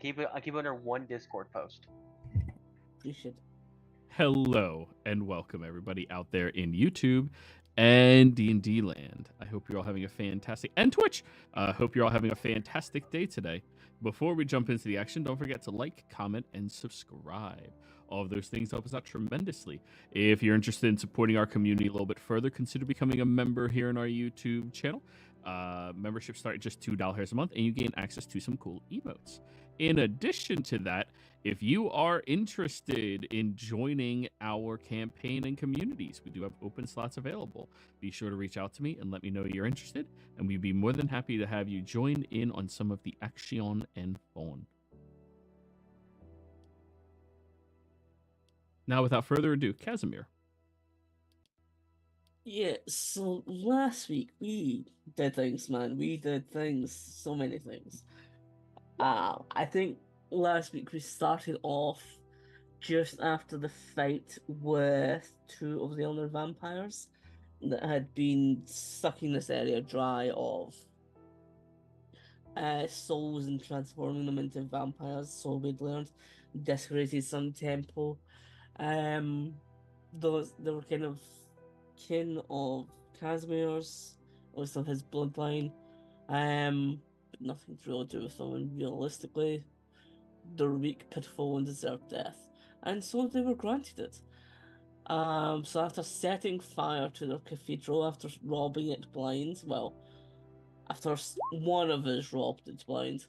I'll keep it under one Discord post. Appreciate it. Hello and welcome everybody out there in YouTube and D&D land. I hope you're all having a fantastic and Twitch. Hope you're all having a fantastic day today. Before we jump into the action, don't forget to like, comment, and subscribe. All of those things help us out tremendously. If you're interested in supporting our community a little bit further, consider becoming a member here in our YouTube channel. Memberships start at just $2 a month, and you gain access to some cool emotes. In addition to that, if you are interested in joining our campaign and communities, we do have open slots available. Be sure to reach out to me and let me know you're interested, and we'd be more than happy to have you join in on some of the action and fun. Now, without further ado, Casimir. Yeah, so last week we did things, man. We did things, so many things. I think last week we started off just after the fight with two of the other vampires that had been sucking this area dry of souls and transforming them into vampires. So we'd learned desecrated some temple. Those they were kind of kin of Casimir's, at least of his bloodline. But nothing to really do with them, and realistically, they're weak, pitiful, and deserve death. And so they were granted it. So after setting fire to their cathedral, after robbing it blind, well, after one of us robbed it blind,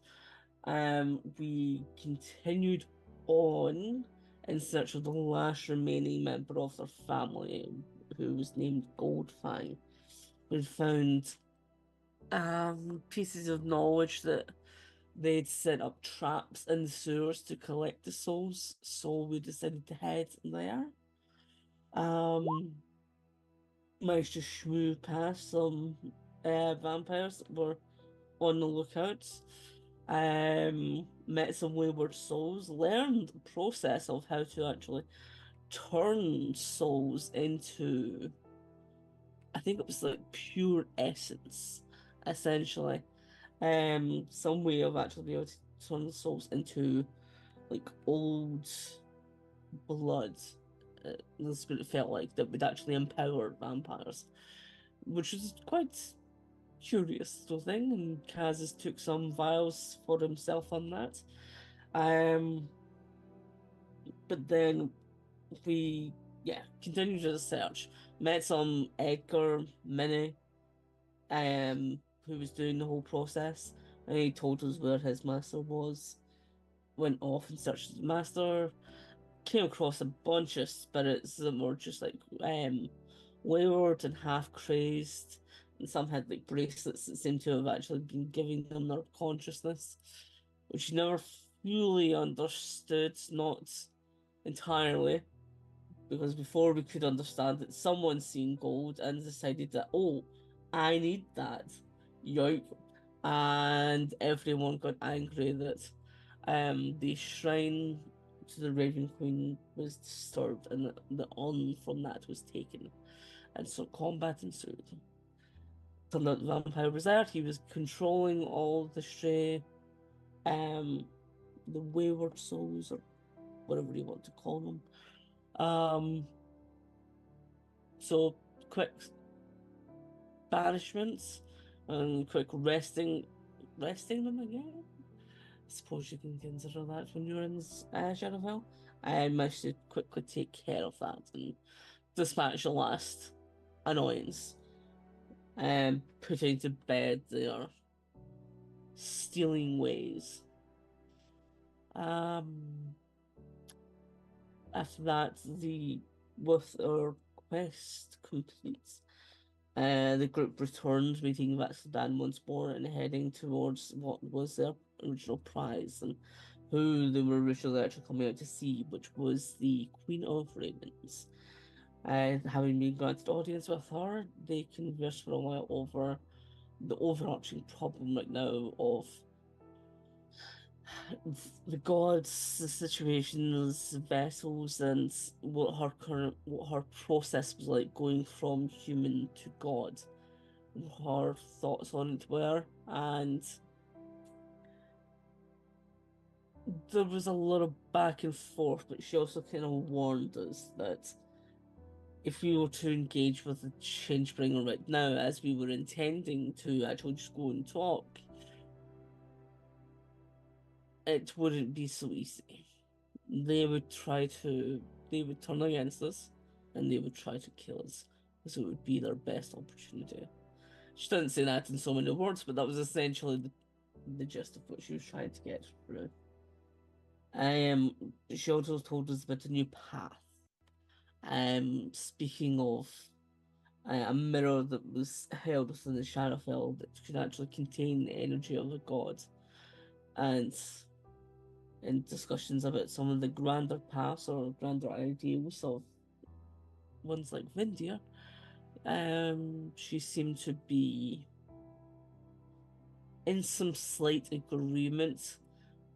we continued on in search of the last remaining member of their family, who was named Goldfang. We found pieces of knowledge that they'd set up traps in the sewers to collect the souls, so we decided to head there. Managed to shmoo past some vampires that were on the lookout. Met some wayward souls, learned the process of how to actually turn souls into, I think it was like pure essence, essentially. Some way of actually being able to turn souls into like old blood. That's what it felt like, that would actually empower vampires, which is quite curious sort of thing. And Kaz has took some vials for himself on that. But then we continued the search. Met some Edgar Mini, who was doing the whole process, and he told us where his master was. Went off and searched his master. Came across a bunch of spirits that were just like wayward and half crazed, and some had like bracelets that seemed to have actually been giving them their consciousness, which you never fully understood, not entirely, because before we could understand it, someone seen gold and decided that, oh, I need that, yoip, and everyone got angry that the shrine to the Raven Queen was disturbed, and the on from that was taken, and so combat ensued. Turned out the vampire was there. He was controlling all the stray, the wayward souls, or whatever you want to call them. So quick banishments and quick resting them again. I suppose you can consider that when you're in Shadowfell. I managed to quickly take care of that and dispatch the last annoyance, and putting to bed their stealing ways. After that, with our quest complete, the group returned, meeting Vaxadan once more and heading towards what was their original prize and who they were originally actually coming out to see, which was the Queen of Ravens. Having been granted audience with her, they conversed for a while over the overarching problem right now of the gods, the situations, the vessels, and what her process was like going from human to god. Her thoughts on it were, and there was a lot of back and forth, but she also kind of warned us that if we were to engage with the Changebringer right now, as we were intending to actually just go and talk, it wouldn't be so easy. They would turn against us, and they would try to kill us, because it would be their best opportunity. She didn't say that in so many words, but that was essentially the gist of what she was trying to get through. She also told us about a new path. Speaking of a mirror that was held within the Shadowfell that could actually contain the energy of a god, and in discussions about some of the grander paths or grander ideals of ones like Vindia, she seemed to be in some slight agreement,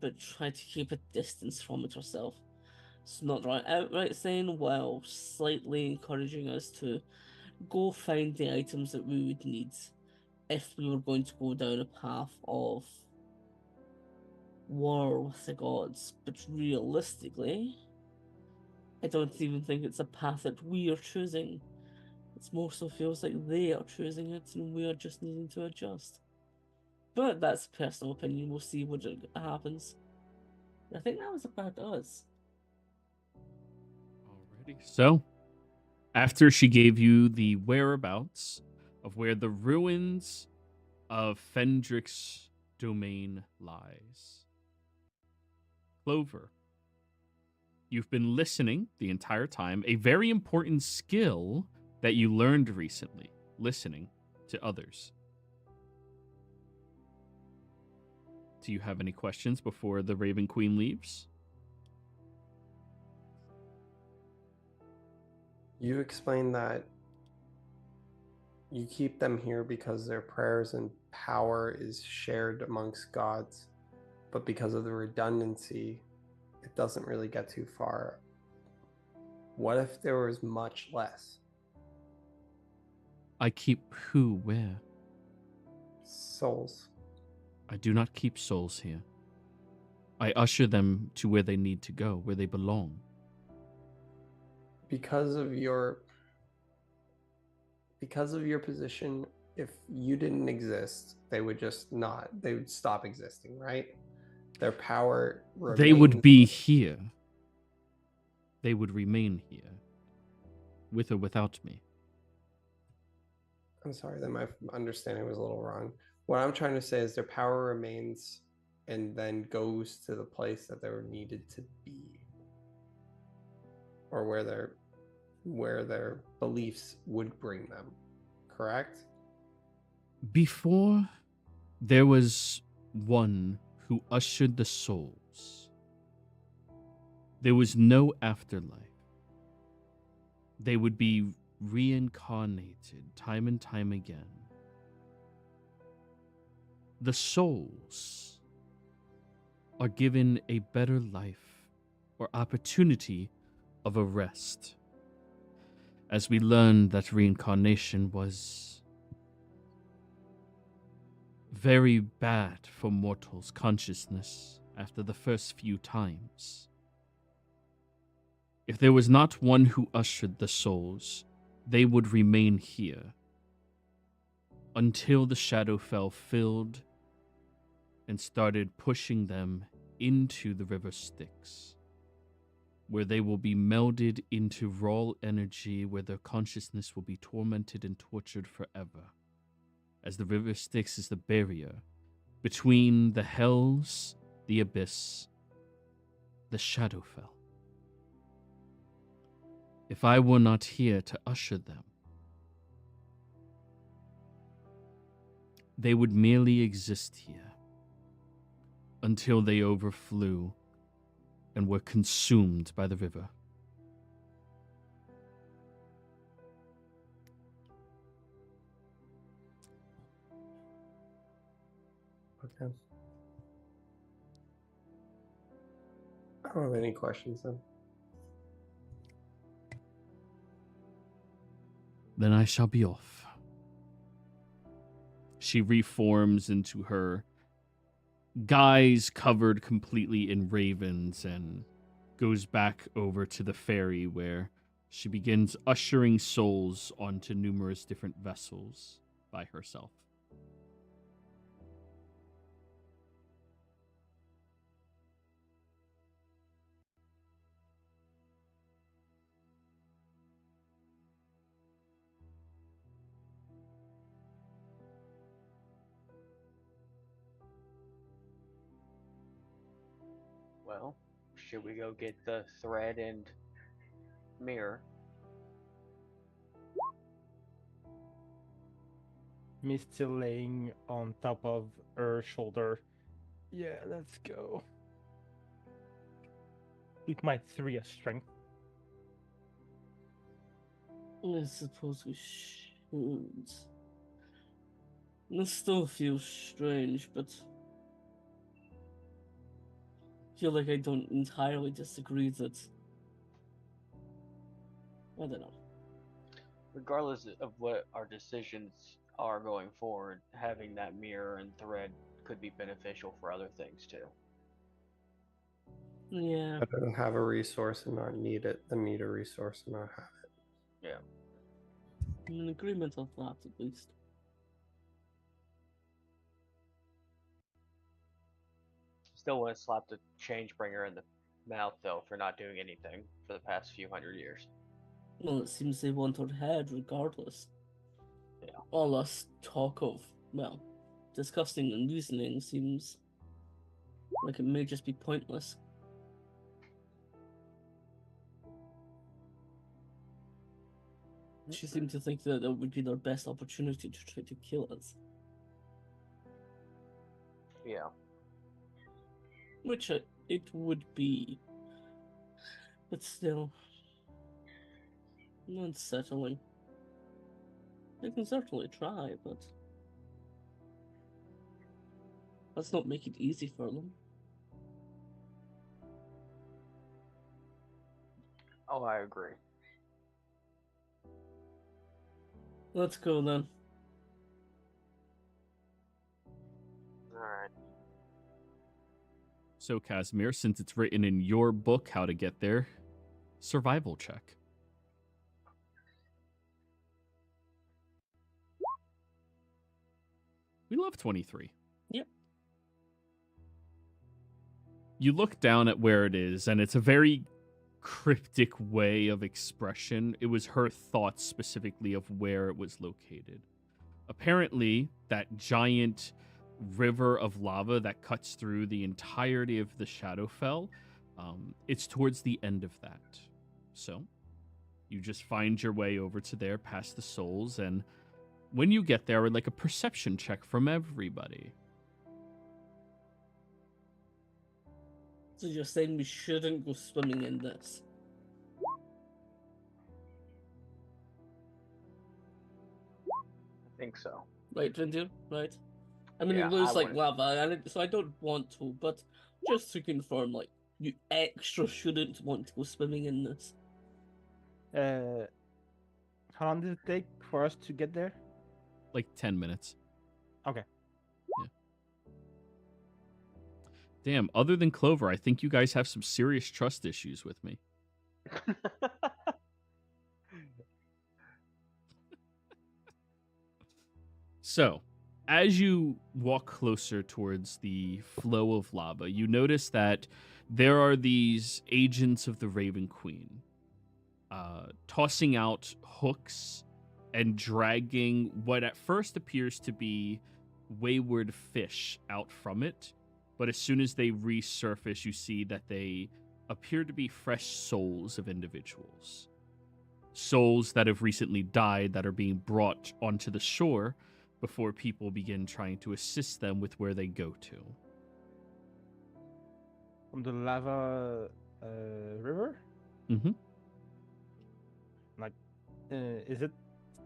but tried to keep a distance from it herself. It's not right outright saying, while slightly encouraging us to go find the items that we would need if we were going to go down a path of war with the gods. But realistically, I don't even think it's a path that we are choosing. It more so feels like they are choosing it and we are just needing to adjust. But that's personal opinion, we'll see what happens. I think that was about us. Alrighty. So, after she gave you the whereabouts of where the ruins of Fendrick's domain lies, Clover, you've been listening the entire time. A very important skill that you learned recently, listening to others. Do you have any questions before the Raven Queen leaves? You explained that you keep them here because their prayers and power is shared amongst gods, but because of the redundancy, it doesn't really get too far. What if there was much less? I keep who where? Souls. I do not keep souls here. I usher them to where they need to go, where they belong. Because of your position, if you didn't exist, they would stop existing, right? Their power remains. They would be here. They would remain here, with or without me. I'm sorry that my understanding was a little wrong. What I'm trying to say is their power remains and then goes to the place that they were needed to be, or where their beliefs would bring them, correct? Before, there was one who ushered the souls. There was no afterlife. They would be reincarnated time and time again. The souls are given a better life or opportunity of a rest. As we learned that reincarnation was very bad for mortals' consciousness after the first few times. If there was not one who ushered the souls, they would remain here until the Shadowfell filled and started pushing them into the river Styx, where they will be melded into raw energy, where their consciousness will be tormented and tortured forever, as the river Styx is the barrier between the hells, the abyss, the Shadowfell. If I were not here to usher them, they would merely exist here until they overflew and were consumed by the river. Okay. I don't have any questions then. Then I shall be off. She reforms into her guys covered completely in ravens and goes back over to the ferry where she begins ushering souls onto numerous different vessels by herself. Well, should we go get the thread and mirror? Me still laying on top of her shoulder. Yeah, let's go. With my 3 of strength. I suppose we should. This still feels strange, but I feel like I don't entirely disagree that. I don't know. Regardless of what our decisions are going forward, having that mirror and thread could be beneficial for other things too. Yeah. Better to have a resource and not need it than need a resource and not have it. Yeah. I'm in agreement on that, at least. Still want to slap the change bringer in the mouth though for not doing anything for the past few hundred years. Well, it seems they want her head regardless. Yeah. All us talk of, well, discussing and reasoning seems like it may just be pointless. She seemed to think that that would be their best opportunity to try to kill us. Yeah. Which it would be. But still. Unsettling. They can certainly try, but let's not make it easy for them. Oh, I agree. Let's go then. Alright. So, Casimir, since it's written in your book how to get there, survival check. We love 23. Yep. You look down at where it is, and it's a very cryptic way of expression. It was her thoughts specifically of where it was located. Apparently, that giant river of lava that cuts through the entirety of the Shadowfell, it's towards the end of that. So, you just find your way over to there past the souls, and when you get there, I would like a perception check from everybody. So you're saying we shouldn't go swimming in this? I think so. Right, Vindu? Right? I mean, Yeah, it looks I like wouldn't- lava, so I don't want to, but just to confirm, like, you extra shouldn't want to go swimming in this. How long did it take for us to get there? Like 10 minutes. Okay. Yeah. Damn, other than Clover, I think you guys have some serious trust issues with me. So, as you walk closer towards the flow of lava, you notice that there are these agents of the Raven Queen tossing out hooks and dragging what at first appears to be wayward fish out from it. But as soon as they resurface, you see that they appear to be fresh souls of individuals. Souls that have recently died that are being brought onto the shore before people begin trying to assist them with where they go to. From the lava river? Mm-hmm. Like, is it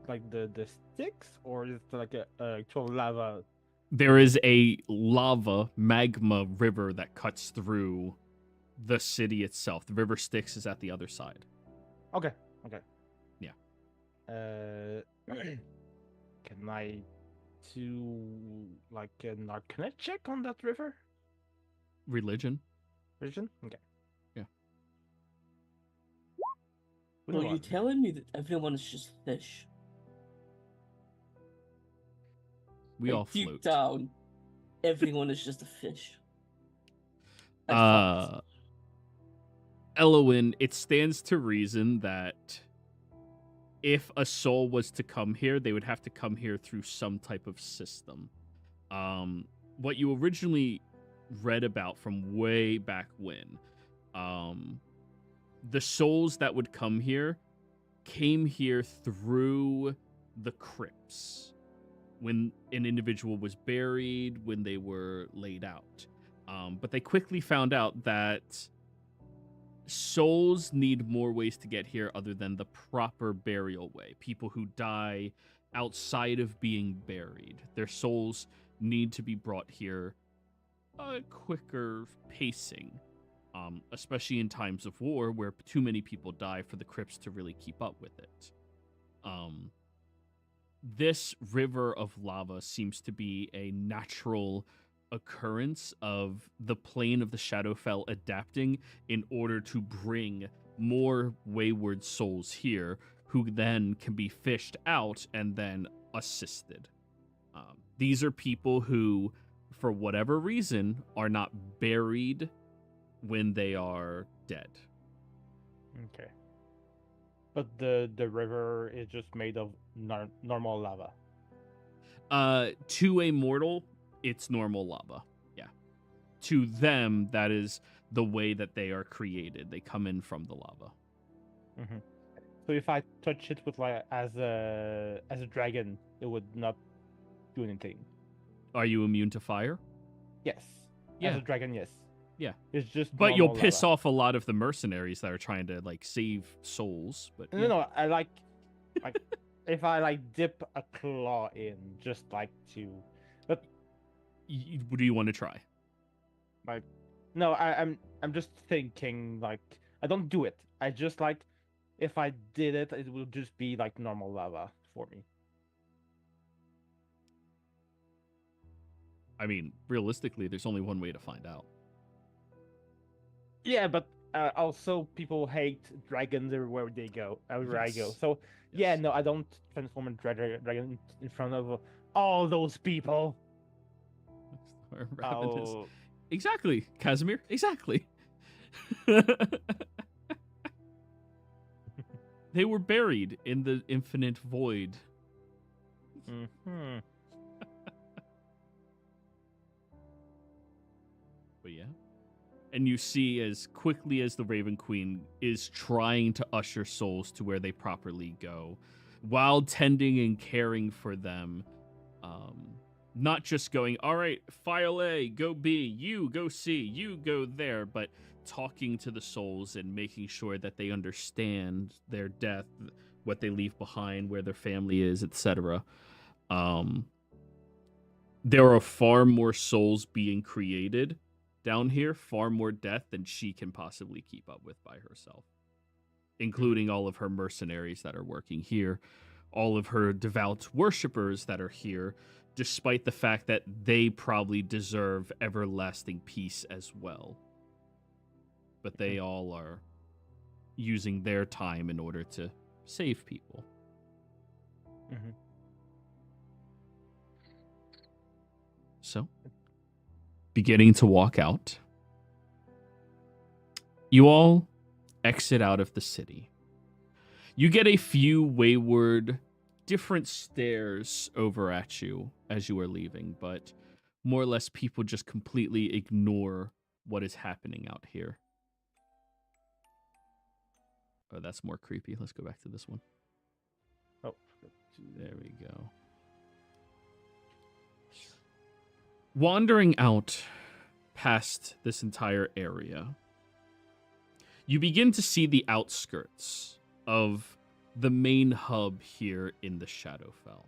like the sticks, or is it like a actual lava? There is a lava magma river that cuts through the city itself. The river Styx is at the other side. Okay, okay. Yeah. Can I do like an arcana check on that river? Religion. Religion? Okay. Yeah. So are you telling me that everyone is just fish? We Like, all deep float. down, everyone is just a fish. I thought. Elowin, it stands to reason that if a soul was to come here, they would have to come here through some type of system. What you originally read about from way back when, the souls that would come here came here through the crypts when an individual was buried, when they were laid out. But they quickly found out that souls need more ways to get here other than the proper burial way. People who die outside of being buried, their souls need to be brought here a quicker pacing, especially in times of war where too many people die for the crypts to really keep up with it. This river of lava seems to be a natural occurrence of the plane of the Shadowfell adapting in order to bring more wayward souls here who then can be fished out and then assisted. These are people who, for whatever reason, are not buried when they are dead. Okay. But the river is just made of normal lava. To a mortal, it's normal lava. Yeah. To them, that is the way that they are created. They come in from the lava. Mm-hmm. So if I touch it with like as a dragon, it would not do anything. Are you immune to fire? Yes. Yeah. As a dragon, yes. Yeah. It's just. But you'll normal piss lava. off a lot of the mercenaries that are trying to like save souls. But yeah. No, I like if I like dip a claw in, just like to. But Do you want to try? like, no, I'm just thinking like I don't do it. I just like if I did it, it would just be like normal lava for me. I mean, realistically, there's only one way to find out. Yeah, but also people hate dragons everywhere they go. Everywhere I go. Yes. So yeah, Yes. no, I don't transform a dragon in front of all those people. Oh, Exactly, Casimir. Exactly. They were buried in the infinite void. mm-hmm. But yeah. And you see as quickly as the Raven Queen is trying to usher souls to where they properly go, while tending and caring for them, not just going, all right, file A, go B, you go C, you go there, but talking to the souls and making sure that they understand their death, what they leave behind, where their family is, etc. There are far more souls being created down here, far more death than she can possibly keep up with by herself, including all of her mercenaries that are working here, all of her devout worshippers that are here, despite the fact that they probably deserve everlasting peace as well. But they all are using their time in order to save people. Mm-hmm. So, beginning to walk out, you all exit out of the city. You get a few wayward, different stares over at you as you are leaving, but more or less people just completely ignore what is happening out here. Oh, that's more creepy. Let's go back to this one. Oh, there we go. Wandering out past this entire area, you begin to see the outskirts of the main hub here in the Shadowfell.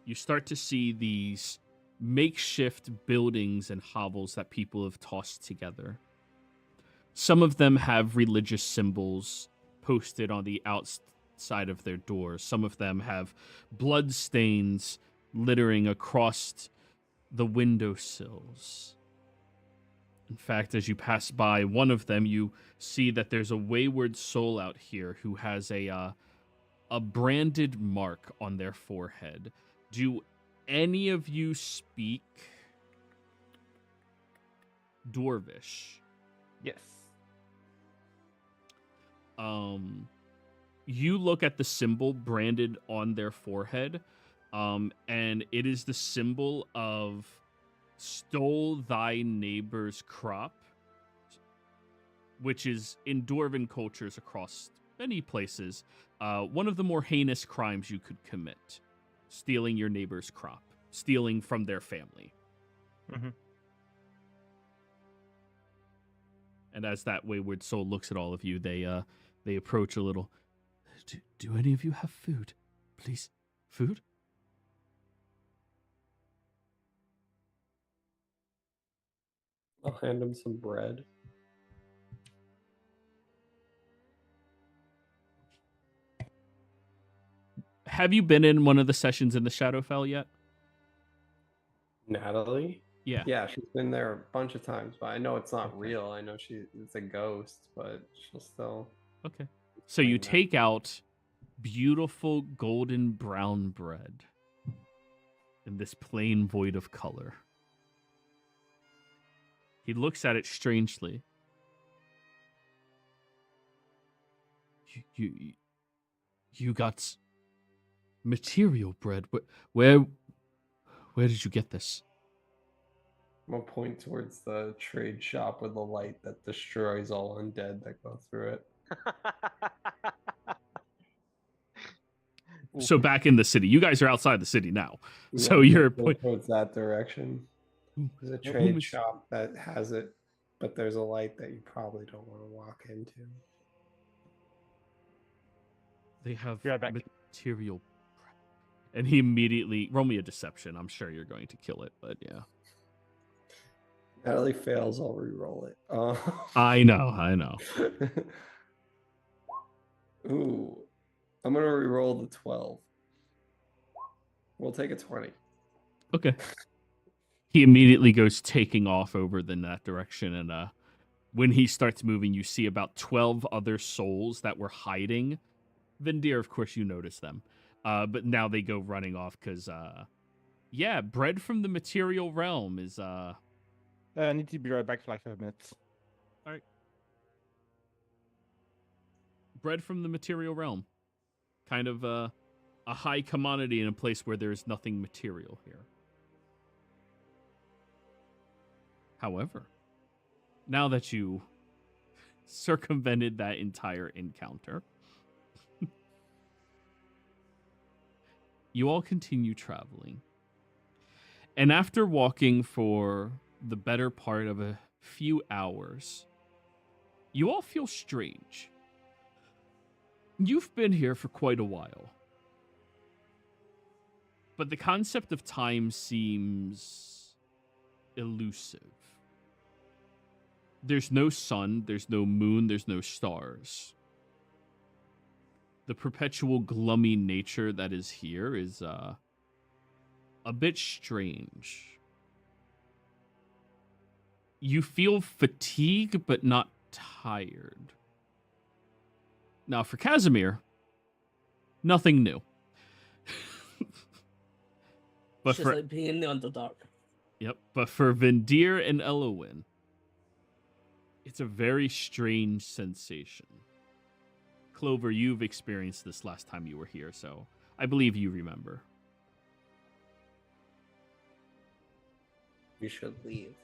You start to see these makeshift buildings and hovels that people have tossed together. Some of them have religious symbols posted on the outside of their doors. Some of them have blood stains littering across the windowsills. In fact, as you pass by one of them, you see that there's a wayward soul out here who has a branded mark on their forehead. Do any of you speak Dwarvish? Yes. You look at the symbol branded on their forehead, and it is the symbol of stole thy neighbor's crop, which is in Dwarven cultures across many places, one of the more heinous crimes you could commit. Stealing your neighbor's crop. Stealing from their family. Mm-hmm. And as that wayward soul looks at all of you, they approach a little. Do any of you have food? Please, food? I'll hand him some bread. Have you been in one of the sessions in the Shadowfell yet? Natalie? Yeah. Yeah, she's been there a bunch of times, but I know it's not real. I know it's a ghost, but she'll still. Okay. So you that. take out beautiful golden brown bread in this plain void of color. He looks at it strangely. You got material bread. Where did you get this? I'll point towards the trade shop with the light that destroys all undead that go through it. So back in the city. You guys are outside the city now. Yeah, So you're towards that direction. There's a trade shop that has it, but there's a light that you probably don't want to walk into. They have Be right back. material. And he immediately roll me a deception. I'm sure you're going to kill it, but yeah. Natalie fails, I'll re-roll it. I know. Ooh, I'm gonna re-roll the 12. We'll take a 20. Okay. He immediately goes taking off over in that direction, and when he starts moving, you see about 12 other souls that were hiding. Vendir, of course, you notice them. But now they go running off because, bread from the material realm is... I need to be right back for like 5 minutes. All right. Bread from the material realm. Kind of a high commodity in a place where there is nothing material here. However, now that you circumvented that entire encounter, you all continue traveling. And after walking for the better part of a few hours, you all feel strange. You've been here for quite a while. But the concept of time seems elusive. There's no sun, there's no moon, there's no stars. The perpetual gloomy nature that is here is a bit strange. You feel fatigue, but not tired. Now, for Casimir, nothing new. But It's just like being in the Underdark. Yep, but for Vendir and Elowin, it's a very strange sensation. Clover, you've experienced this last time you were here, so I believe you remember. We should leave.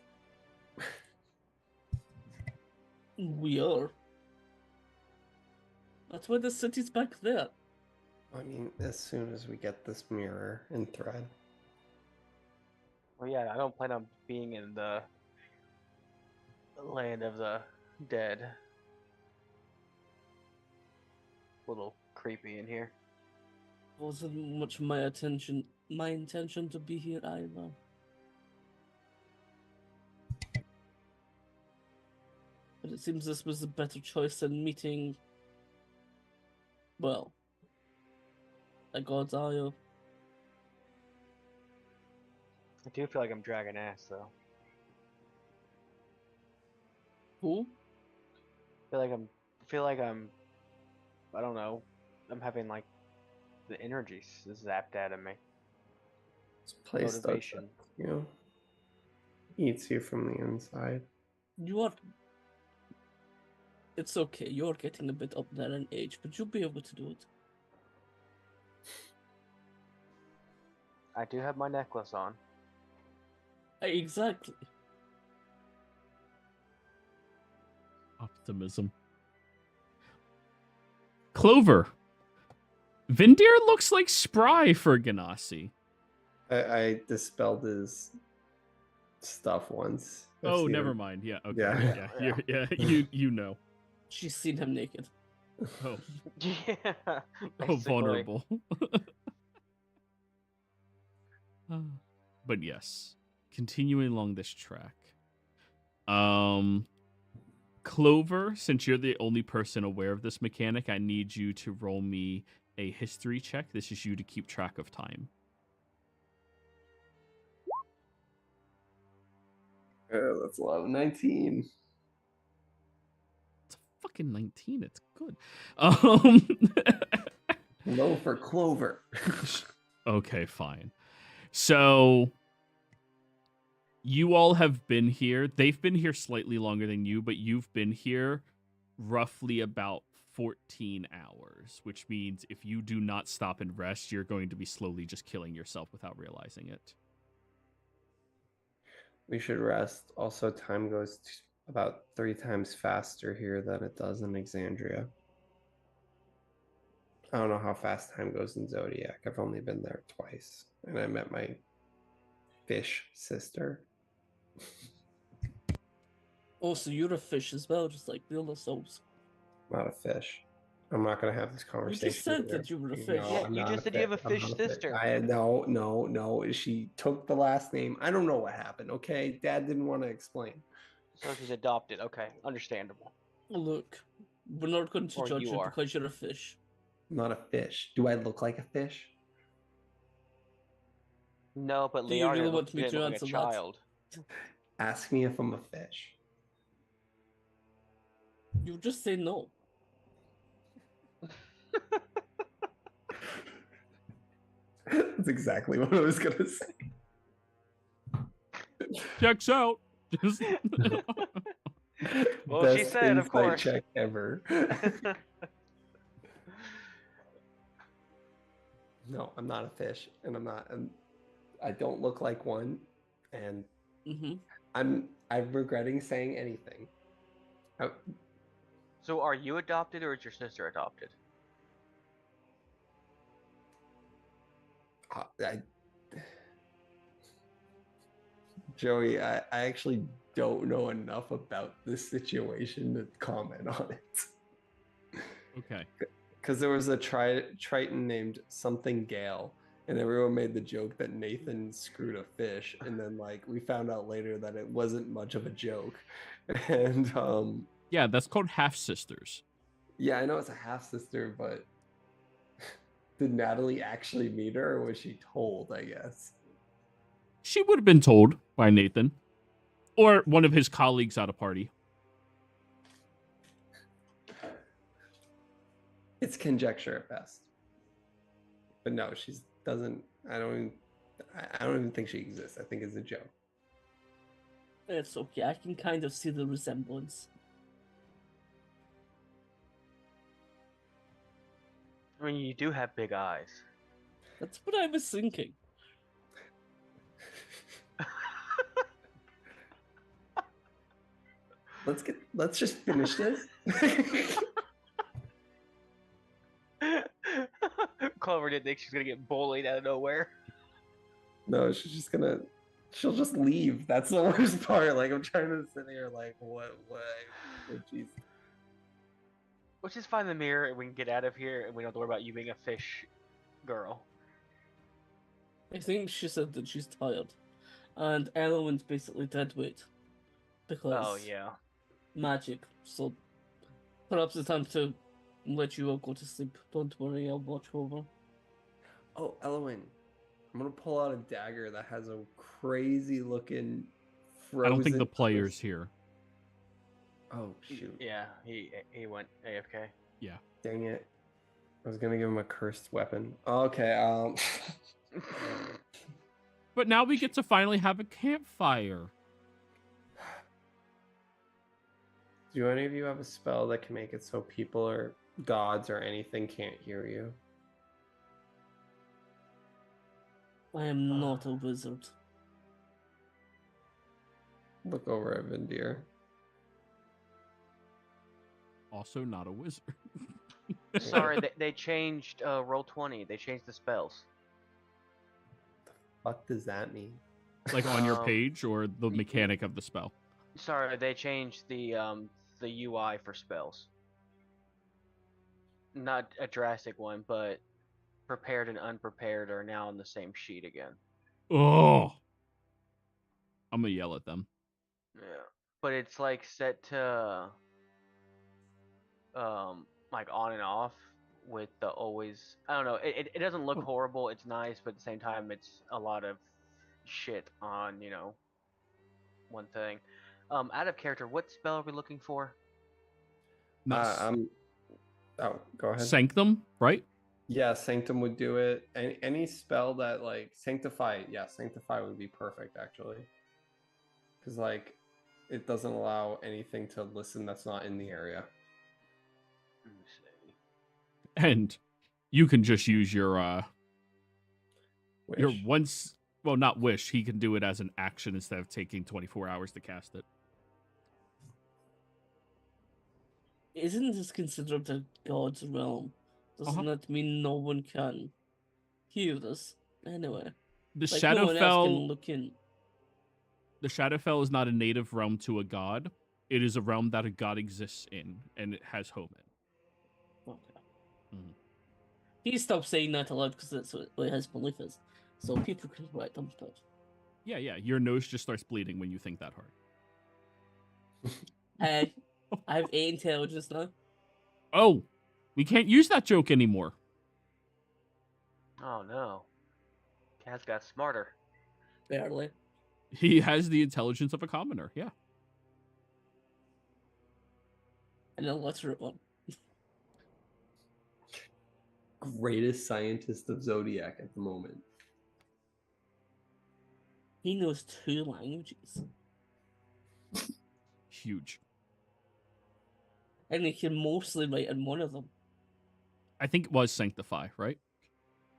We are. That's why the city's back there. I mean, as soon as we get this mirror and thread. Well, yeah, I don't plan on being in the land of the dead. A little creepy in here. Wasn't much my intention to be here either. But it seems this was a better choice than meeting, well, a God's Eye. I do feel like I'm dragging ass, though. Who? Feel like I'm. I don't know. I'm having like the energy zapped out of me. This place does that, Motivation. you know, eats you from the inside. You are. It's okay. You're getting a bit up there in age, but you'll be able to do it. I do have my necklace on. Exactly. Optimism. Clover. Vindir looks like spry for Ganassi. I dispelled his stuff once. Oh, never mind. Yeah, okay. Yeah. You know. She's seen him naked. Oh, Yeah. oh, basically. vulnerable. But yes, continuing along this track. Clover, since you're the only person aware of this mechanic, I need you to roll me a history check. This is you to keep track of time. That's a lot of 19. It's a fucking 19. It's good. Low for Clover. Okay, fine. So you all have been here. They've been here slightly longer than you, but you've been here roughly about 14 hours, which means if you do not stop and rest, you're going to be slowly just killing yourself without realizing it. We should rest. Also, time goes about 3 times faster here than it does in Exandria. I don't know how fast time goes in Zodiac. I've only been there twice, and I met my fish sister. Also, you're a fish as well, just like the other souls. Not a fish. I'm not going to have this conversation. You just said that you were a fish. Yeah, you just said you have a fish sister. No. She took the last name. I don't know what happened, okay? Dad didn't want to explain. So she's adopted. Okay, understandable. Look, we're not going to Or judge you you are. because you're a fish. I'm not a fish. Do I look like a fish? No, but Do you Leonard really looks want me to like a answer that? child. Ask me if I'm a fish. You just say no. That's exactly what I was going to say. Checks out. Just Well, she said, of insight course. check ever. No, I'm not a fish, and I don't look like one, and I'm regretting saying anything. So are you adopted or is your sister adopted? Joey, I actually don't know enough about this situation to comment on it. okay. Because there was a Triton named something Gale, and everyone made the joke that Nathan screwed a fish, and then like we found out later that it wasn't much of a joke. And Yeah, that's called half sisters. yeah, I know it's a half sister, but did Natalie actually meet her, or was she told? I guess She would have been told by Nathan or one of his colleagues at a party. it's conjecture at best. But no, she doesn't. I don't even think she exists. I think it's a joke. It's okay. I can kind of see the resemblance. I mean, you do have big eyes. That's what I was thinking. Let's just finish this. Clover didn't think she's gonna get bullied out of nowhere. No, she'll just leave. That's the worst part. Like I'm trying to sit here like what oh, jeez. Which is find the mirror and we can get out of here and we don't have to worry about you being a fish girl. I think she said that she's tired. And Elwyn's basically dead weight. Because Oh yeah. magic. So perhaps it's time to let you all go to sleep. Don't worry, I'll watch over. Oh, Elwyn, I'm gonna pull out a dagger that has a crazy looking frozen. I don't think the player's here. Oh shoot! Yeah, he went AFK. Dang it! I was gonna give him a cursed weapon. Okay. But now we get to finally have a campfire. Do any of you have a spell that can make it so people or gods or anything can't hear you? I am not a wizard. Look over at Vindir. Also not a wizard. Sorry, they changed Roll20. They changed the spells. What does that mean? Like on your page or the mechanic of the spell? Sorry, they changed the UI for spells. Not a drastic one, but prepared and unprepared are now on the same sheet again. Oh. I'm going to yell at them. Yeah. But it's like set to like on and off with the always, I don't know, it doesn't look horrible, it's nice, but at the same time it's a lot of shit on, one thing. Out of character, what spell are we looking for? Oh, go ahead. Sanctum, right? Yeah, Sanctum would do it. Any spell that like Sanctify, yeah, Sanctify would be perfect actually. Because like it doesn't allow anything to listen that's not in the area. Let me see. And you can just use your Wish. once, well, not wish. He can do it as an action instead of taking 24 hours to cast it. Isn't this considered a god's realm? Doesn't that mean no one can hear this? Anyway. The Like, no one else can Shadowfell, look in. the Shadowfell is not a native realm to a god. It is a realm that a god exists in, and it has home in. Okay. Mhm. He stopped saying that aloud because that's what his belief is. So people can correct him. But Yeah. Your nose just starts bleeding when you think that hard. hey, I have 8 intelligence now. Oh, we can't use that joke anymore. Oh no. Cat's got smarter. Barely. He has the intelligence of a commoner. Yeah. An illiterate one. Greatest scientist of Zodiac at the moment. He knows 2 languages. Huge. And he can mostly write in one of them. I think it was Sanctify, right?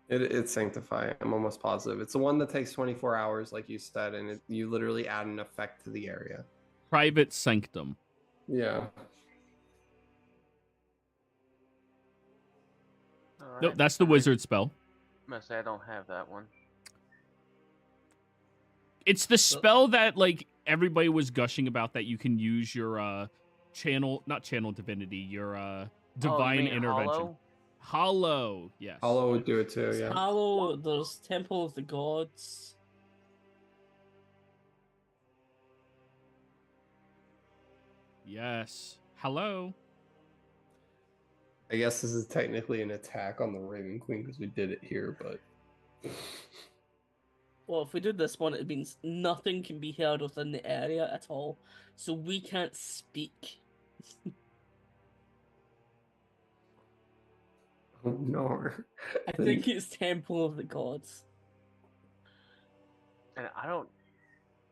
It's Sanctify. I'm almost positive. It's the one that takes 24 hours, like you said, and you literally add an effect to the area. Private Sanctum. Yeah. All Nope, right. that's the wizard spell. I must say I don't have that one. It's the spell that like everybody was gushing about, that you can use your not channel divinity, your divine you mean intervention. Hollow, yes. Hollow would do it too, yeah. Hollow, there's Temple of the Gods. Yes. Hello. I guess this is technically an attack on the Raven Queen because we did it here, but Well, if we do this one, it means nothing can be heard within the area at all. So we can't speak. oh no. I think it's Temple of the Gods. And I don't,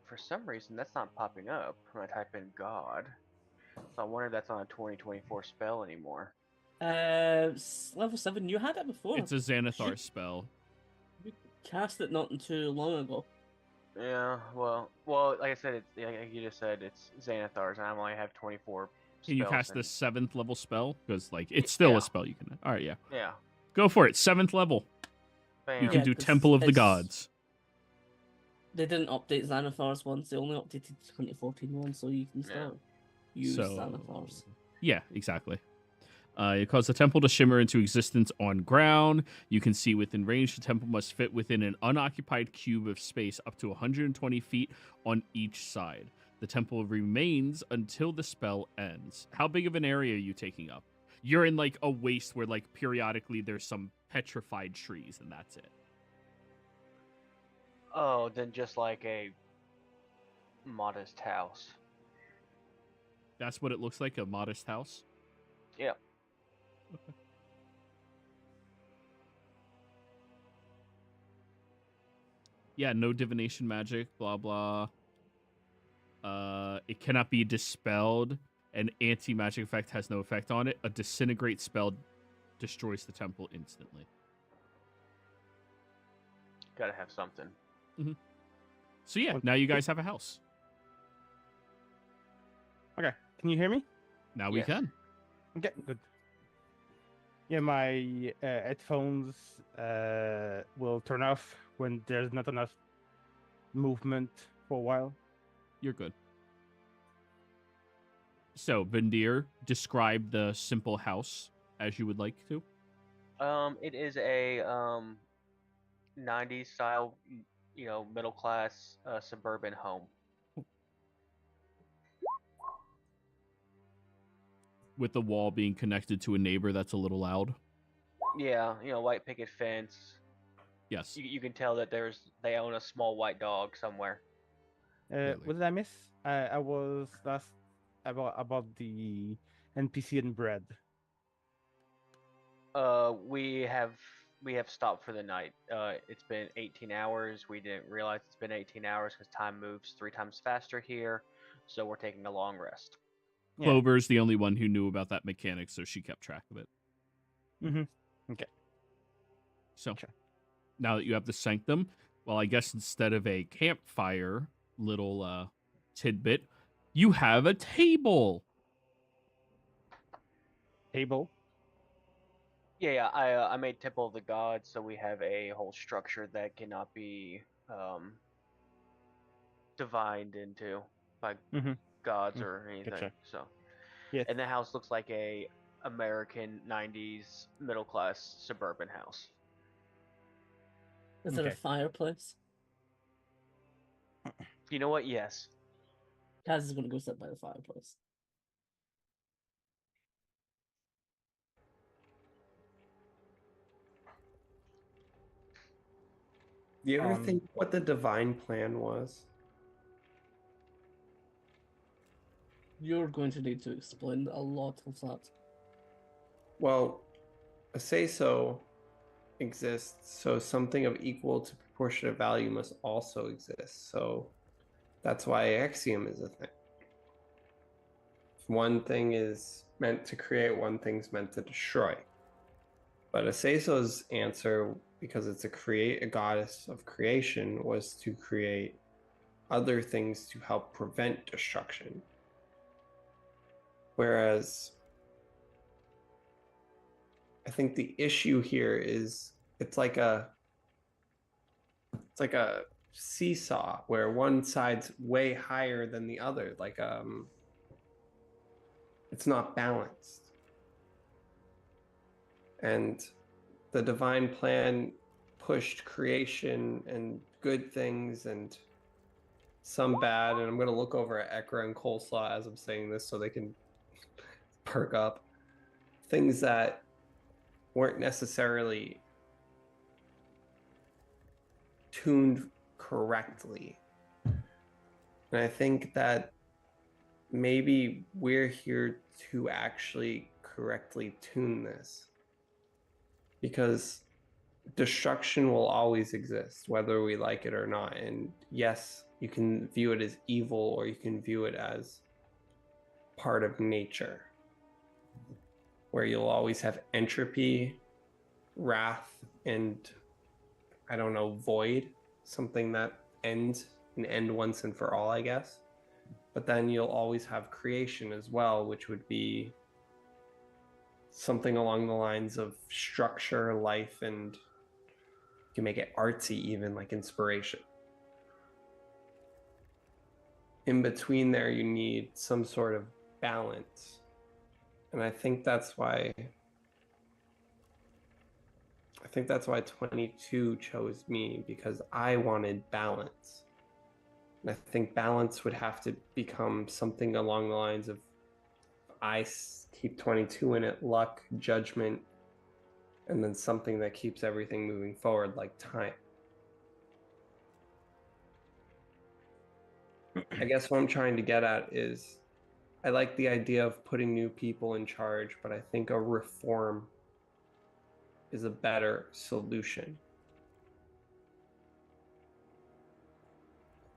for some reason, that's not popping up when I type in God. So I wonder if that's on a 2024 spell anymore. Level 7, you had it before. It's a Xanathar spell. You cast it not too long ago. Yeah, well, like I said, it's like you just said, it's Xanathar's, and I only have 24 Can you spells cast and- the 7th level spell? Because like it's still Yeah. a spell you can. All right, yeah. Yeah. Go for it. 7th level. Bam. You can Yeah, do 'cause Temple of the it's- Gods. They didn't update Xanathar's ones, they only updated the 2014 one, so you can still use Xanathar's. Yeah, exactly. It caused the temple to shimmer into existence on ground. You can see within range. The temple must fit within an unoccupied cube of space up to 120 feet on each side. The temple remains until the spell ends. How big of an area are you taking up? You're in like a waste where like periodically there's some petrified trees and that's it. Oh, then just like a modest house. That's what it looks like, a modest house? Yeah. Okay. Yeah, no divination magic, blah, blah. It cannot be dispelled. An anti-magic effect has no effect on it. A disintegrate spell destroys the temple instantly. Gotta have something. So yeah, now you guys have a house. Okay, can you hear me? Now we Yes. can. Okay, good. Yeah, my headphones will turn off when there's not enough movement for a while. You're good. So, Vindir, describe the simple house as you would like to. It is a 90s style, middle class suburban home. With the wall being connected to a neighbor that's a little loud. Yeah, white picket fence. Yes. You can tell that they own a small white dog somewhere. Clearly. What did I miss? I was last about the NPC and bread. We have stopped for the night. It's been 18 hours. We didn't realize it's been 18 hours because time moves 3 times faster here, so we're taking a long rest. Yeah. Clover's the only one who knew about that mechanic, so she kept track of it. Okay. So, Sure. now that you have the sanctum, well, I guess instead of a campfire little tidbit, you have a table. Table. Yeah. I made Temple of the Gods, so we have a whole structure that cannot be divined into by gods or anything. Gotcha. So, Yes. and the house looks like a American 90s middle class suburban house. Is there a Okay. fireplace? You know what? Yes. Kaz is gonna go sit by the fireplace. Do you ever think what the divine plan was? You're going to need to explain a lot of that. Well, a say-so exists, so something of equal to proportionate value must also exist. So that's why axiom is a thing. If one thing is meant to create, one thing's meant to destroy. But a say-so's answer, because it's a goddess of creation, was to create other things to help prevent destruction. Whereas I think the issue here is it's like a seesaw where one side's way higher than the other. Like it's not balanced. And the divine plan pushed creation and good things and some bad. And I'm going to look over at Ekra and Coleslaw as I'm saying this so they can perk up. Things that weren't necessarily tuned correctly. And I think that maybe we're here to actually correctly tune this. Because destruction will always exist, whether we like it or not. And yes, you can view it as evil or you can view it as part of nature, where you'll always have entropy, wrath, and I don't know, void, something that ends and end once and for all, I guess. But then you'll always have creation as well, which would be something along the lines of structure, life, and you can make it artsy, even like inspiration. In between there, you need some sort of balance. And I think that's why 22 chose me, because I wanted balance. And I think balance would have to become something along the lines of I keep 22 in it, luck, judgment, and then something that keeps everything moving forward, like time. I guess what I'm trying to get at is I like the idea of putting new people in charge, but I think a reform is a better solution.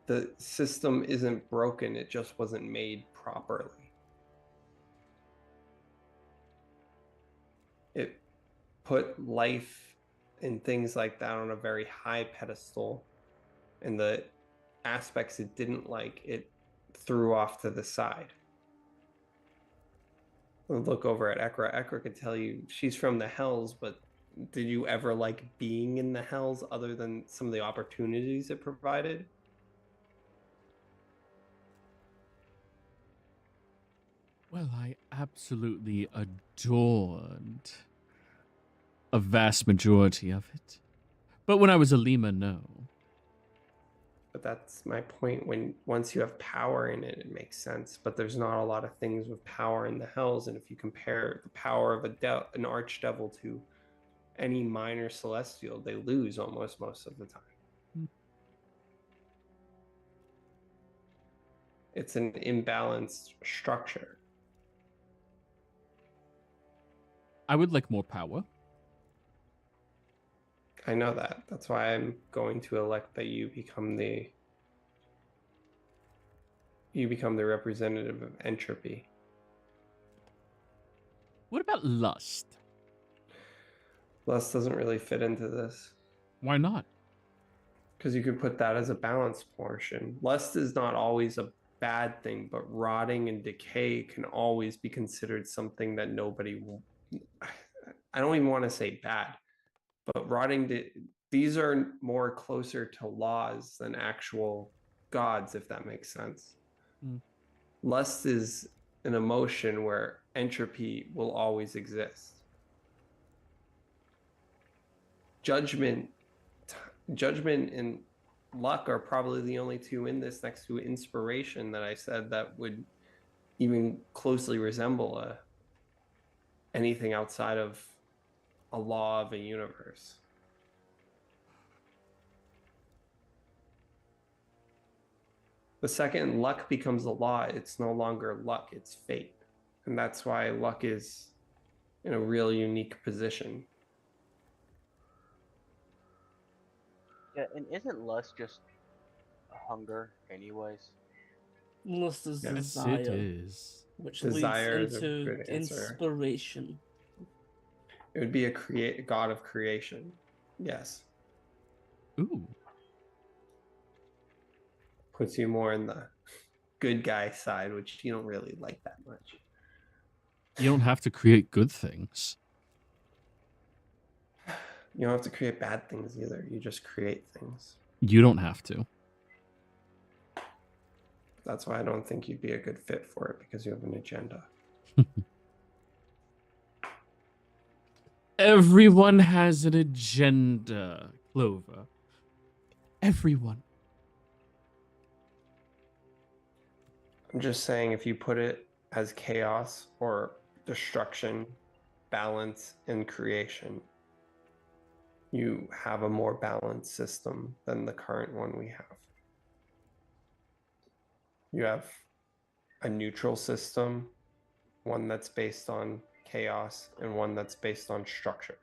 The system isn't broken, it just wasn't made properly. It put life and things like that on a very high pedestal, and the aspects it didn't like, it threw off to the side. Look over at Ekra. Ekra could tell you she's from the Hells, but did you ever like being in the Hells other than some of the opportunities it provided? Well, I absolutely adored a vast majority of it. But when I was a Lima, no. But that's my point. Once you have power in it, it makes sense. But there's not a lot of things with power in the Hells, and if you compare the power of an archdevil to any minor celestial, they lose almost most of the time. It's an imbalanced structure. I would like more power. I know that. That's why I'm going to elect that you become the representative of entropy. What about lust? Lust doesn't really fit into this. Why not? Because you could put that as a balance portion. Lust is not always a bad thing, but rotting and decay can always be considered something that nobody will. I don't even want to say bad, but these are more closer to laws than actual gods, if that makes sense. Lust is an emotion where entropy will always exist. Judgment and luck are probably the only two in this, next to inspiration, that I said that would even closely resemble anything outside of a law of a universe. The second luck becomes a law, it's no longer luck, it's fate. And that's why luck is in a real unique position. Yeah, and isn't lust just hunger, anyways? Lust is Yes, desire, it is. which Desire leads is a into good answer. inspiration. It would be a god of creation. Yes. Ooh. Puts you more in the good guy side, which you don't really like that much. You don't have to create good things. You don't have to create bad things either. You just create things. You don't have to. That's why I don't think you'd be a good fit for it, because you have an agenda. Everyone has an agenda, Clover. Everyone. I'm just saying, if you put it as chaos or destruction, balance, and creation, you have a more balanced system than the current one we have. You have a neutral system, one that's based on chaos, and one that's based on structure.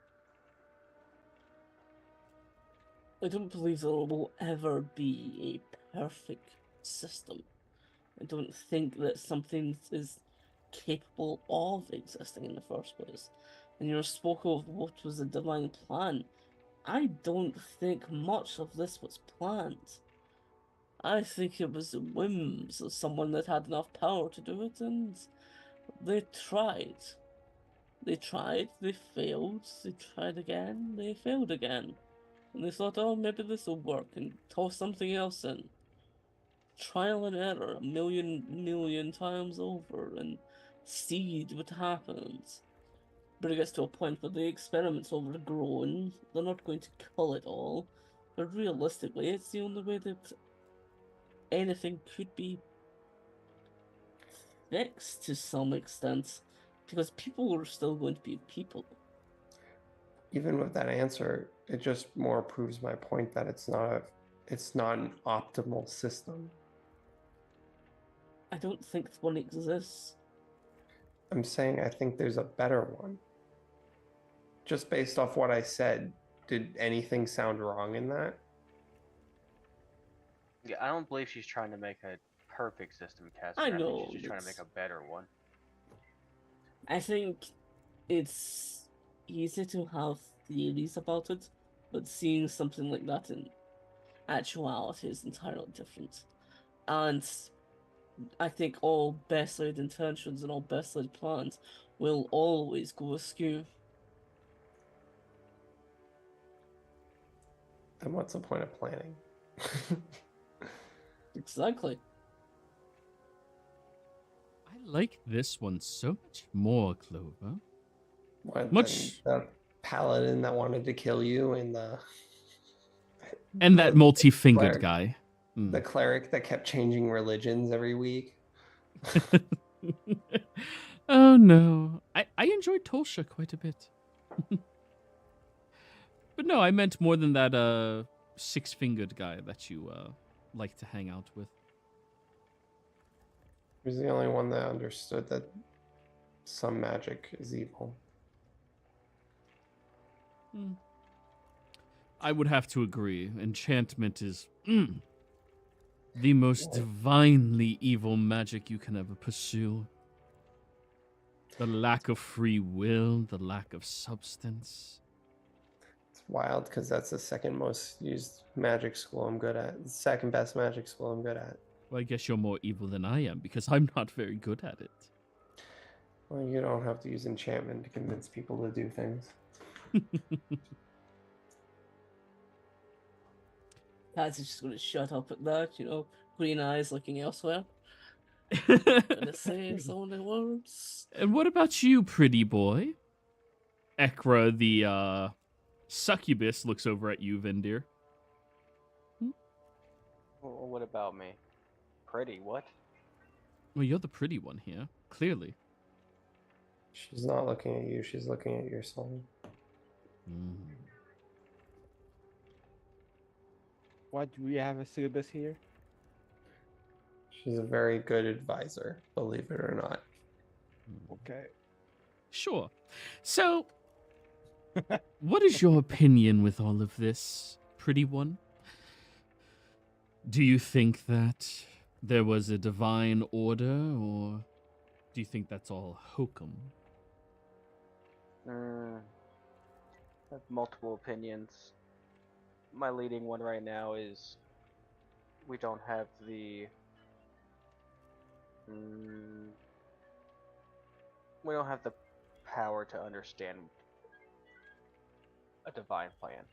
I don't believe there will ever be a perfect system. I don't think that something is capable of existing in the first place. And you spoke of what was the divine plan. I don't think much of this was planned. I think it was the whims of someone that had enough power to do it, and they tried. They tried, they failed, they tried again, they failed again. And they thought, oh, maybe this will work, and toss something else in. Trial and error a million times over, and see what happens. But it gets to a point where the experiment's overgrown, they're not going to kill it all, but realistically, it's the only way that anything could be fixed to some extent, because people are still going to be people. Even with that answer, it just more proves my point that it's not an optimal system. I don't think one exists. I'm saying I think there's a better one. Just based off what I said, did anything sound wrong in that? Yeah, I don't believe she's trying to make a perfect system caster. I I think know, she's just trying to make a better one. I think it's easy to have theories about it, but seeing something like that in actuality is entirely different. And I think all best laid intentions and all best laid plans will always go askew. Then what's the point of planning? Exactly. I like this one so much more, Clover. What, Much, the paladin that wanted to kill you and the and that the multi-fingered cleric, guy. the cleric that kept changing religions every week. Oh no, I enjoyed Tolsha quite a bit. But no, I meant more than that six-fingered guy that you like to hang out with. He was the only one that understood that some magic is evil. I would have to agree. Enchantment is the most divinely evil magic you can ever pursue. The lack of free will, the lack of substance. It's wild because that's the second most used magic school I'm good at. The second best magic school I'm good at. Well, I guess you're more evil than I am because I'm not very good at it. Well, you don't have to use enchantment to convince people to do things. Kaz is just gonna shut up at that, green eyes looking elsewhere. Gonna say so many words. And what about you, pretty boy? Ekra, the succubus, looks over at you, Vendir. Well, what about me? Pretty, what? Well, you're the pretty one here, clearly. She's not looking at you, she's looking at your soul. Why do we have a syllabus here? She's a very good advisor, believe it or not. Okay. Sure. So, what is your opinion with all of this, pretty one? Do you think that there was a divine order, or do you think that's all hokum? I have multiple opinions. My leading one right now is we don't have the power to understand a divine plan.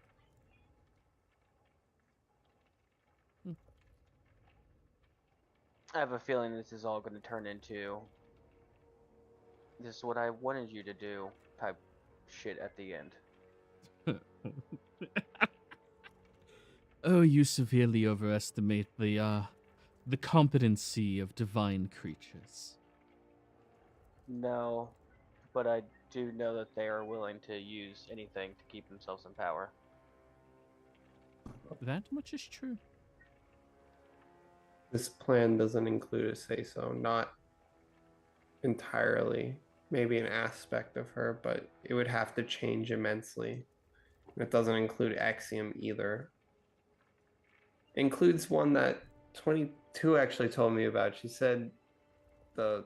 I have a feeling this is all going to turn into this is what I wanted you to do type shit at the end. Oh, you severely overestimate the competency of divine creatures. No, but I do know that they are willing to use anything to keep themselves in power. That much is true. This plan doesn't include a say-so, not entirely. Maybe an aspect of her, but it would have to change immensely. It doesn't include Axiom either. It includes one that 22 actually told me about. She said the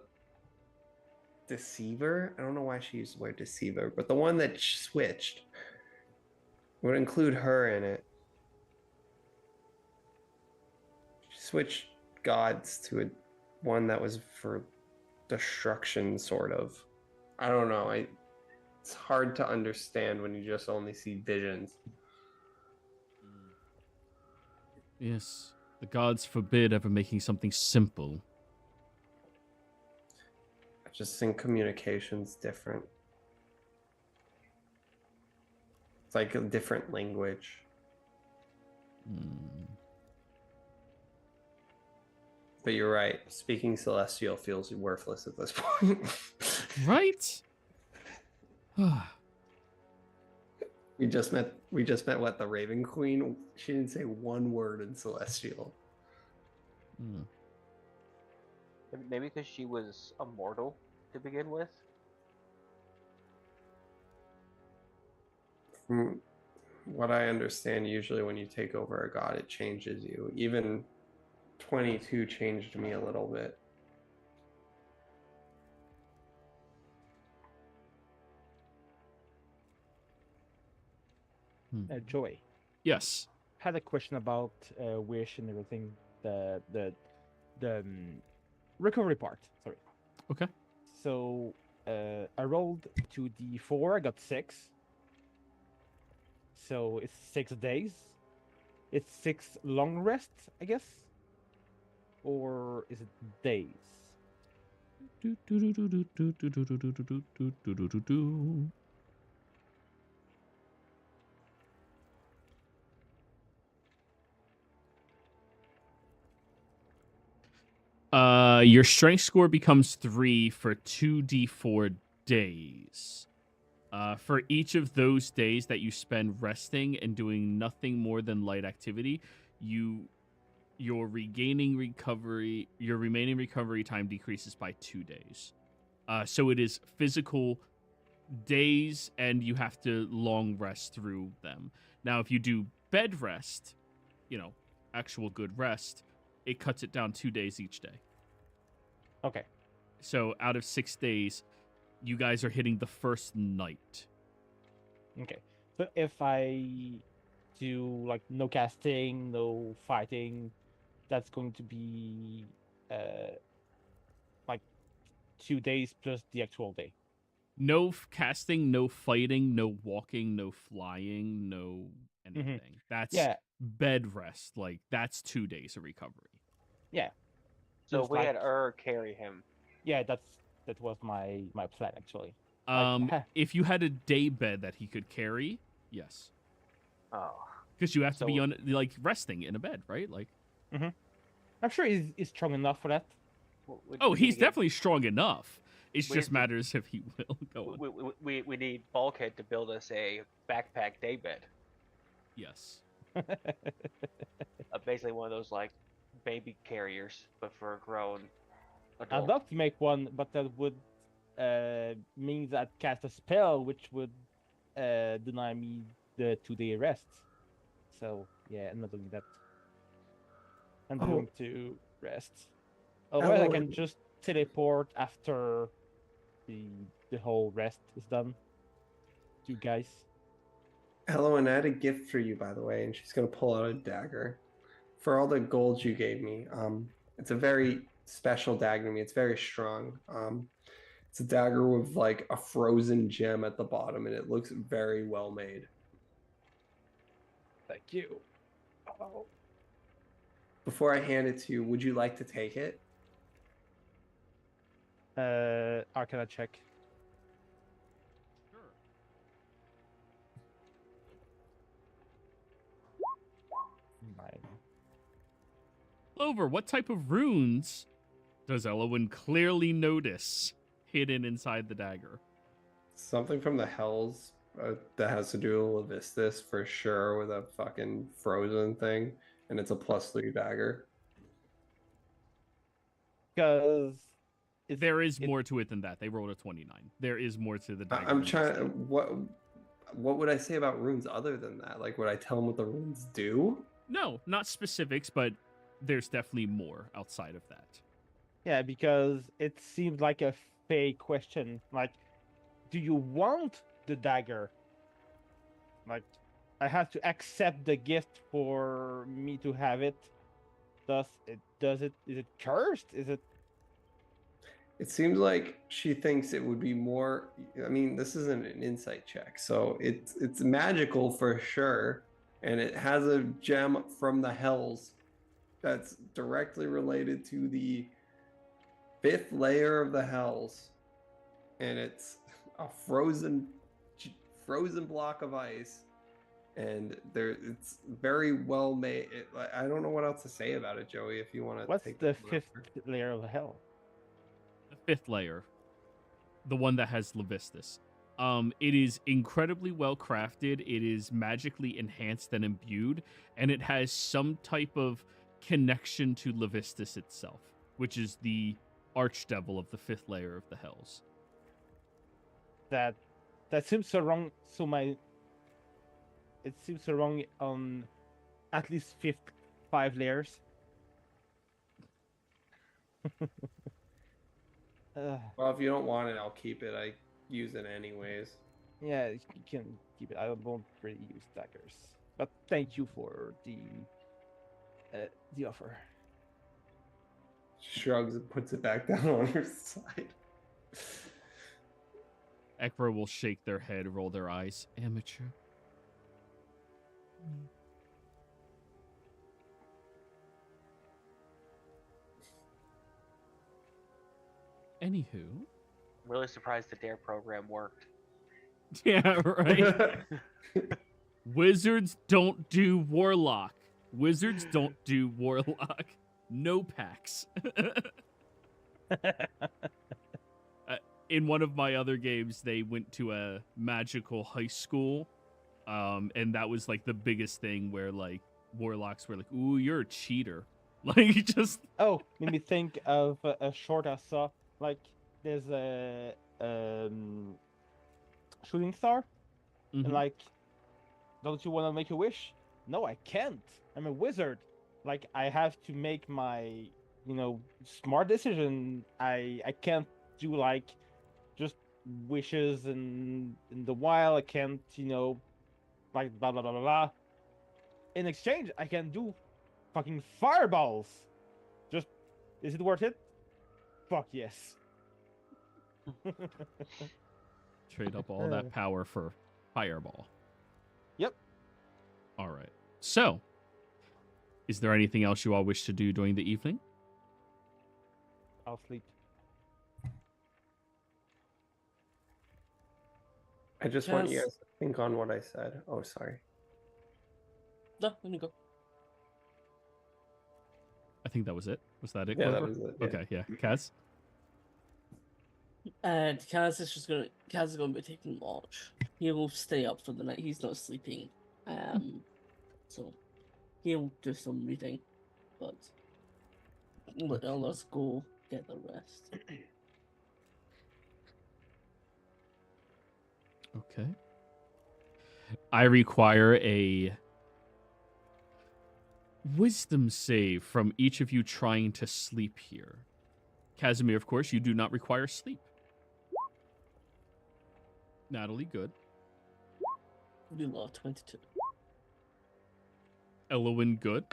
Deceiver. I don't know why she used the word Deceiver, but the one that switched would include her in it. She switched gods to one that was for destruction, sort of. I don't know. It's hard to understand when you just only see visions. Yes, the gods forbid ever making something simple. I just think communication's different. It's like a different language. But you're right. Speaking Celestial feels worthless at this point. Right? We just met what, the Raven Queen? She didn't say one word in Celestial. Maybe because she was immortal to begin with? From what I understand, usually when you take over a god, it changes you. Even 22 changed me a little bit. Joey, Yes. had a question about wish and everything. The recovery part. Sorry. Okay. So I rolled 2d4. I got 6. So it's 6 days. It's 6 long rests, I guess. Or is it days? Your strength score becomes 3 for 2d4 days. For each of those days that you spend resting and doing nothing more than light activity, your remaining recovery time decreases by 2 days. So it is physical days, and you have to long rest through them. Now, if you do bed rest, actual good rest, it cuts it down 2 days each day. Okay. So out of 6 days, you guys are hitting the first night. Okay. So if I do like no casting, no fighting, that's going to be like 2 days plus the actual day. No casting, no fighting, no walking, no flying, no anything. That's bed rest. Like, that's 2 days of recovery. Yeah. So Just we like- had carry him. Yeah, that was my plan actually. If you had a day bed that he could carry, yes. Oh. Because you have to be on resting in a bed, right? Like. I'm sure he's strong enough for that. He's definitely strong enough. It just matters if he will go on. We need Bulkhead to build us a backpack daybed. Yes. Basically one of those like baby carriers, but for a grown adult. I'd love to make one, but that would mean that I'd cast a spell, which would deny me the 2-day rest. So yeah, I'm not doing that. I'm going to rest. Otherwise, I can just teleport after the whole rest is done. You guys. Hello, and I had a gift for you, by the way, and she's gonna pull out a dagger. For all the gold you gave me, it's a very special dagger to me. It's very strong. It's a dagger with like a frozen gem at the bottom, and it looks very well made. Thank you. Oh. Before I hand it to you, would you like to take it? Arcana check. Clover, what type of runes does Elowen clearly notice hidden inside the dagger? Something from the Hells that has to do with Levistus for sure, with a fucking frozen thing, and it's a +3 dagger. Because there is more to it than that. They rolled a 29. There is more to the dagger. I'm trying. What would I say about runes other than that? Like, would I tell them what the runes do? No, not specifics, but there's definitely more outside of that. Yeah, because it seems like a fake question. Like, do you want the dagger? Like, I have to accept the gift for me to have it. Is it cursed? Is it? It seems like she thinks it would be more. I mean, this isn't an insight check, so it's magical for sure, and it has a gem from the Hells that's directly related to the 5th layer of the Hells, and it's a frozen block of ice, and it's very well made. I don't know what else to say about it, Joey. If you want to, what's the 5th layer of the Hell? The 5th layer, the one that has Levistus. It is incredibly well crafted. It is magically enhanced and imbued, and it has some type of connection to Levistus itself, which is the archdevil of the 5th layer of the Hells. That seems so wrong. It seems so wrong on at least 5 layers. Well, if you don't want it, I'll keep it. I use it anyways. Yeah, you can keep it. I won't really use daggers, but thank you for the offer. Shrugs and puts it back down on her side. Ekra will shake their head, roll their eyes. Amateur. Anywho. I'm really surprised the DARE program worked. Yeah, right. Wizards don't do Warlock. Wizards don't do Warlock. No packs. In one of my other games, they went to a magical high school. And that was like the biggest thing where like Warlocks were like, ooh, you're a cheater. Like just Oh, made me think of a short I saw. Like there's a shooting star, and like, don't you want to make a wish? No, I can't. I'm a wizard. Like I have to make my, smart decision. I can't do like just wishes in the wild. I can't, like blah blah blah blah blah. In exchange, I can do fucking fireballs. Just, is it worth it? Fuck yes. trade up all that power for fireball. Yep. All right. So, is there anything else you all wish to do during the evening? I'll sleep. I just want you guys to think on what I said. Oh, sorry. No, let me go. I think that was it. Was that it? Yeah, Clover? that was it. Yeah. Okay, yeah. Kaz? And Kaz is gonna be taking watch. He will stay up for the night. He's not sleeping. So he'll do some reading. But let's go get the rest. Okay. I require a wisdom save from each of you trying to sleep here. Casimir, of course, you do not require sleep. Natalie, good. We lost 22. Elowin, good.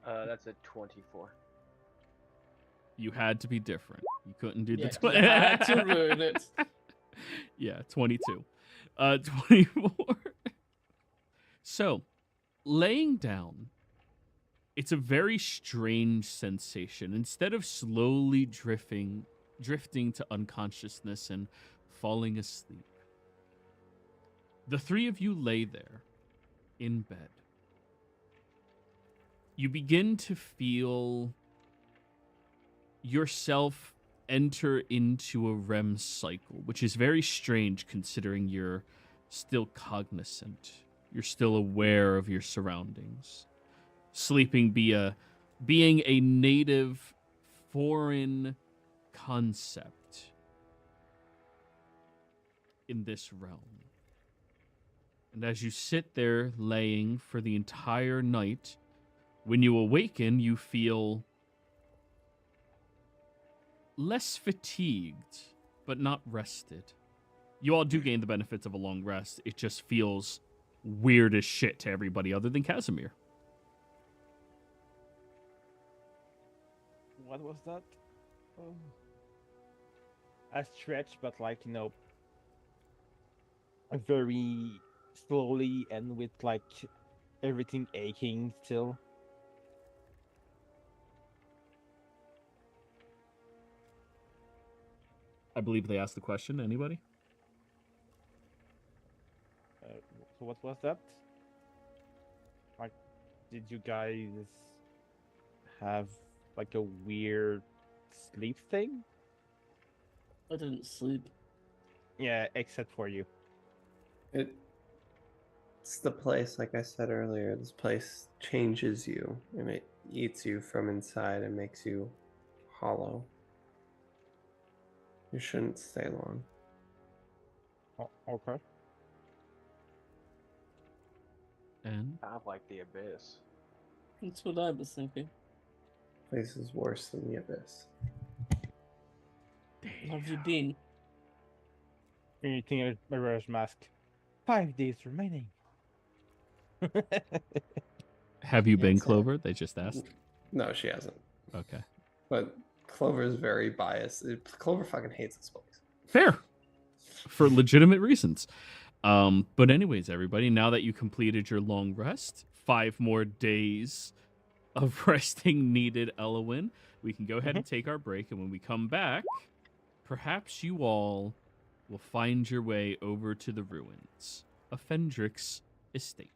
That's a 24. You had to be different. You couldn't do the Yeah, 20. you had to ruin it. Yeah, 22. 24. So, laying down, it's a very strange sensation. Instead of slowly drifting to unconsciousness and falling asleep, the three of you lay there in bed. You begin to feel yourself enter into a REM cycle, which is very strange considering you're still cognizant. You're still aware of your surroundings. Sleeping being a native foreign concept in this realm. And as you sit there laying for the entire night, when you awaken, you feel less fatigued, but not rested. You all do gain the benefits of a long rest. It just feels weird as shit to everybody other than Casimir. What was that? Oh. I stretch, but like, very slowly and with like everything aching still. I believe they asked the question. Anybody? So what was that? Like, did you guys have like a weird sleep thing? I didn't sleep. Yeah, except for you. It's the place, like I said earlier, this place changes you and it eats you from inside and makes you hollow. You shouldn't stay long. Okay. And I like the abyss. That's what I was thinking. Place is worse than the abyss. Have you been? Anything of Mirror's Mask. 5 days remaining. have you been, That's it. Clover? They just asked. No, she hasn't. Okay. But Clover is very biased. Clover fucking hates this place. Fair. For legitimate reasons. But anyways, everybody, now that you completed your long rest, 5 more days of resting needed, Elowin, we can go ahead and take our break. And when we come back, perhaps you all will find your way over to the ruins of Fendrick's estate.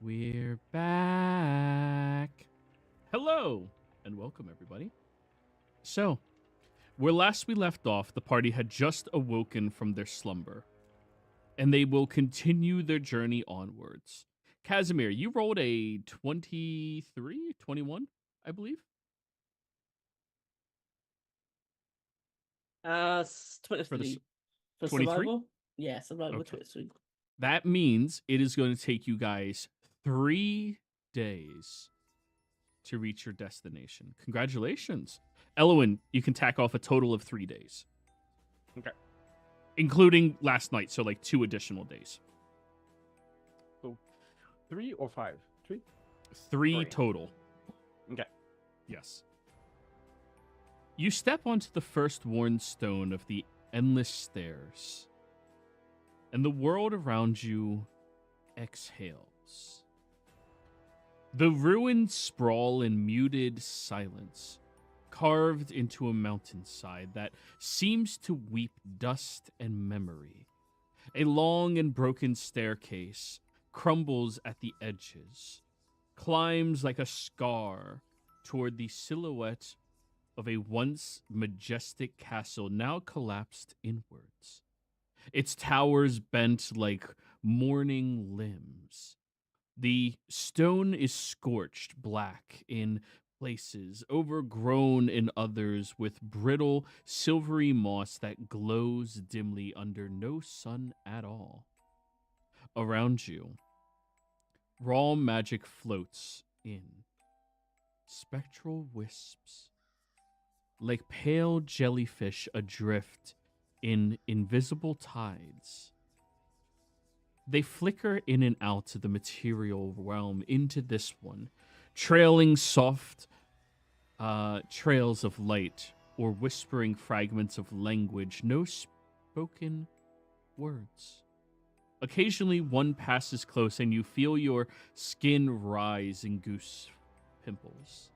We're back. Hello, and welcome, everybody. So, where last we left off, the party had just awoken from their slumber, and they will continue their journey onwards. Casimir, you rolled a 23, 21, I believe. 23. For 23? survival? Yeah, survival Okay. 23. That means it is going to take you guys 3 days to reach your destination. Congratulations. Elwin, you can tack off a total of 3 days. Okay. Including last night, so like 2 additional days. So 3 or 5? 3? 3 total. Okay. Yes. You step onto the first worn stone of the endless stairs, and the world around you exhales. The ruins sprawl in muted silence, carved into a mountainside that seems to weep dust and memory. A long and broken staircase crumbles at the edges, climbs like a scar toward the silhouette of a once majestic castle now collapsed inwards. Its towers bent like mourning limbs. The stone is scorched black in places, overgrown in others with brittle, silvery moss that glows dimly under no sun at all. Around you, raw magic floats in, spectral wisps, like pale jellyfish adrift in invisible tides. They flicker in and out of the material realm into this one, trailing soft trails of light or whispering fragments of language, no spoken words. Occasionally, one passes close and you feel your skin rise in goose pimples.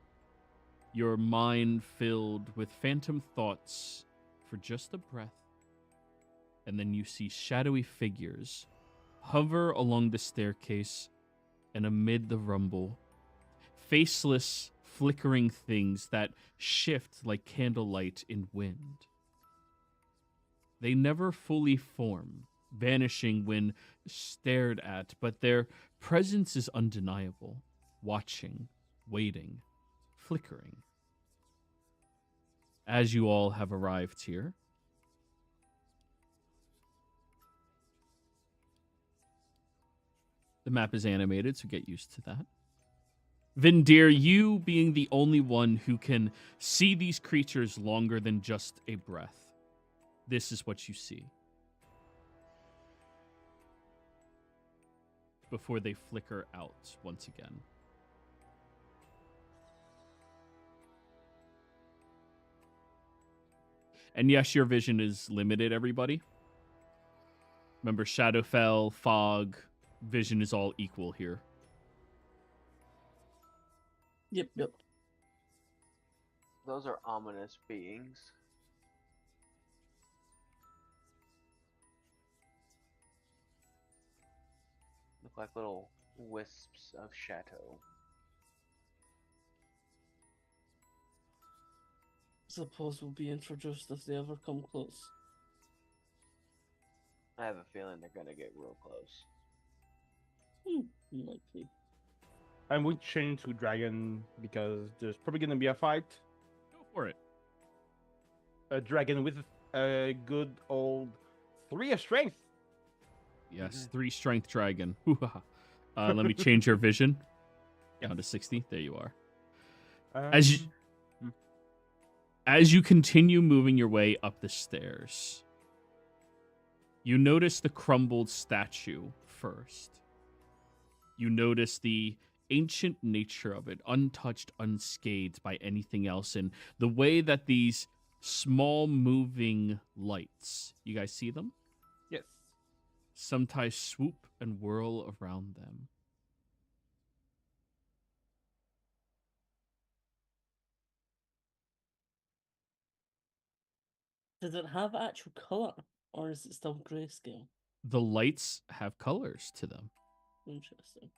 Your mind filled with phantom thoughts for just a breath. And then you see shadowy figures hover along the staircase and amid the rumble. Faceless, flickering things that shift like candlelight in wind. They never fully form, vanishing when stared at, but their presence is undeniable, watching, waiting, flickering. As you all have arrived here, the map is animated, so get used to that. Vindir, you being the only one who can see these creatures longer than just a breath, this is what you see. Before they flicker out once again. And yes, your vision is limited, everybody. Remember, Shadowfell, Fog, vision is all equal here. Yep. Those are ominous beings. Look like little wisps of shadow. Suppose we'll be introduced if they ever come close. I have a feeling they're gonna get real close. Might be. I'm with change to dragon because there's probably gonna be a fight. Go for it. A dragon with a good old 3 of strength. Yes, 3 strength dragon. Let me change your vision down to 60. There you are. As you continue moving your way up the stairs, you notice the crumbled statue first. You notice the ancient nature of it, untouched, unscathed by anything else, and the way that these small moving lights, you guys see them? Yes. Sometimes swoop and whirl around them. Does it have actual color, or is it still grayscale? The lights have colors to them. Interesting.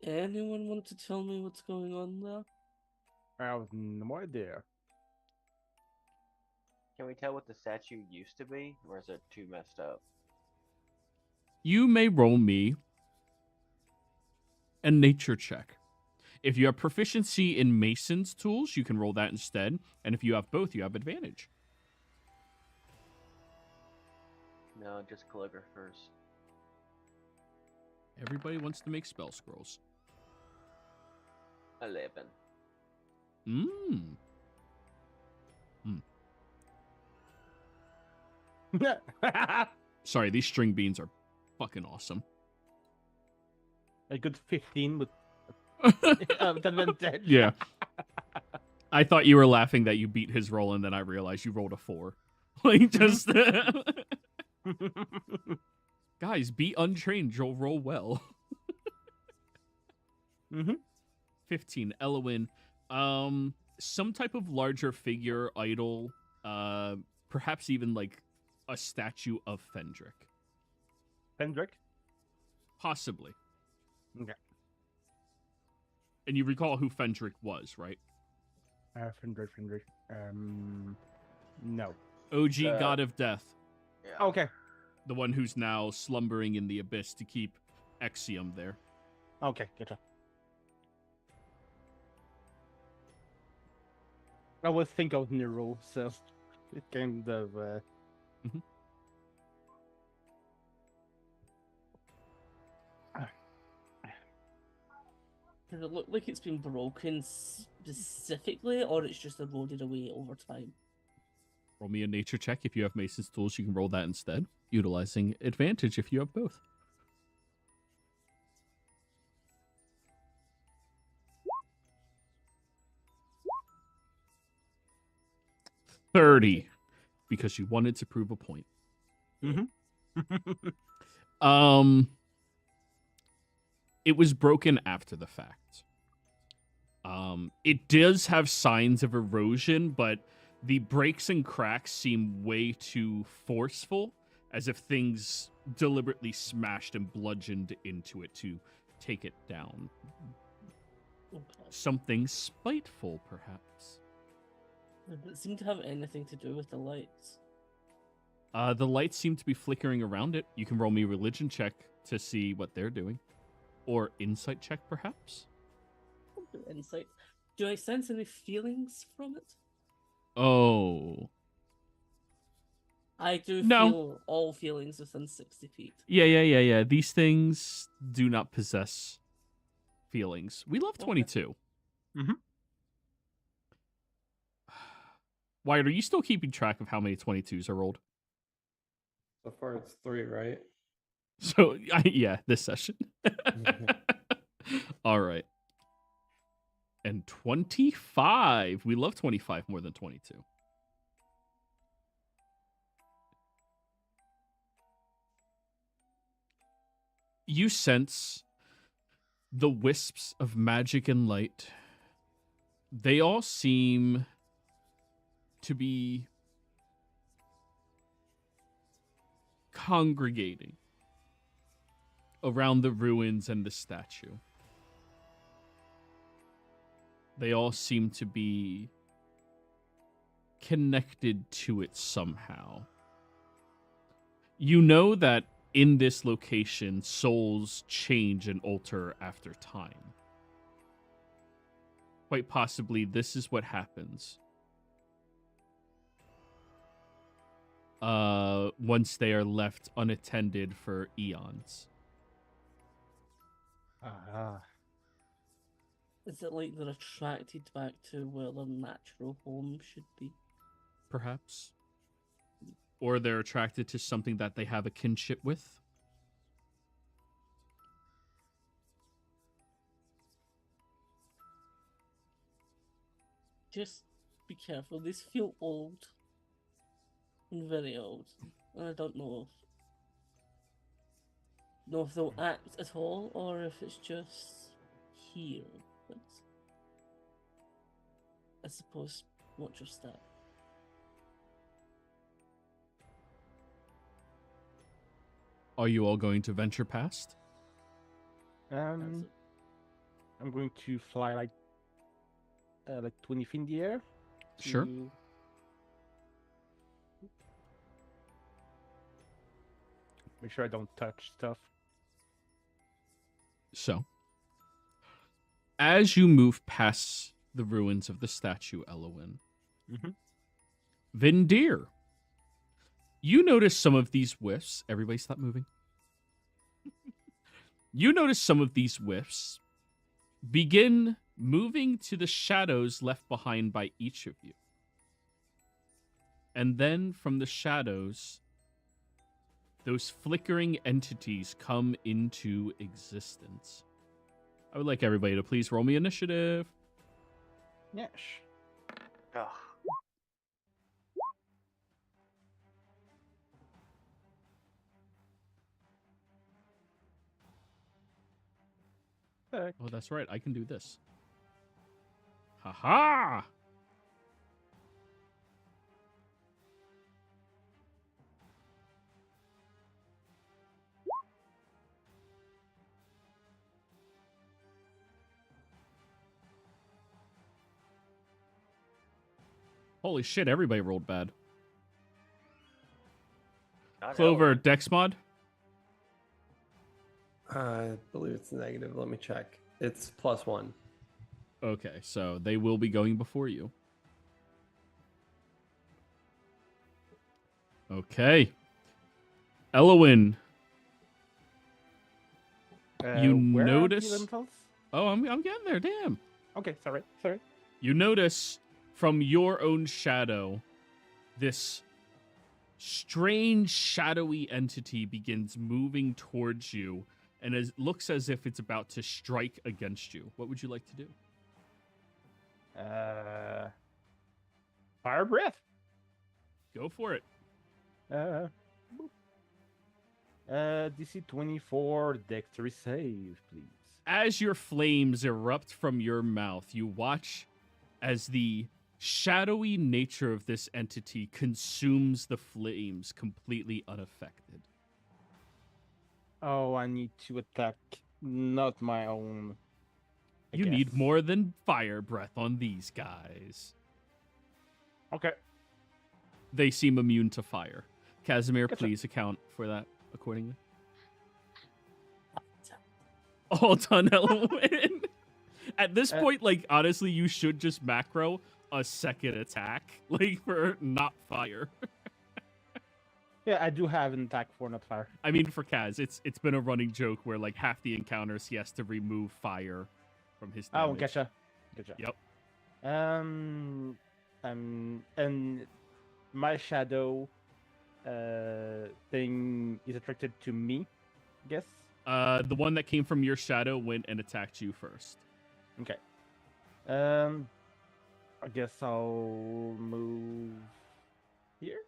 Anyone want to tell me what's going on there? I have no idea. Can we tell what the statue used to be, or is it too messed up? You may roll me a nature check. If you have proficiency in Mason's tools, you can roll that instead. And if you have both, you have advantage. No, just calligraphers. Everybody wants to make spell scrolls. 11. Mmm. Sorry, these string beans are fucking awesome. A good 15 with advantage. Yeah. I thought you were laughing that you beat his roll, and then I realized you rolled a 4. Like, just... Guys, be untrained, you'll roll well. 15, Elowin. Some type of larger figure, idol, perhaps even like a statue of Fendrick. Fendrick? Possibly. Okay. And you recall who Fendrick was, right? Fendrick. No. OG god of death. Yeah. Okay. The one who's now slumbering in the abyss to keep Exium there. Okay, gotcha. I was think of Nero, so it kind of. Does it look like it's been broken specifically, or it's just eroded away over time? Roll me a nature check. If you have Mason's tools, you can roll that instead, utilizing advantage if you have both. $30, because you wanted to prove a point. It was broken after the fact. It does have signs of erosion, but the breaks and cracks seem way too forceful, as if things deliberately smashed and bludgeoned into it to take it down. Okay. Something spiteful, perhaps. Does it seem to have anything to do with the lights? The lights seem to be flickering around it. You can roll me a religion check to see what they're doing. Or insight check, perhaps? Insight. Do I sense any feelings from it? Oh. I do No. feel all feelings within 60 feet. Yeah. These things do not possess feelings. We love 22. Wyatt, are you still keeping track of how many 22s are rolled? So far, it's 3, right? So, yeah, this session. All right. And 25. We love 25 more than 22. You sense the wisps of magic and light. They all seem to be congregating around the ruins and the statue. They all seem to be connected to it somehow. You know that in this location, souls change and alter after time. Quite possibly, this is what happens once they are left unattended for eons. Is it like they're attracted back to where their natural home should be? Perhaps. Or they're attracted to something that they have a kinship with. Just be careful. These feel old. And very old. And I don't know if they'll act at all, or if it's just here. But I suppose watch your step. Are you all going to venture past? I'm going to fly like 20 feet in the air. Sure. to- Make sure I don't touch stuff. So, as you move past the ruins of the statue, Elowin, Mhm. Vindir, you notice some of these whiffs. Everybody stop moving. You notice some of these whiffs begin moving to the shadows left behind by each of you. And then from the shadows, those flickering entities come into existence. I would like everybody to please roll me initiative. Yes. Ugh. Heck. Oh, that's right. I can do this. Ha-ha! Holy shit, everybody rolled bad. Not Clover, Elwin. Dex mod? I believe it's negative. Let me check. It's +1. Okay, so they will be going before you. Okay. Elowin, You Where are the notice- elementals? oh, I'm getting there, damn. Okay, sorry. You notice from your own shadow, this strange shadowy entity begins moving towards you and looks as if it's about to strike against you. What would you like to do? Fire breath. Go for it. Boop. DC 24 dexterity save, please. As your flames erupt from your mouth, you watch as the shadowy nature of this entity consumes the flames completely unaffected. Oh, I need to attack not my own. I You need guess. more than fire breath on these guys. Okay. They seem immune to fire. Casimir, Gotcha. please account for that accordingly. All done, Elwin. At this point, like, honestly, you should just macro a second attack, like, for not fire. Yeah, I do have an attack for not fire. I mean, for Kaz, it's been a running joke where, like, half the encounters he has to remove fire from his damage. Oh, gotcha. Yep. And my shadow thing is attracted to me, I guess. The one that came from your shadow went and attacked you first. Okay. I guess I'll move here.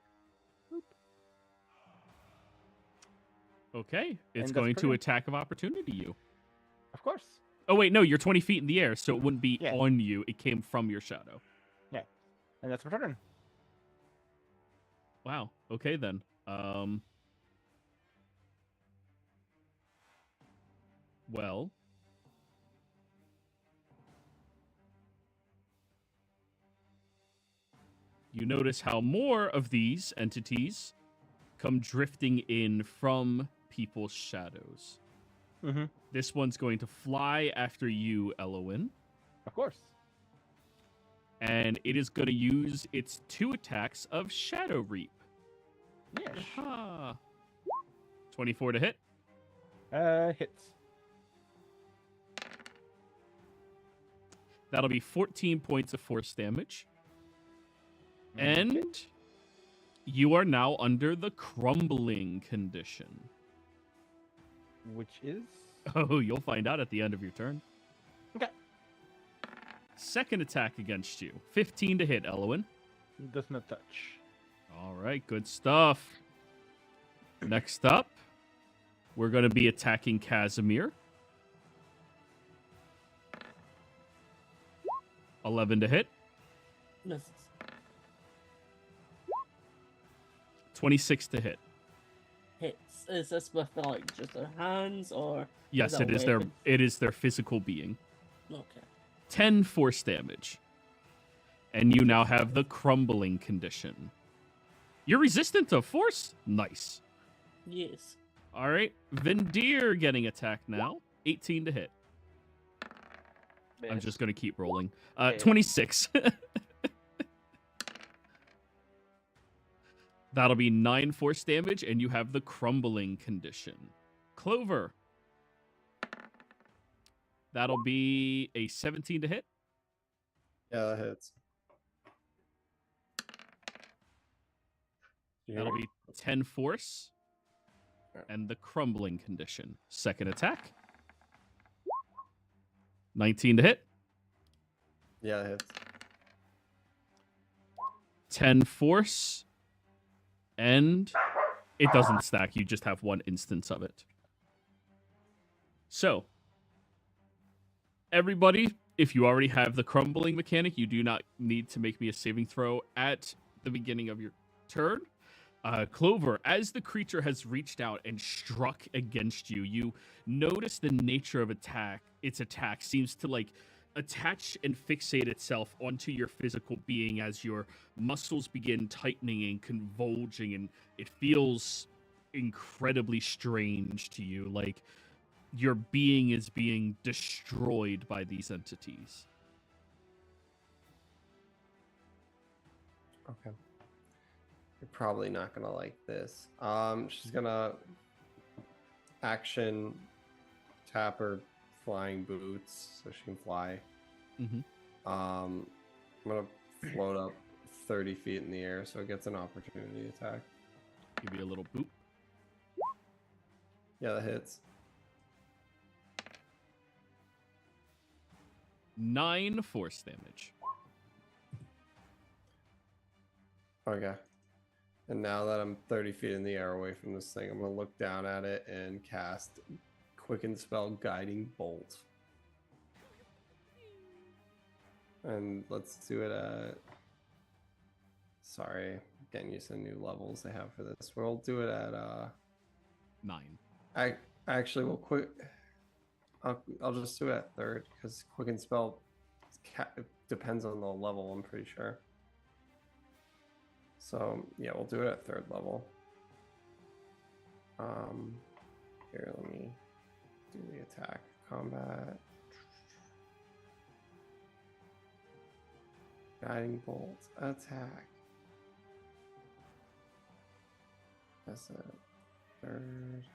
Okay. It's that's going to pretty- attack of opportunity you. Of course. Oh, wait, no, you're 20 feet in the air, so it wouldn't be Yeah. on you. It came from your shadow. And that's my turn. Wow. Okay, then. Well. You notice how more of these entities come drifting in from people's shadows. Mm-hmm. This one's going to fly after you, Elowin. Of course. And it is going to use its 2 attacks of Shadow Reap. Yeah. Ah. 24 to hit. Hits. That'll be 14 points of force damage. And you are now under the crumbling condition. Which is? Oh, you'll find out at the end of your turn. Okay. Second attack against you. 15 to hit, Elowin. Does not touch. All right, good stuff. Next up, we're going to be attacking Casimir. 11 to hit. Misses. 26 to hit. Hits. Is this with like just their hands or? Yes, that it is weapon? their physical being. Okay. 10 force damage. And you now have the crumbling condition. You're resistant to force? Nice. Yes. All right. Vendir getting attacked now. 18 to hit. I'm Miss. just going to keep rolling. Hit. 26. That'll be 9 force damage, and you have the crumbling condition. Clover. That'll be a 17 to hit. Yeah, that hits. That'll be 10 force. And the crumbling condition. Second attack. 19 to hit. Yeah, that hits. 10 force. And it doesn't stack. You just have one instance of it. So, everybody, if you already have the crumbling mechanic, you do not need to make me a saving throw at the beginning of your turn. Clover, as the creature has reached out and struck against you, you notice the nature of its attack seems to like attach and fixate itself onto your physical being as your muscles begin tightening and convulging, and it feels incredibly strange to you, like your being is being destroyed by these entities. Okay. You're probably not gonna like this. She's gonna action tap her flying boots so she can fly. Mhm. I'm gonna float up 30 feet in the air so it gets an opportunity attack. Give you a little boop. Yeah, that hits. 9 force damage. Okay. And now that I'm 30 feet in the air away from this thing, I'm gonna look down at it and cast Quicken Spell Guiding Bolt. And let's do it at... Sorry, getting used to the new levels they have for this. We'll do it at 9. I actually will quit. I'll just do it at third because Quicken Spell it depends on the level, I'm pretty sure. So yeah, we'll do it at third level. Here, let me do the attack. Combat. Guiding Bolt. Attack. That's a third.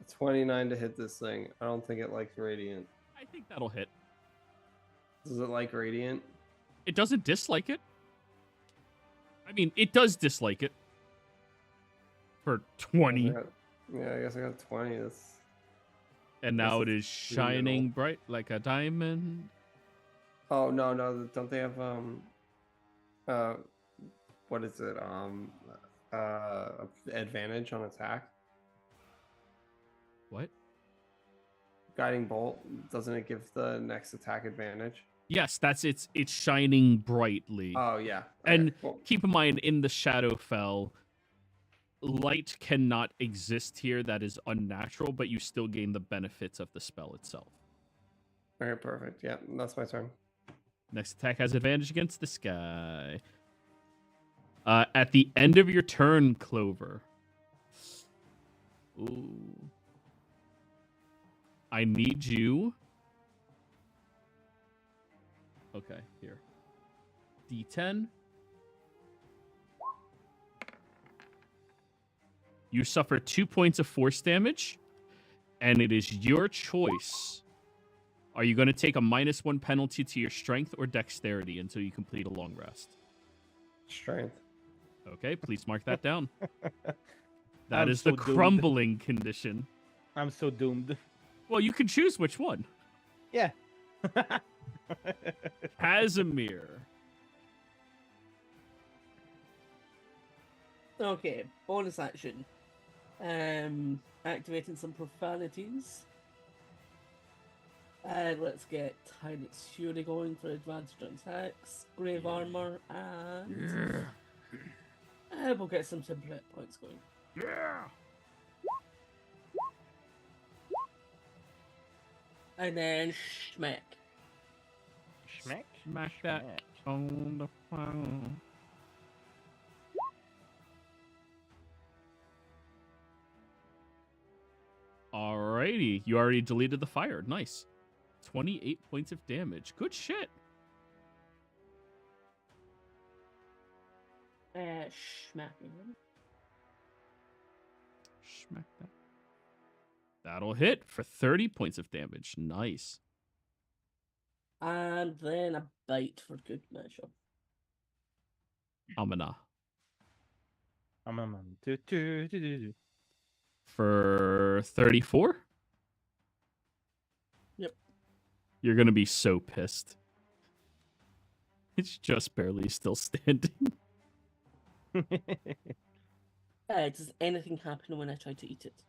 29 to hit this thing. I don't think it likes Radiant. I think that'll hit. Does it like Radiant? It doesn't dislike it. I mean, it does dislike it. For 20. Yeah, I guess I got 20. That's... And now it is pretty shining little. bright like a diamond. Oh, no. Don't they have, what is it? Advantage on attack? What? Guiding Bolt, doesn't it give the next attack advantage? Yes, that's it's shining brightly. Oh, yeah. And Well, keep in mind, in the Shadowfell, light cannot exist here. That is unnatural, but you still gain the benefits of the spell itself. okay, perfect. Yeah, that's my turn. Next attack has advantage against this guy. At the end of your turn, Clover. Ooh. I need you. Okay, here. D10. You suffer 2 points of force damage, and it is your choice. Are you going to take a -1 penalty to your strength or dexterity until you complete a long rest? Strength. Okay, please mark that down. That is so the doomed. crumbling condition. I'm so doomed. Well, you can choose which one. Yeah. Casimir. Okay, bonus action. Activating some profanities. And let's get Tyrant's Fury going for advantage on attacks, Grave Armor, and we'll get some simple hit points going. Yeah. And then schmack. Schmack. Smack that on the phone. Alrighty, you already deleted the fire. Nice. 28 points of damage. Good shit. Schmack. Smack that. That'll hit for 30 points of damage. Nice. And then a bite for good measure. Amana. Do, do, do, do, do. For 34? Yep. You're going to be so pissed. It's just barely still standing. Does anything happen when I try to eat it?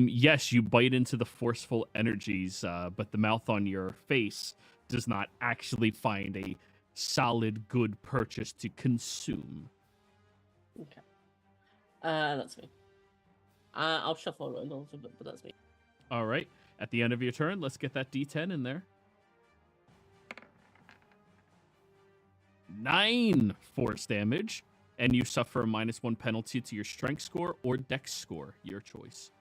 Yes, you bite into the forceful energies, but the mouth on your face does not actually find a solid, good purchase to consume. Okay. That's me. I'll shuffle around a little bit, but that's me. All right. At the end of your turn, let's get that D10 in there. 9 force damage, and you suffer a -1 penalty to your strength score or dex score, your choice.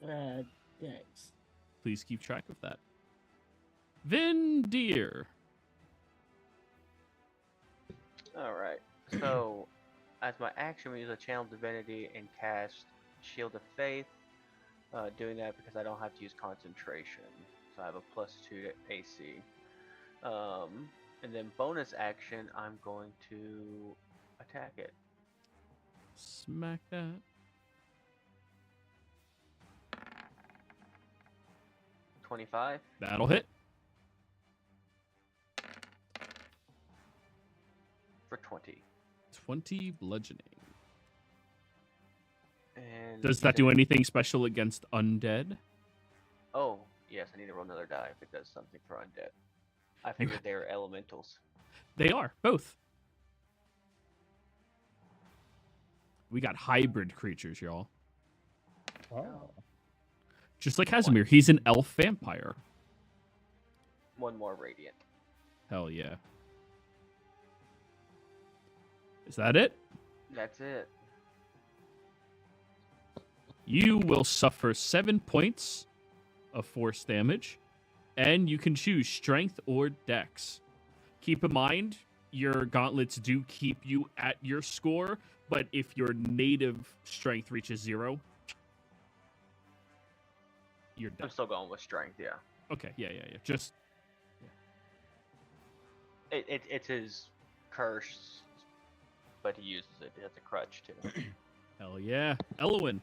Dex. Please keep track of that. Vindir. Alright, so as my action, we use a channel divinity and cast Shield of Faith. Doing that because I don't have to use concentration, so I have a +2 to AC. And then bonus action, I'm going to attack it. Smack that. $25. That'll hit. For 20. 20 bludgeoning. And Does that do anything special against undead? Oh, yes, I need to roll another die if it does something for undead. I figured they were elementals. They are, both. We got hybrid creatures, y'all. Oh. Just like Casimir, he's an elf vampire. One more radiant. Hell yeah. Is that it? That's it. You will suffer 7 points of force damage, and you can choose strength or dex. Keep in mind, your gauntlets do keep you at your score, but if your native strength reaches 0, you're done. I'm still going with strength, yeah. Okay, yeah. Just It's his curse, but he uses it as a crutch too. hell yeah. Elwyn.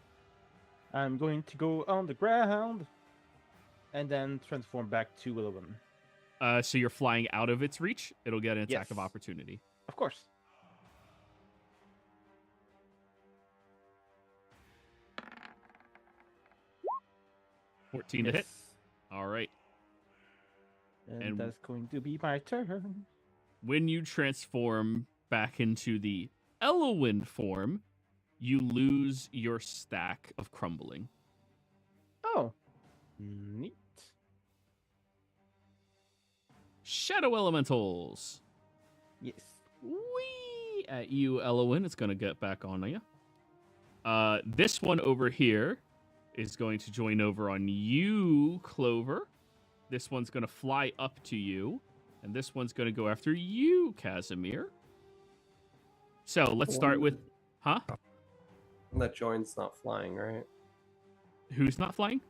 I'm going to go on the ground and then transform back to Willowin. So you're flying out of its reach. It'll get an attack of Yes. opportunity. Of course. $14 to hit. Yes. All right. And that's going to be my turn. When you transform back into the Elwyn form, you lose your stack of crumbling. Oh. Neat. Shadow Elementals. Yes. Whee! At you, Elwyn. It's going to get back on you. This one over here is going to join over on you, Clover. This one's going to fly up to you. And this one's going to go after you, Casimir. So let's start with... Huh? One that joins not flying, right? Who's not flying?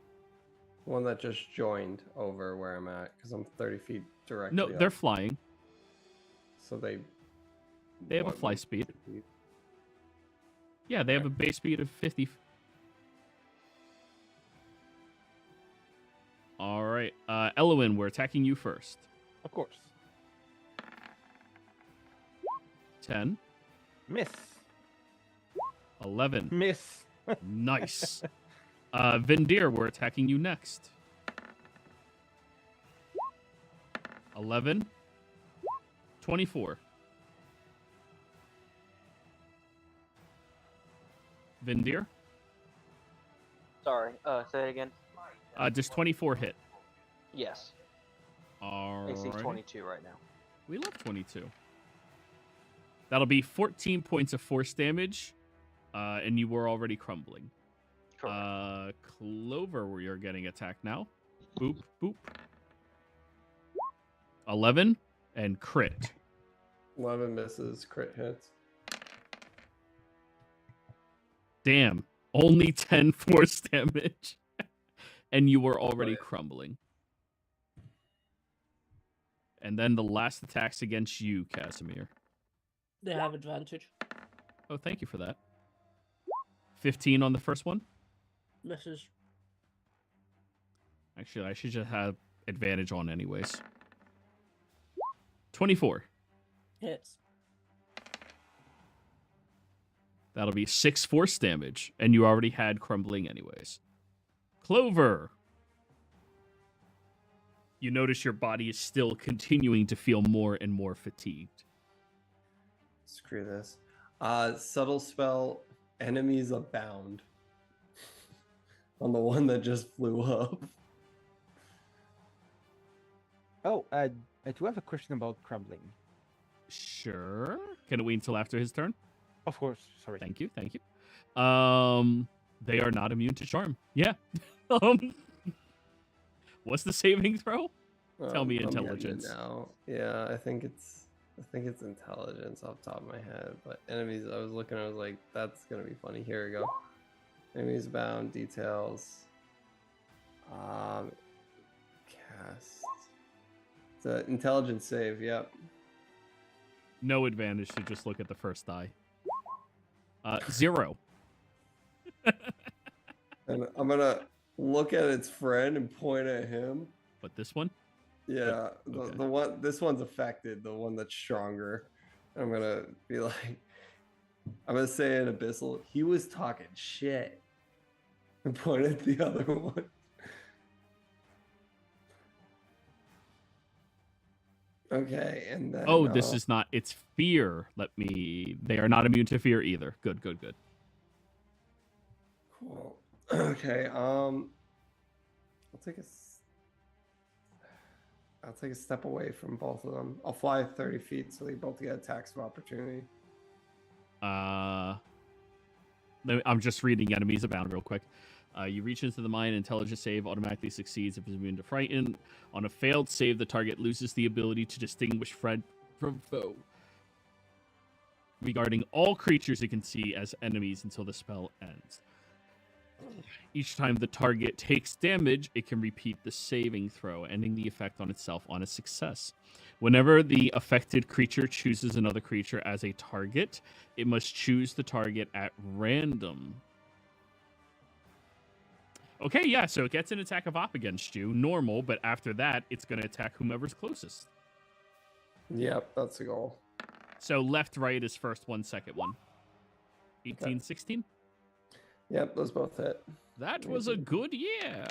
One that just joined over where I'm at, because I'm 30 feet directly No, up. they're flying. So they They have a what, fly move speed. 50 feet? Yeah, they have a base speed of 50. All right. Elwyn, we're attacking you first. Of course. 10, Miss. 11. Miss. Nice. Vindir, we're attacking you next. 11, 24. Vindir, Sorry, say it again. Does 24 hit? Yes. All AC right. 22 right now. We love 22. That'll be 14 points of force damage, and you were already crumbling. Correct. Clover, where you're getting attacked now. Boop, boop. 11 and crit. 11 misses, crit hits. Damn, only 10 force damage, and you were already Right. crumbling. And then the last attack's against you, Casimir. They have advantage. Oh, thank you for that. 15 on the first one. Misses. Actually, I should just have advantage on anyways. 24. Hits. That'll be 6 force damage, and you already had crumbling anyways. Clover. You notice your body is still continuing to feel more and more fatigued. Screw this. Subtle spell, enemies abound. On the one that just flew up. Oh, I do have a question about crumbling. Sure. Can it wait until after his turn? Of course, sorry. Thank you, thank you. They are not immune to charm. Yeah. What's the saving throw? Tell me I'm getting it intelligence. now. Yeah, I think it's intelligence off the top of my head. But enemies, I was looking, I was like, that's gonna be funny. Here we go. Enemies bound, details. Cast. It's an intelligence save, yep. No advantage to just look at the first die. 0. And I'm gonna look at its friend and point at him. But this one? Yeah, Okay. the one, this one's affected, the one that's stronger. I'm gonna be like, I'm gonna say in Abyssal, he was talking shit. And point at the other one. Okay, and then Oh, this is not. It's fear. They are not immune to fear either. Good, good, good. cool. Okay, I'll take a step away from both of them. I'll fly 30 feet so they both get attacks of opportunity. I'm just reading enemies abound real quick. You reach into the mine, intelligence save automatically succeeds if it's immune to frighten. On a failed save, the target loses the ability to distinguish friend from foe. Regarding all creatures it can see as enemies until the spell ends. Each time the target takes damage, it can repeat the saving throw, ending the effect on itself on a success. Whenever the affected creature chooses another creature as a target, it must choose the target at random. Okay, yeah, so it gets an attack of op against you, normal, but after that, it's going to attack whomever's closest. Yep, that's the goal. So left, right is first one, second one. 18, Okay. 16? Yep, those both hit. That was a good year.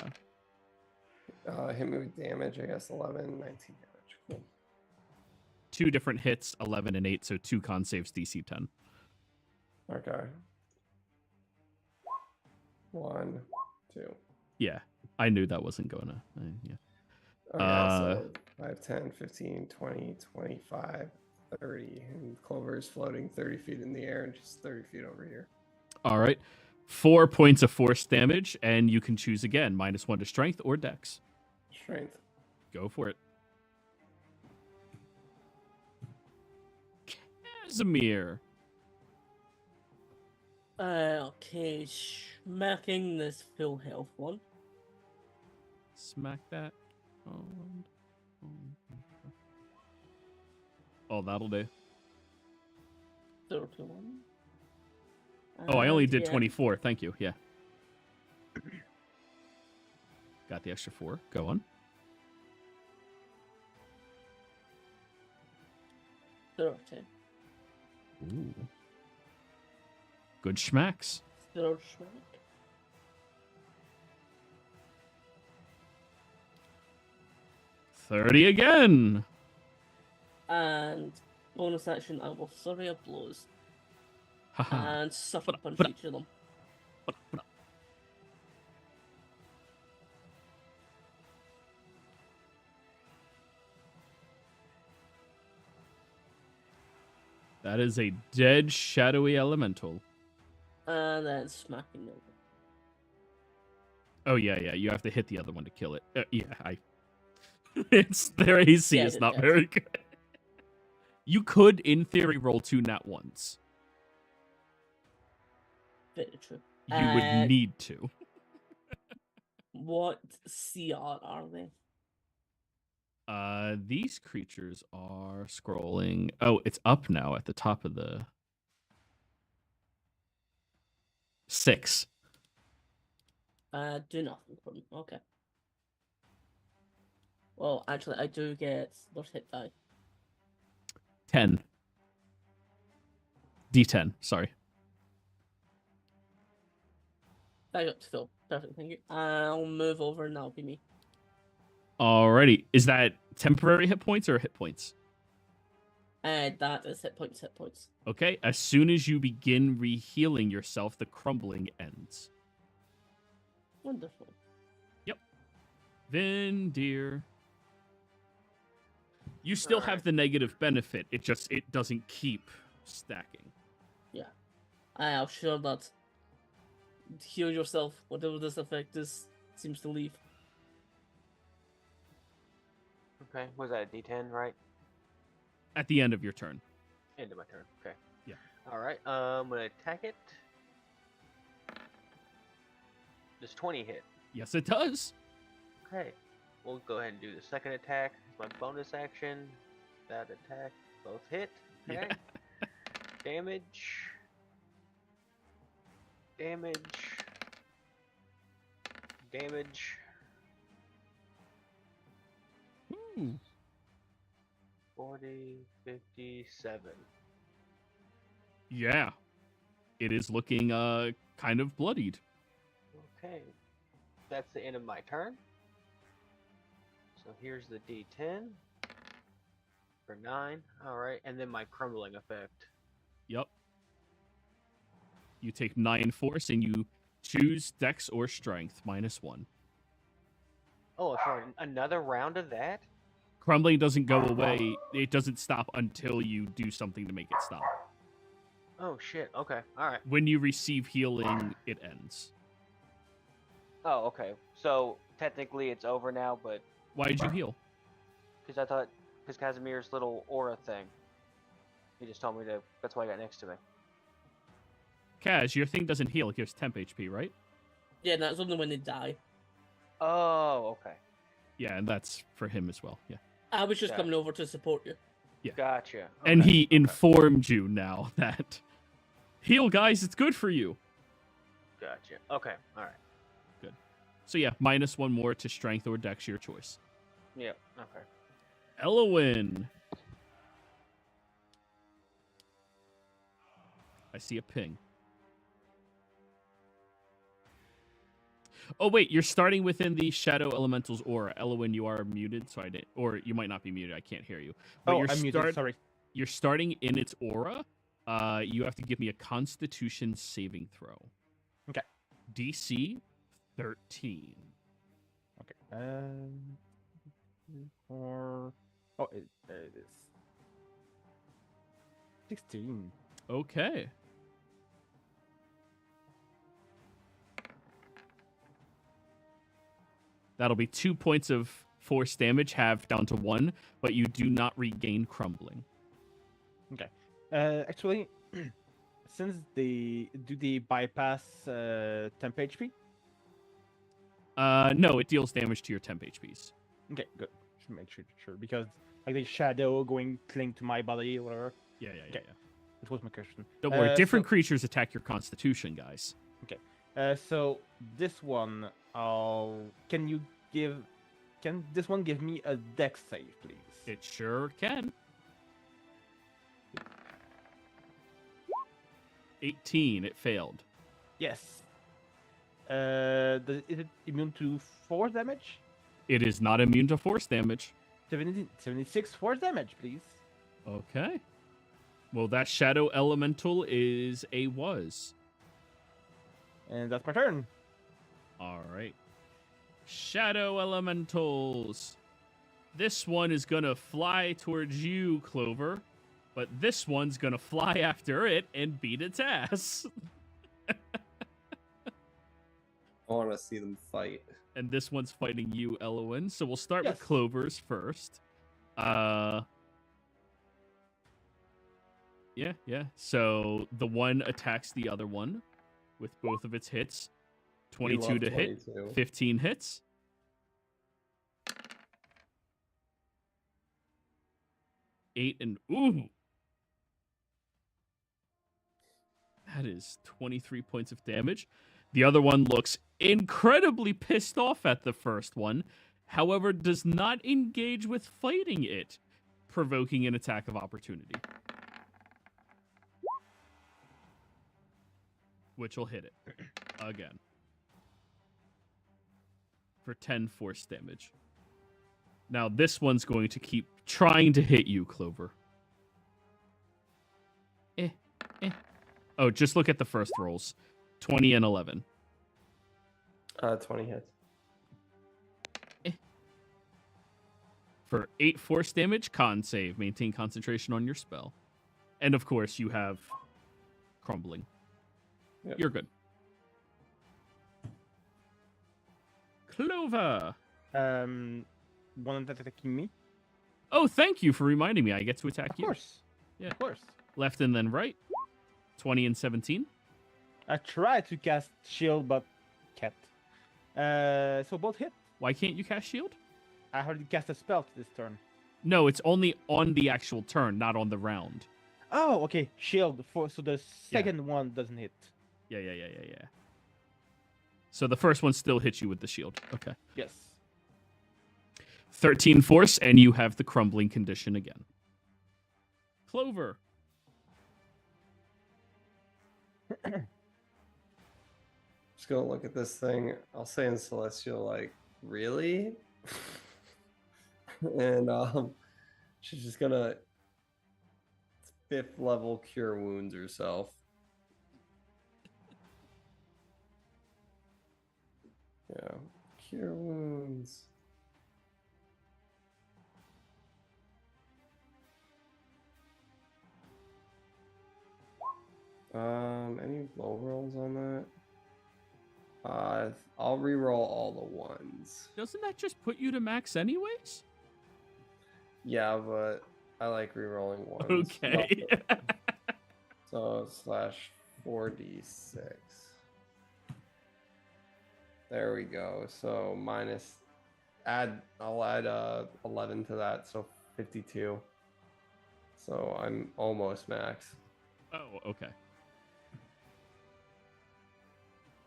Hit me with damage, I guess 11, 19 damage. Cool. 2 different hits, 11 and 8, so 2 con saves, DC 10. Okay. 1, 2. Yeah, I knew that wasn't going to... yeah. Okay, so 5, 10, 15, 20, 25, 30. And Clover's floating 30 feet in the air and just 30 feet over here. All right. 4 points of force damage, and you can choose again, -1 to strength or dex. Strength. Go for it. Casimir. Okay, smacking this full health one. Smack that. Oh, that'll do. 31. Oh, I only And, did yeah, 24. Thank you. Yeah. Got the extra 4. Go on. 30. Ooh. Good schmacks. Third smack. $30 again. And bonus action, I will flurry of blows Haha. and sucker punch Put up. each of them. That is a dead shadowy elemental. That's smacking them. Oh yeah. You have to hit the other one to kill it. It's their AC Yeah, is not yeah. very good. You could, in theory, roll 2 nat ones. Very true. You would need to. What CR are they? These creatures are scrolling. Oh, it's up now at the top of the 6. Do nothing for me. Okay. Well, actually, I do get their hit die. 10. D10, sorry. I got to fill. Perfect, thank you. I'll move over and that'll be me. Alrighty. Is that temporary hit points or hit points? That is hit points, hit points. Okay, as soon as you begin rehealing yourself, the crumbling ends. Wonderful. Then, dear. You still have the negative benefit. It doesn't keep stacking. Yeah. I'll sure that. Heal yourself, whatever this effect is, seems to leave. Okay, was that a D10, right? At the end of your turn. End of my turn. Okay. Yeah. All right. I'm gonna attack it. Does 20 hit? Yes, it does. Okay. We'll go ahead and do the second attack. It's my bonus action. That attack. Both hit. Okay. Yeah. Damage. Damage. Damage. Ooh. 40, 57. Yeah. It is looking kind of bloodied. Okay. That's the end of my turn. So here's the D10 for 9. Alright, and then my crumbling effect. Yep. You take 9 force and you choose Dex or Strength -1. Oh, sorry, another round of that? Crumbling doesn't go away. It doesn't stop until you do something to make it stop. Oh shit, okay, alright. When you receive healing, it ends. Oh, okay. So technically it's over now, but Why did you heal? because I thought, because Casimir's little aura thing, he just told me to, that's why I got next to me. Kaz, your thing doesn't heal. It gives temp HP, right? Yeah, that's only when they die. Oh, okay. Yeah, and that's for him as well. Yeah. I was just Yeah. coming over to support you. Yeah. Gotcha. And Okay, he okay. informed you now that heal, guys, it's good for you. Gotcha. Okay, alright. So yeah, -1 more to Strength or Dex, your choice. Yep, okay. Elowin. I see a ping. Oh wait, you're starting within the Shadow Elemental's aura. Elowin, you are muted, so I didn't, or you might not be muted. I can't hear you. But Oh, I'm muted. Sorry. You're starting in its aura. You have to give me a Constitution saving throw. Okay. DC 13. Okay. Oh, it is 16. Okay. That'll be 2 points of force damage, halved down to 1, but you do not regain crumbling. Okay. Actually, since do they bypass temp HP? No, it deals damage to your temp HPs. Okay, good. Should make sure because like the shadow going cling to my body or whatever. Yeah. That was my question. Don't worry, different creatures attack your constitution, guys. So this one, can this one give me a dex save, please? It sure can. 18, it failed. Yes. Is it immune to force damage? It is not immune to force damage. 76 force damage, please. Okay. Well, that shadow elemental is a was. And that's my turn. All right. Shadow elementals. This one is going to fly towards you, Clover. But this one's gonna fly after it and beat its ass. I want to see them fight. And this one's fighting you, Elowen. So we'll start with Yes. Clover's first. Yeah. So the one attacks the other one with both of its hits. 22 to hit, 15 hits. Eight and ooh. That is 23 points of damage. The other one looks incredibly pissed off at the first one, however, does not engage with fighting it, provoking an attack of opportunity. Which will hit it again. For 10 force damage. Now, this one's going to keep trying to hit you, Clover. Oh, just look at the first rolls. 20 and 11. 20 hits. For 8 force damage, con save. Maintain concentration on your spell. And of course, you have crumbling. Yep. You're good. Clover! One attacking me. Oh, thank you for reminding me. I get to attack Of you. course. Yeah. Of course. Left and then right. 20 and 17. I tried to cast shield, but can't. So both hit. Why can't you cast shield? I already cast a spell this turn. No, it's only on the actual turn, not on the round. Oh, okay. Shield so the second one doesn't hit. Yeah. So the first one still hits you with the shield. Okay. Yes. 13 force, and you have the crumbling condition again. Clover. Just gonna look at this thing. I'll say in Celestial, like, really? And she's just gonna 5th level cure wounds herself. Yeah, cure wounds. Any low rolls on that? I'll re-roll all the ones. Doesn't that just put you to max anyways? Yeah, but I like re-rolling ones. Okay. So /4d6. There we go. So I'll add 11 to that, so 52. So I'm almost max. Oh, okay.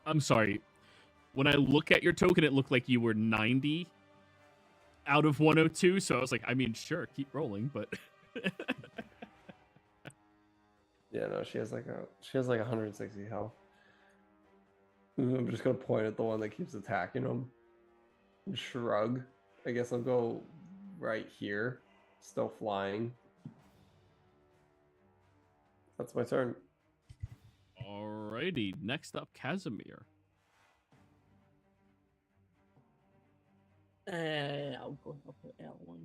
I'm sorry. When I look at your token, it looked like you were 90 out of 102, so I was like, I mean, sure, keep rolling, but Yeah, no, she has like 160 health. I'm just gonna point at the one that keeps attacking him and shrug. I guess I'll go right here, still flying. That's my turn. alrighty. Next up, Casimir. I'll put L1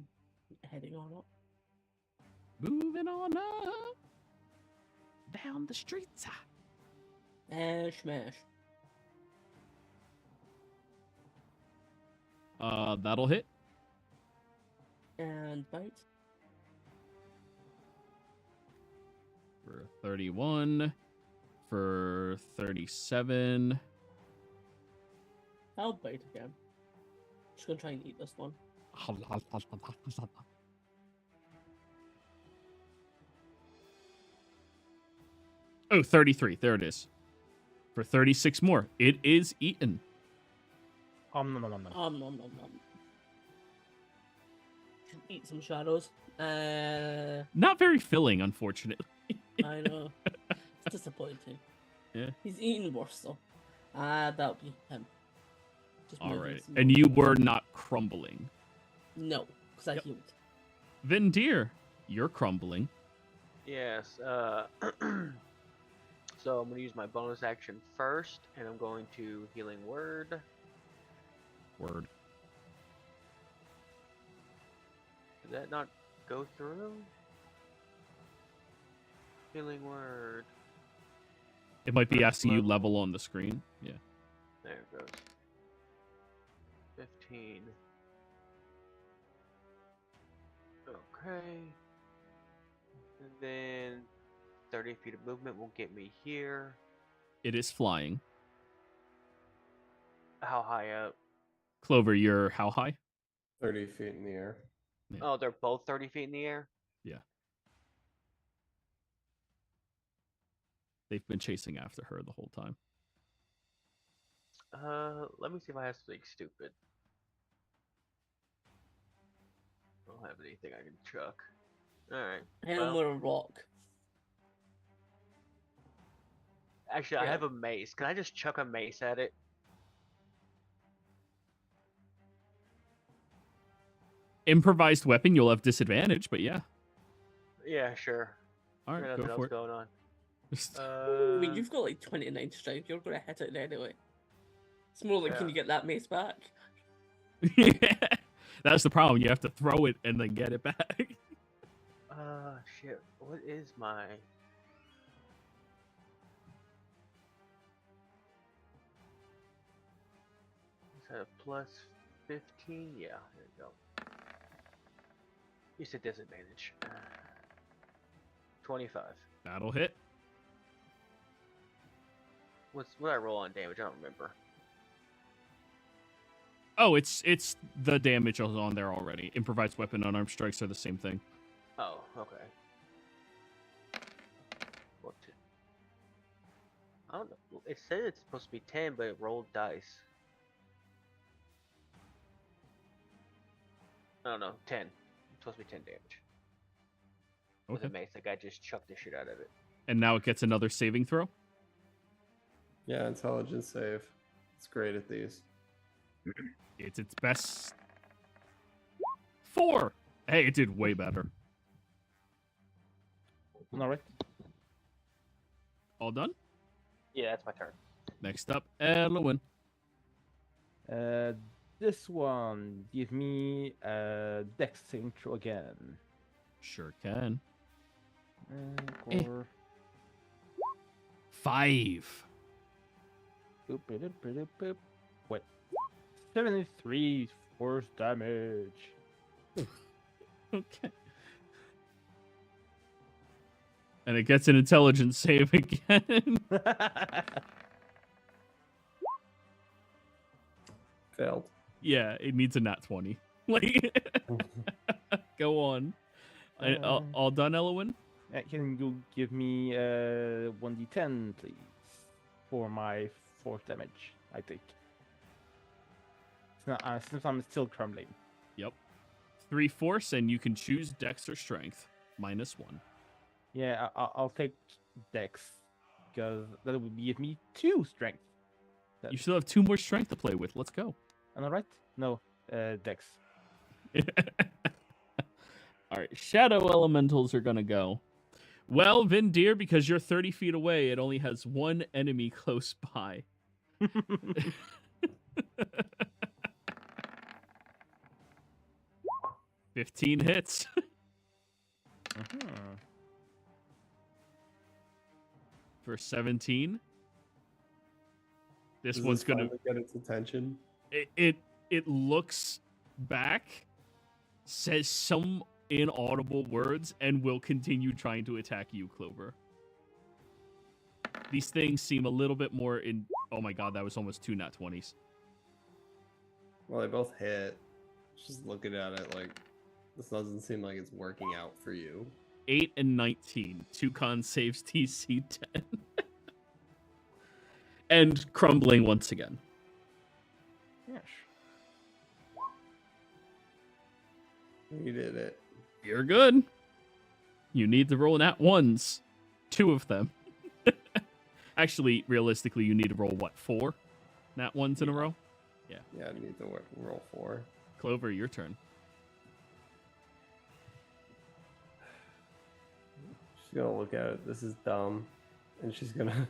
heading on up. Moving on up. Down the streets. And smash. That'll hit. And bite. For 31. For 37. I'll bite again. Just gonna try and eat this one. Oh, 33. There it is. For 36 more. It is eaten. No. Nom nom nom nom. Should eat some shadows. Not very filling, unfortunately. I know. It's disappointing. Yeah. He's eating worse though. That'll be him. Just All moving right. some And more you forward. were not crumbling. No, because I Yep. healed. Vindir, you're crumbling. Yes. So I'm going to use my bonus action first, and I'm going to Healing Word. Word. Did that not go through? Healing word. It might be asking you level on the screen. Yeah. There it goes. 15. Okay. And then 30 feet of movement will get me here. It is flying. How high up? Clover, you're how high? 30 feet in the air. Yeah. Oh, they're both 30 feet in the air? Yeah. They've been chasing after her the whole time. Let me see if I have something stupid. I don't have anything I can chuck. Alright. Hit him with a rock. Actually, I Yeah. have a mace. Can I just chuck a mace at it? Improvised weapon, you'll have disadvantage, but yeah. Yeah, sure. All right, There's go nothing for else it. going on. I mean, you've got like 29 strength. You're going to hit it anyway. It's more like, can you get that mace back? Yeah. That's the problem. You have to throw it and then get it back. Shit. What is my... Is that a plus 15? Yeah, there you go. You said disadvantage. 25. That'll hit. What I roll on damage? I don't remember. Oh, it's the damage is on there already. Improvised weapon, unarmed strikes are the same thing. Oh, okay. What? I don't know. It said it's supposed to be 10, but it rolled dice. I don't know. 10. It's supposed to be 10 damage. With Okay. a mace, like I just chucked the shit out of it. And now it gets another saving throw. Yeah, intelligence save. It's great at these. It's its best. 4. Hey, it did way better. All right. All done? Yeah, that's my turn. Next up, Elwin. This one give me a dex saving throw again. Sure can. Or 5. boop, boop, boop, boop, boop. What? 73 force damage. Okay. And it gets an intelligence save again. Failed. Yeah, it needs a nat 20. Like, go on. All done, Elwin? Can you give me 1d10, please, for my force damage? I think. Since I'm still crumbling. Yep. 3 force, and you can choose dex or strength. -1. Yeah, I'll take dex, because that would give me 2 strength. You still have 2 more strength to play with. Let's go. Am I right? No, dex. All right, shadow elementals are gonna go. Well, Vindir, because you're 30 feet away, it only has 1 enemy close by. 15 hits. For 17. This Does one's gonna finally get its attention. it looks back, says some inaudible words, and will continue trying to attack you, Clover. These things seem a little bit more in... Oh my god, that was almost 2 nat 20s. Well, they both hit. Just looking at it like, this doesn't seem like it's working out for you. 8 and 19. 2 con saves TC 10. And crumbling once again. Yes. You did it. You're good. You need to roll nat 1s. 2 of them. Actually, realistically, you need to roll, what, 4 nat 1s in a row? Yeah, I need to roll 4. Clover, your turn. She's gonna look at it. This is dumb. And she's gonna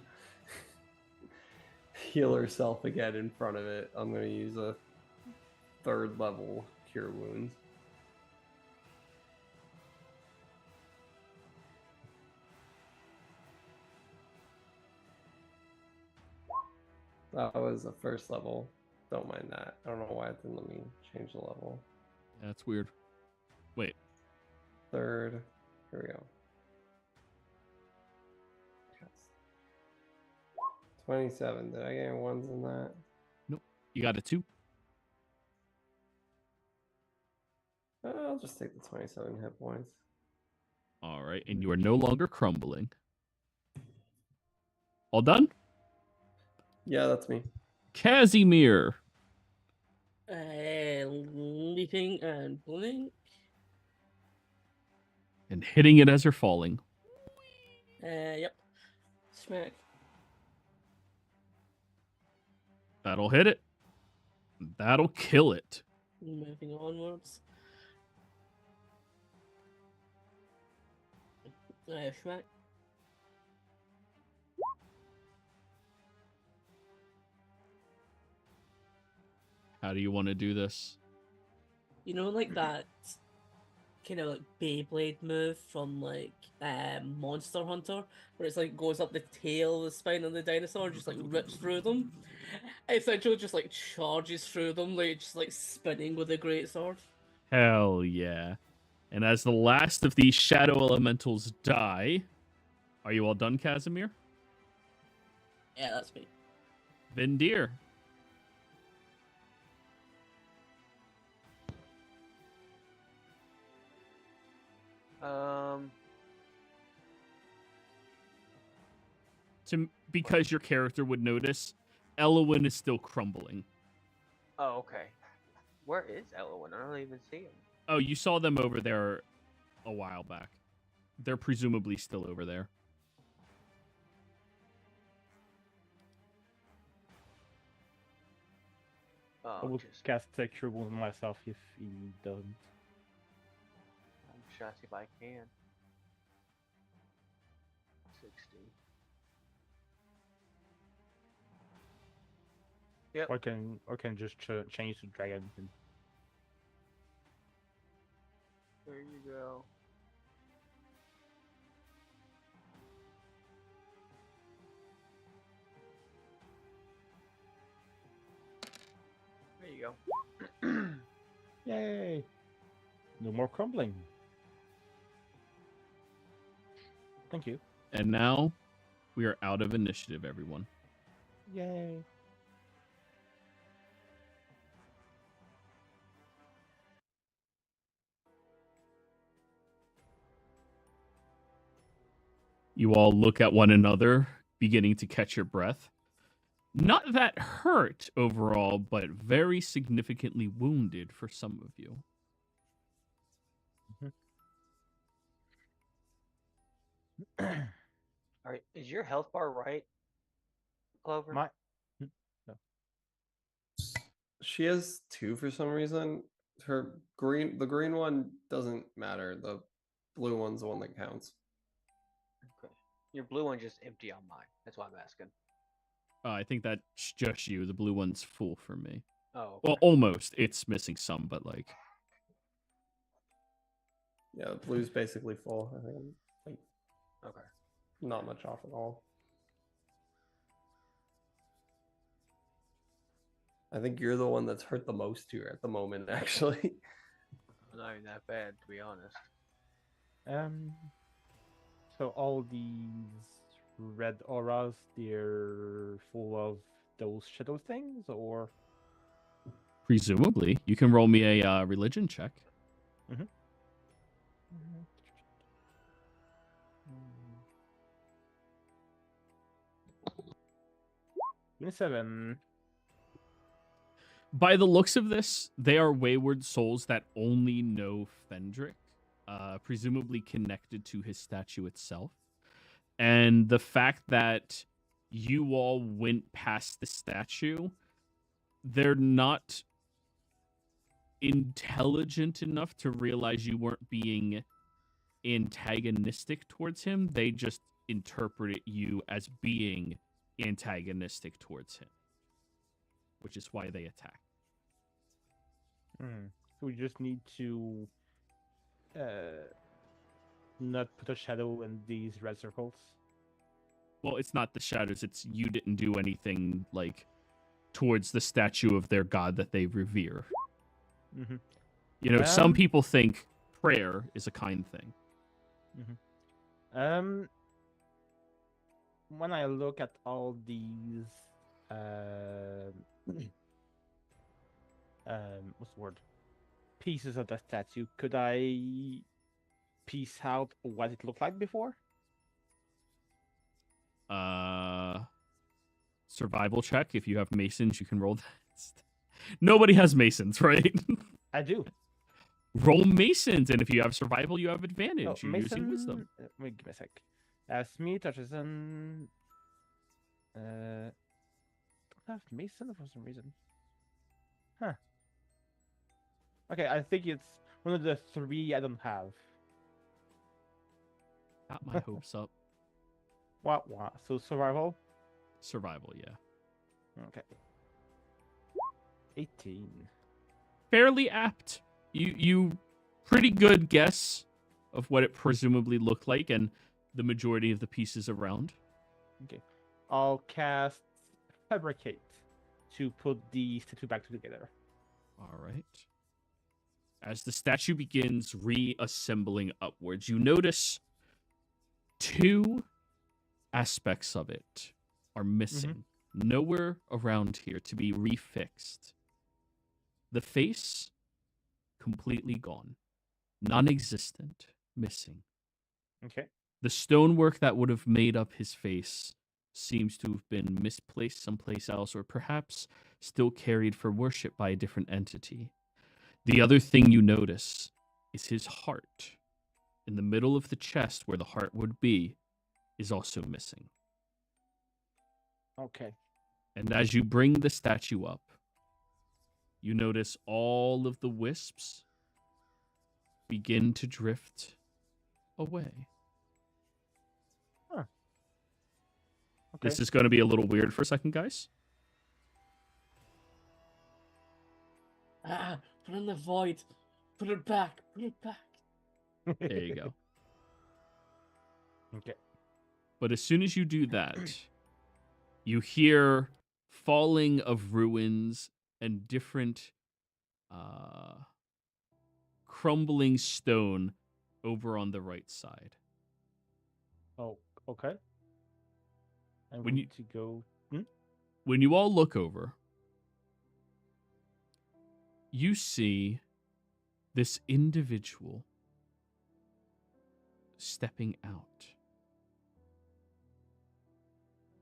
heal herself again in front of it. I'm gonna use a 3rd level cure wounds. That was the first level. Don't mind that. I don't know why it didn't let me change the level. That's weird. Wait. Third. Here we go. Yes. 27. Did I get any ones in that? Nope. You got a 2. I'll just take the 27 hit points. All right, and you are no longer crumbling. All done? Yeah, that's me. Casimir. Leaping and blink. And hitting it as you're falling. Yep. Smack. That'll hit it. That'll kill it. Moving onwards. Smack. How do you want to do this? You know, like that kind of like Beyblade move from like Monster Hunter, where it's like goes up the tail, the spine of the dinosaur, and just like rips through them. Essentially, just like charges through them, like just like spinning with a great sword. Hell yeah. And as the last of these shadow elementals die, are you all done, Casimir? Yeah, that's me. Vindir. Because your character would notice, Elowin is still crumbling. Oh, okay. Where is Elowin? I don't even see him. Oh, you saw them over there a while back. They're presumably still over there. Oh, I will just cast a cure wound on myself if he doesn't. I'm trying to see if I can. 60. Yep. Or can just change to dragon. There you go. There you go. Yay! No more crumbling. Thank you. And now we are out of initiative, everyone. Yay! You all look at one another, beginning to catch your breath. Not that hurt overall, but very significantly wounded for some of you. All right, is your health bar right, Clover? My She has 2 for some reason. The green one doesn't matter. The blue one's the one that counts. Okay. Your blue one's just empty on mine. That's why I'm asking. I think that's just you. The blue one's full for me. Oh. Okay. Well, almost. It's missing some, but like. Yeah, the blue's basically full. I think like Okay. not much off at all. I think you're the one that's hurt the most here at the moment, actually. Not even that bad, to be honest. So all these red auras, they're full of those shadow things, or? Presumably. You can roll me a religion check. Mm-hmm. 27. By the looks of this, they are wayward souls that only know Fendrick, presumably connected to his statue itself. And the fact that you all went past the statue, they're not intelligent enough to realize you weren't being antagonistic towards him. They just interpreted you as being antagonistic towards him, which is why they attack. So we just need to not put a shadow in these red circles. Well, it's not the shadows. It's you didn't do anything like towards the statue of their god that they revere. Mm-hmm. You know, some people think prayer is a kind thing. Mm-hmm. When I look at all these, what's the word? Pieces of the statue, could I piece out what it looked like before? Survival check. If you have masons, you can roll that. Nobody has masons, right? I do. Roll masons, and if you have survival, you have advantage. Oh, You're using wisdom. Wait, give me a sec. Smith, Hutchison. Don't have Mason for some reason. Huh. Okay, I think it's one of the 3 I don't have. Got my hopes up. What? So survival? Survival, yeah. Okay. 18. Fairly apt. You pretty good guess of what it presumably looked like and the majority of the pieces around. Okay. I'll cast Fabricate to put the statue back together. All right. As the statue begins reassembling upwards, you notice 2 aspects of it are missing. Nowhere around here to be refixed. The face, completely gone. Non-existent, missing. Okay. The stonework that would have made up his face seems to have been misplaced someplace else, or perhaps still carried for worship by a different entity. The other thing you notice is his heart. In the middle of the chest where the heart would be is also missing. Okay. And as you bring the statue up, you notice all of the wisps begin to drift away. Huh. Okay. This is going to be a little weird for a second, guys. Put in the void. Put it back. Put it back. There you go. Okay. But as soon as you do that, you hear falling of ruins and different crumbling stone over on the right side. Oh, okay. I'm When going you- to go. When you all look over, you see this individual stepping out.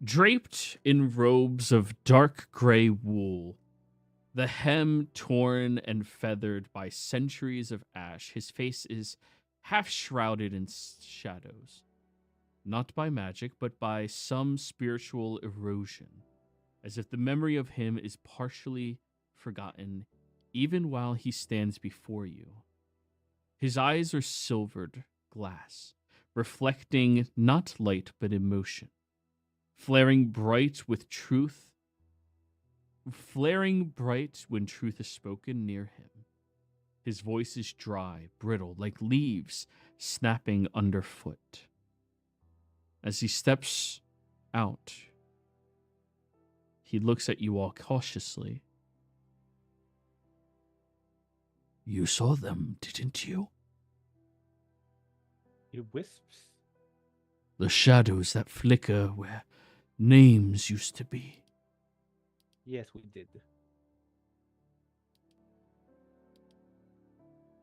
Draped in robes of dark gray wool, the hem torn and feathered by centuries of ash, his face is half shrouded in shadows. Not by magic, but by some spiritual erosion, as if the memory of him is partially forgotten even while he stands before you. His eyes are silvered glass, reflecting not light but emotion, flaring bright when truth is spoken near him. His voice is dry, brittle, like leaves snapping underfoot. As he steps out, he looks at you all cautiously. You saw them, didn't you? It wisps. The shadows that flicker where names used to be. Yes, we did.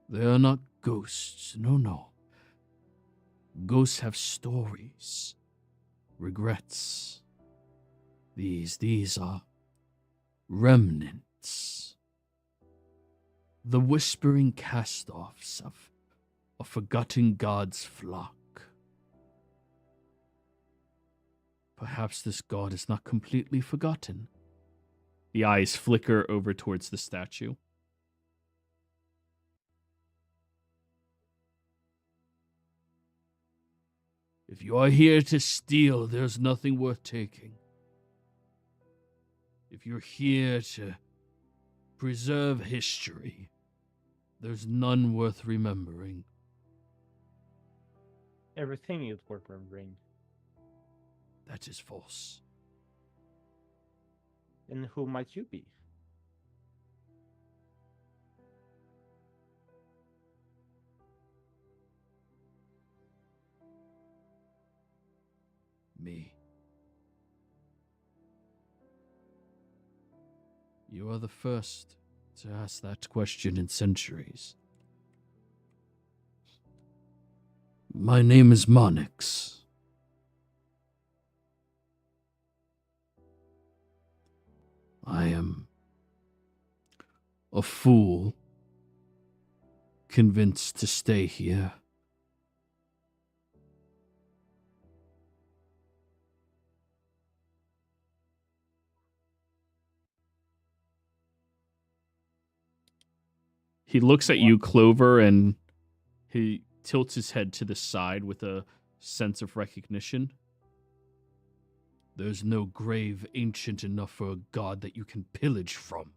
They are not ghosts, no. Ghosts have stories, regrets. These are remnants. The whispering cast-offs of a forgotten god's flock. Perhaps this god is not completely forgotten. The eyes flicker over towards the statue. If you are here to steal, there's nothing worth taking. If you're here to preserve history, there's none worth remembering. Everything is worth remembering. That is false. And who might you be? Me. You are the first to ask that question in centuries. My name is Monix. I am a fool convinced to stay here. He looks at you, Clover, and he tilts his head to the side with a sense of recognition. There's no grave ancient enough for a god that you can pillage from.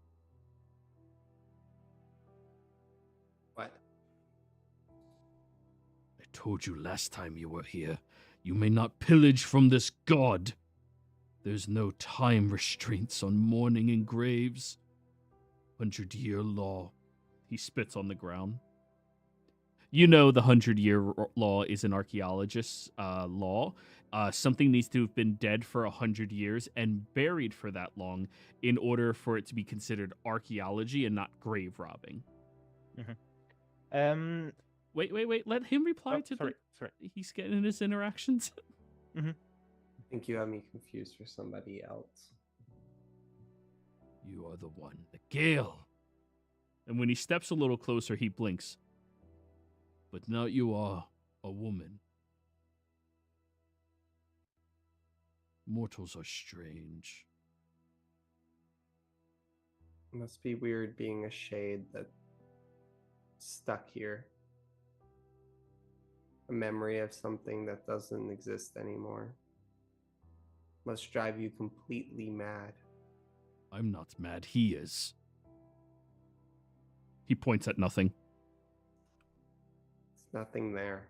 What? I told you last time you were here, you may not pillage from this god. There's no time restraints on mourning in graves. 100-year law. He spits on the ground. You know the 100-year law is an archaeologist's law. Something needs to have been dead for 100 years and buried for that long in order for it to be considered archaeology and not grave robbing. Mm-hmm. Wait. Let him reply to sorry. He's getting his interactions. Mm-hmm. I think you have me confused for somebody else. You are the one, the Gale. And when he steps a little closer, he blinks. But now you are a woman. Mortals are strange. It must be weird being a shade that's stuck here. A memory of something that doesn't exist anymore. Must drive you completely mad. I'm not mad, he is. He points at nothing. There's nothing there.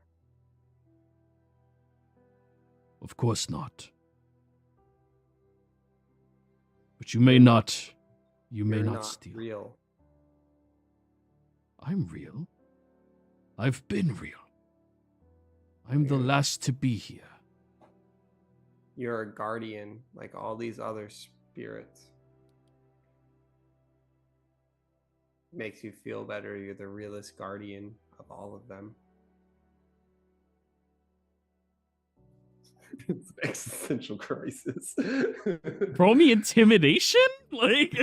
Of course not. But you may not. You may You're not steal. Real. I'm real. I've been real. I'm the last to be here. You're a guardian like all these other spirits. Makes you feel better. You're the realest guardian of all of them. It's an existential crisis. Roll me intimidation? Like,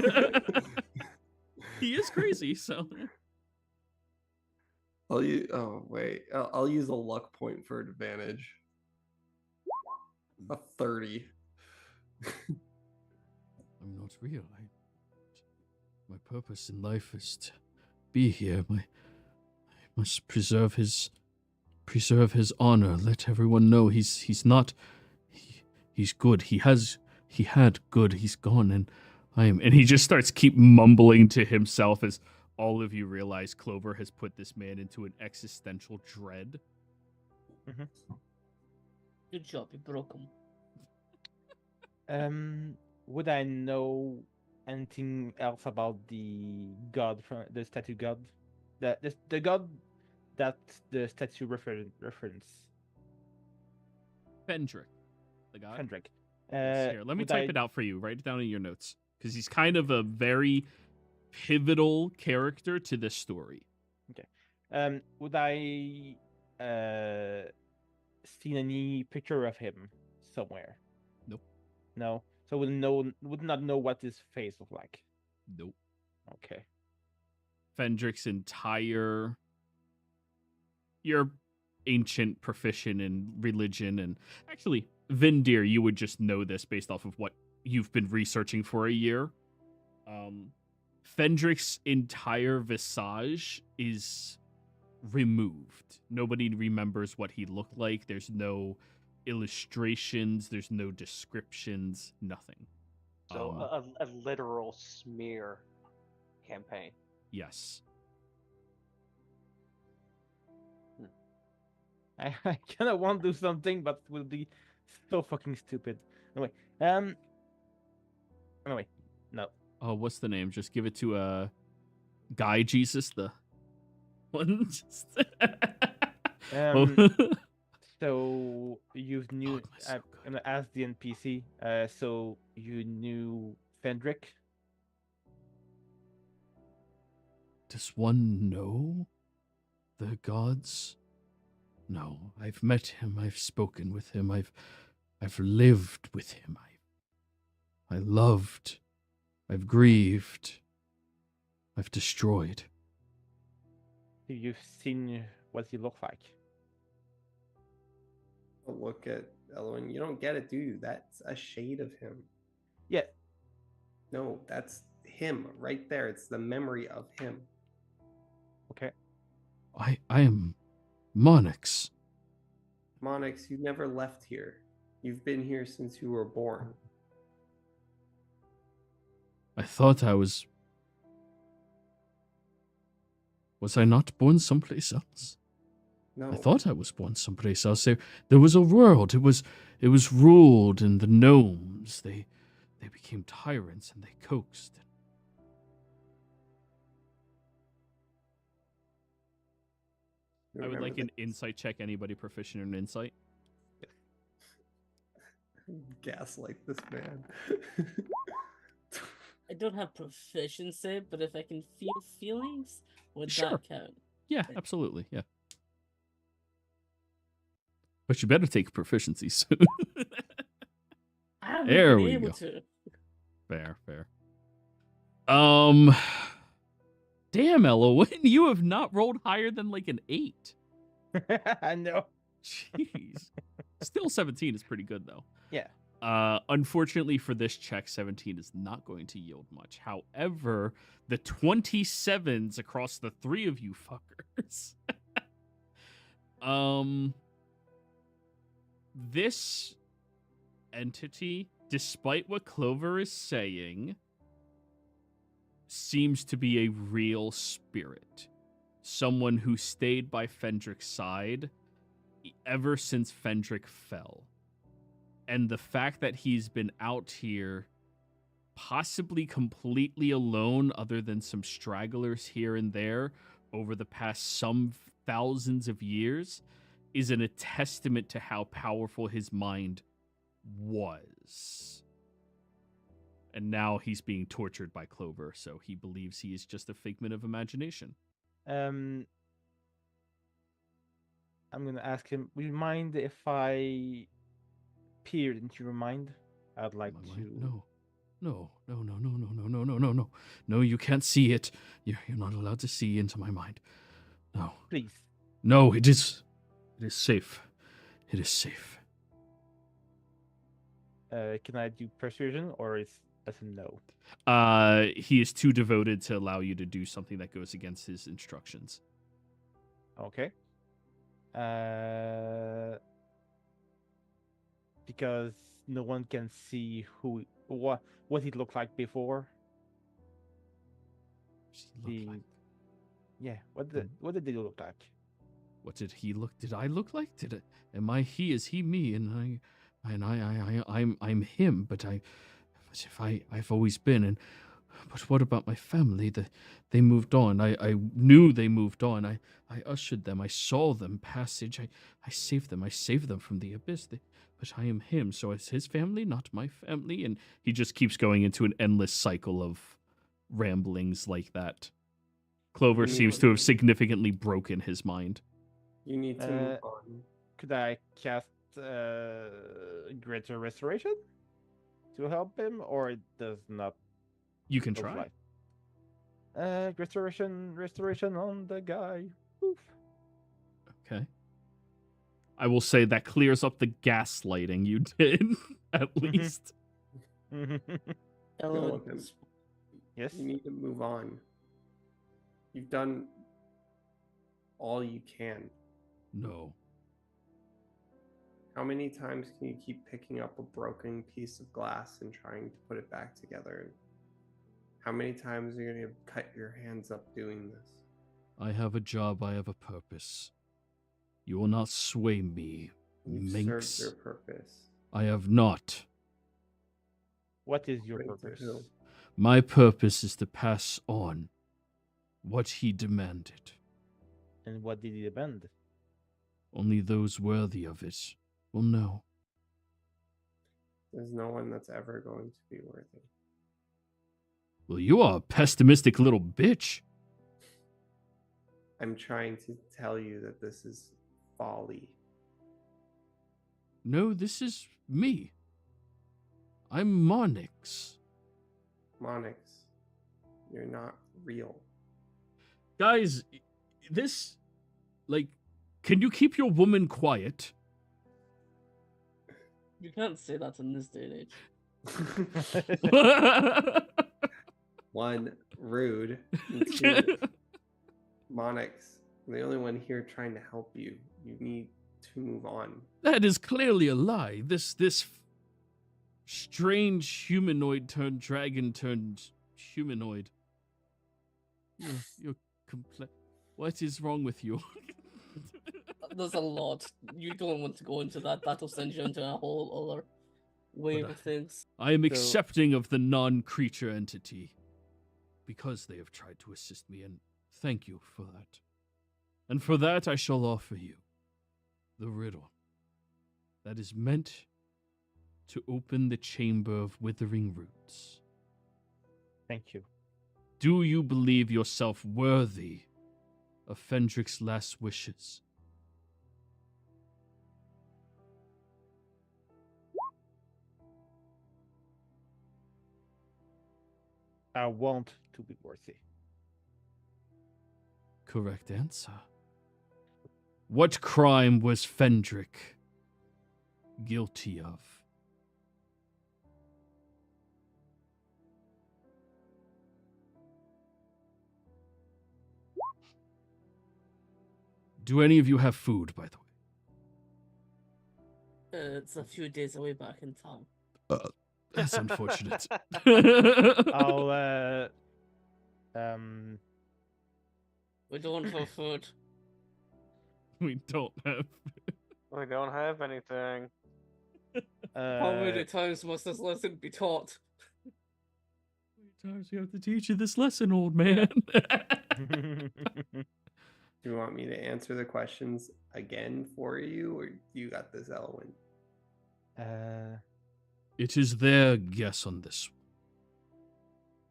he is crazy, so. I'll use a luck point for advantage. A 30. I'm not real. My purpose in life is to be here. I must preserve his honor. Let everyone know he's not. He's good. He had good. He's gone, and I am. And he just starts keep mumbling to himself as all of you realize Clover has put this man into an existential dread. Mm-hmm. Good job, you broke him. Would I know anything else about the god from the statue god? The god that the statue reference. Fendrick, the guy. Fendrick. Here, let me type it out for you. Write it down in your notes because he's kind of a very pivotal character to this story. Okay. Would I seen any picture of him somewhere? Nope. No. So would not know what his face looked like. Nope. Okay. Fendrick's entire. You're ancient, proficient in religion, and actually, Vindir, you would just know this based off of what you've been researching for a year. Fendrick's entire visage is removed. Nobody remembers what he looked like. There's no illustrations. There's no descriptions. Nothing. So a literal smear campaign. Yes. I kind of want to do something, but it will be so fucking stupid. Anyway, No. Oh, what's the name? Just give it to Guy Jesus, the one. Oh. So you knew. Oh, so I'm gonna ask the NPC. So you knew Fendrick? Does one know the gods? No, I've met him. I've spoken with him. I've lived with him. I loved. I've grieved. I've destroyed. You've seen what he looked like. Look at Elwin. You don't get it, do you? That's a shade of him. Yeah. No, that's him right there. It's the memory of him. Okay. I am Monix. Monix, you never left here. You've been here since you were born. I thought I was. Was I not born someplace else? No. I thought I was born someplace else. There was a world. It was ruled, and the gnomes they became tyrants, and they coaxed. I would like an insight check. Anybody proficient in insight? Gaslight this man. I don't have proficiency, but if I can feel feelings, would Sure. that count? Yeah, absolutely. Yeah. But you better take proficiency soon. I haven't There been we able go. to. Fair. Damn, Ella, you have not rolled higher than like an 8. I know. Jeez. Still 17 is pretty good though. Yeah. Unfortunately for this check, 17 is not going to yield much. However, the 27s across the 3 of you fuckers. This entity, despite what Clover is saying, seems to be a real spirit. Someone who stayed by Fendrick's side ever since Fendrick fell. And the fact that he's been out here possibly completely alone, other than some stragglers here and there over the past some thousands of years, is a testament to how powerful his mind was. And now he's being tortured by Clover, so he believes he is just a figment of imagination. I'm gonna ask him. Would you mind if I peered into your mind? I'd like My to. mind? No. No, you can't see it. You're not allowed to see into my mind. No. Please. No, it is safe. It is safe. Can I do persuasion, or is that's a no? He is too devoted to allow you to do something that goes against his instructions. Okay. Because no one can see what he looked like before. Yeah. What did they look like? What did he look? Did I look like? Am I he? Is he me? And I'm him. But I've always been. But what about my family? They moved on. I knew they moved on. I ushered them. I saw them passage. I saved them. I saved them from the abyss. But I am him. So it's his family, not my family. And he just keeps going into an endless cycle of ramblings like that. Clover seems to have significantly broken his mind. You need to move on. Could I cast Greater Restoration to help him, or it does not? You can try. Restoration on the guy. Oof. Okay. I will say that clears up the gaslighting you did, at least. Ellen, Yes. You need to move on. You've done all you can. No. How many times can you keep picking up a broken piece of glass and trying to put it back together? How many times are you going to cut your hands up doing this? I have a job. I have a purpose. You will not sway me, You've minx. served your purpose. I have not. What is your According to purpose? who? My purpose is to pass on what he demanded. And what did he demand? Only those worthy of it will know. There's no one that's ever going to be worthy. Well, you are a pessimistic little bitch. I'm trying to tell you that this is folly. No, this is me. I'm Monix. Monix, you're not real. Guys, this, like, can you keep your woman quiet? You can't say that in this day and age. One, rude. And two, Monix, I'm the only one here trying to help you. You need to move on. That is clearly a lie. This strange humanoid turned dragon turned humanoid. You're What is wrong with you? There's a lot. You don't want to go into that. That'll send you into a whole other wave of things. I am So- accepting of the non-creature entity because they have tried to assist me, and thank you for that. And for that, I shall offer you the riddle that is meant to open the chamber of withering roots. Thank you. Do you believe yourself worthy of Fendrick's last wishes? I want to be worthy. Correct answer. What crime was Fendrick guilty of? Do any of you have food, by the way? It's a few days away back in town. That's unfortunate. I'll um We don't have food. We don't have. We don't have anything. How many times must this lesson be taught? How many times we have to teach you this lesson, old man? Do you want me to answer the questions again for you, or you got this, Elwyn? It is their guess on this one.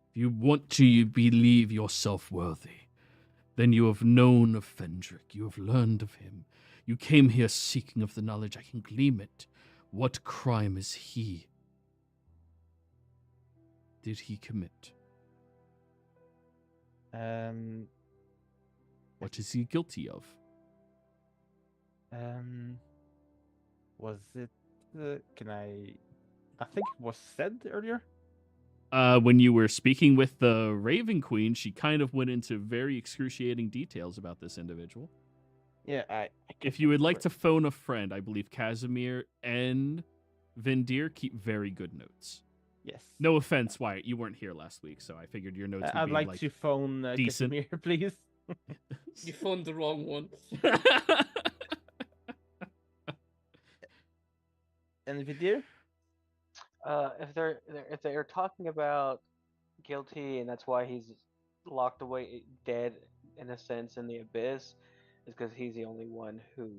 If you want to believe yourself worthy, then you have known of Fendrick, you have learned of him. You came here seeking of the knowledge, I can glean it. What crime is he? Did he commit? What is he guilty of? Was it? Can I think it was said earlier. When you were speaking with the Raven Queen, she kind of went into very excruciating details about this individual. Yeah, I If you would like to phone a friend, I believe Casimir and Vindir keep very good notes. Yes. No offense, Wyatt, you weren't here last week, so I figured your notes would I'd be like to phone decent. Casimir, please. You phoned the wrong one. And Vidir? If they're talking about guilty and that's why he's locked away dead in a sense in the abyss, is because he's the only one who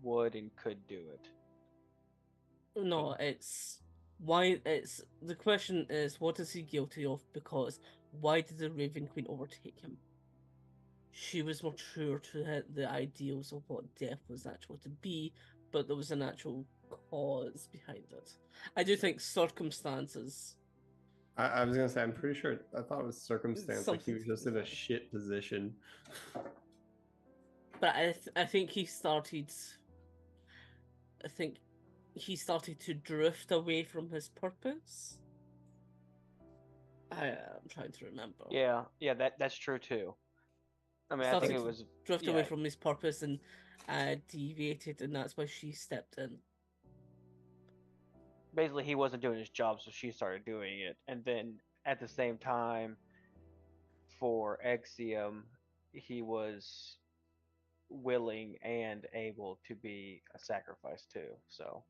would and could do it. No, it's why. It's the question is what is he guilty of? Because why did the Raven Queen overtake him? She was more true to the ideals of what death was actual to be, but there was an actual cause behind it. I do think circumstances. I was gonna say, I'm pretty sure. I thought it was circumstance. Like he was just in a Something- shit position. But I think he started. I think he started to drift away from his purpose. I'm trying to remember. Yeah, that's true too. I mean, I Started think it to was drift away yeah. from his purpose and deviated, and that's why she stepped in. Basically he wasn't doing his job, so she started doing it, and then at the same time, for Exium, he was willing and able to be a sacrifice too. So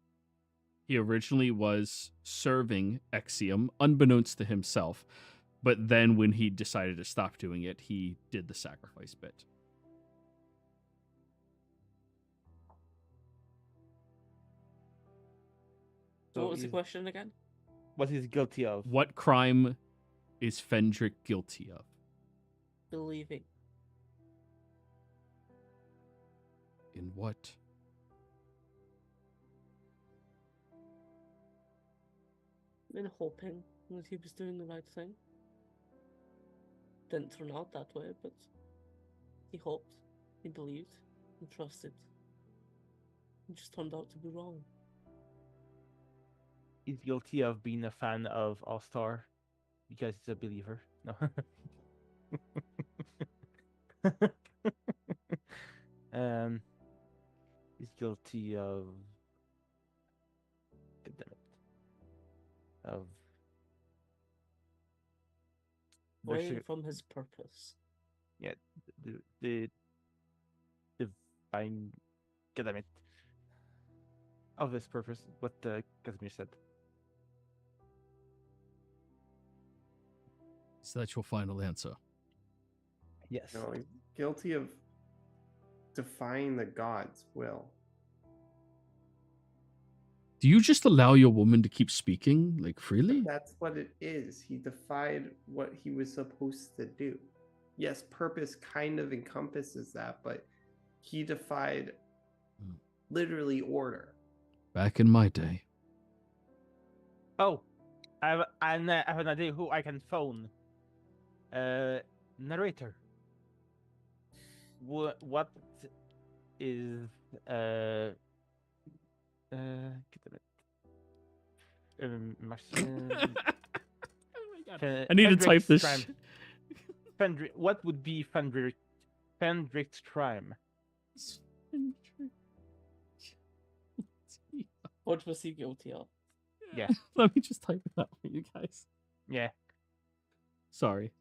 He originally was serving Exium, unbeknownst to himself, but then when he decided to stop doing it, he did the sacrifice bit. So what was the he's- question again? What he's guilty of? What crime is Fendrick guilty of? Believing. In what? And hoping that he was doing the right thing. Didn't turn out that way, but he hoped, he believed, he trusted. It just turned out to be wrong. He's guilty of being a fan of All Star because he's a believer. No. um, he's guilty of. God damn it. Of. Away from his purpose. Yeah, the divine. God damn it. Of his purpose, what Casimir said. Is that your final answer? Yes. No, he's guilty of defying the gods' will. Do you just allow your woman to keep speaking, like, freely? That's what it is. He defied what he was supposed to do. Yes, purpose kind of encompasses that, but he defied literally order. Back in my day. Oh, I have an idea who I can phone. Narrator. What is I need to type this. What would be Fendrick's crime? What was he guilty of? Yeah. Let me just type it out for you guys. Yeah. Sorry.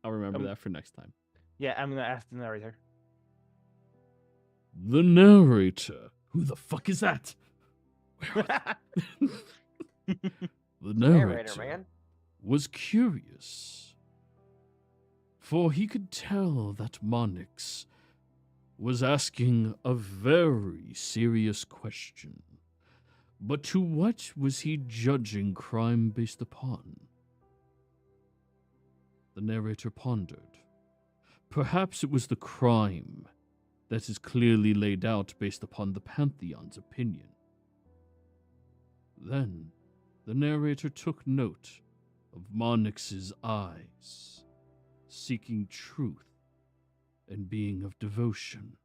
I'll remember that for next time. Yeah, I'm gonna ask the narrator. The narrator. Who the fuck is that? The narrator man. was curious, for he could tell that Monix was asking a very serious question. But to what was he judging crime based upon? The narrator pondered. Perhaps it was the crime that is clearly laid out based upon the Pantheon's opinion. Then, the narrator took note of Monix's eyes, seeking truth and being of devotion.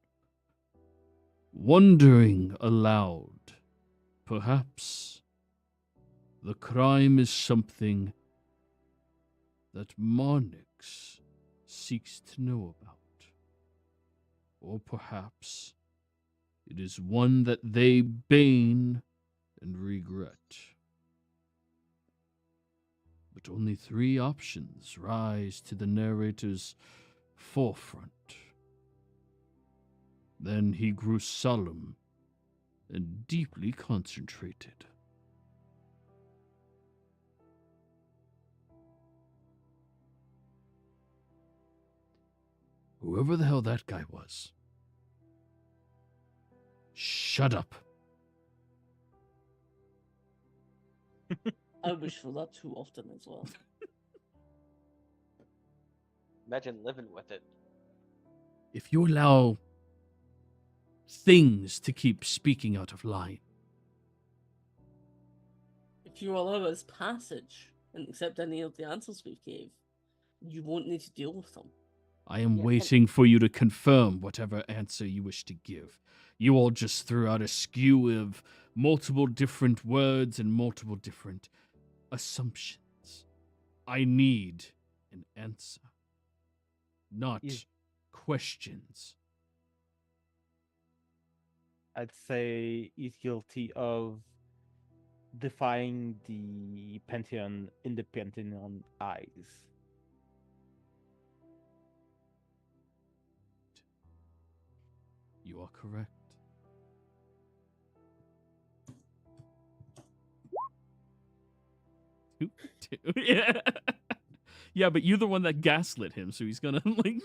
Wondering aloud, perhaps the crime is something that Monix seeks to know about. Or perhaps it is one that they bane and regret. But only 3 options rise to the narrator's forefront. Then he grew solemn and deeply concentrated. Whoever the hell that guy was. Shut up. I wish for that too often as well. Imagine living with it. If you allow things to keep speaking out of line. If you allow us passage and accept any of the answers we gave, you won't need to deal with them. I am Yeah. waiting for you to confirm whatever answer you wish to give. You all just threw out a skew of multiple different words and multiple different assumptions. I need an answer, not questions. I'd say he's guilty of defying the Pantheon in the Pantheon eyes. You are correct. Yeah. Yeah, but you're the one that gaslit him, so he's gonna like.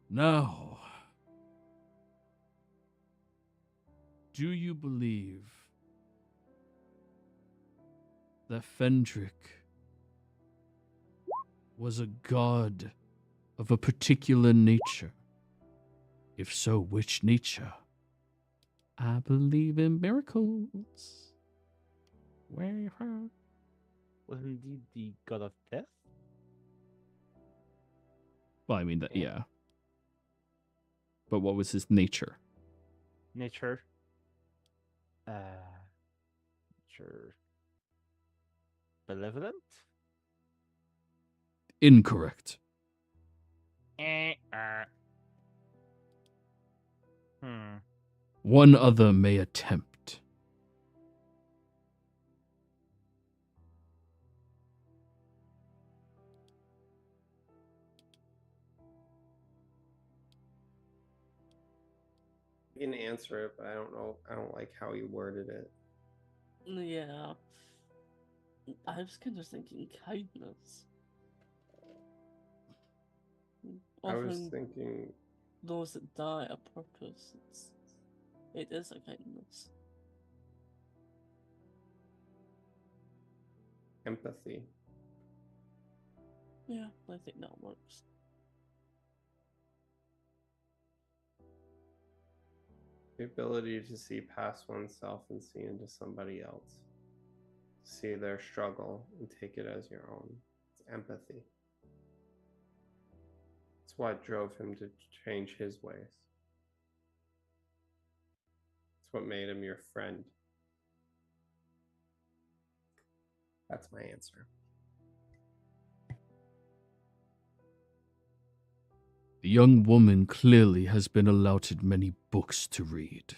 Now, do you believe that Fendrick was a god of a particular nature? If so, which nature? I believe in miracles. Where? Was indeed the god of death? Well, I mean that, yeah. But what was his nature? Nature. Nature. Benevolent? Incorrect. One other may attempt. You can answer it, but I don't know. I don't like how you worded it. Yeah. I was kind of thinking kindness. I was Offering thinking those that die a purpose. It is a kindness. empathy. Yeah, I think that works. The ability to see past oneself and see into somebody else. See their struggle and take it as your own. It's empathy. It's what drove him to change his ways. It's what made him your friend. That's my answer. The young woman clearly has been allotted many books to read.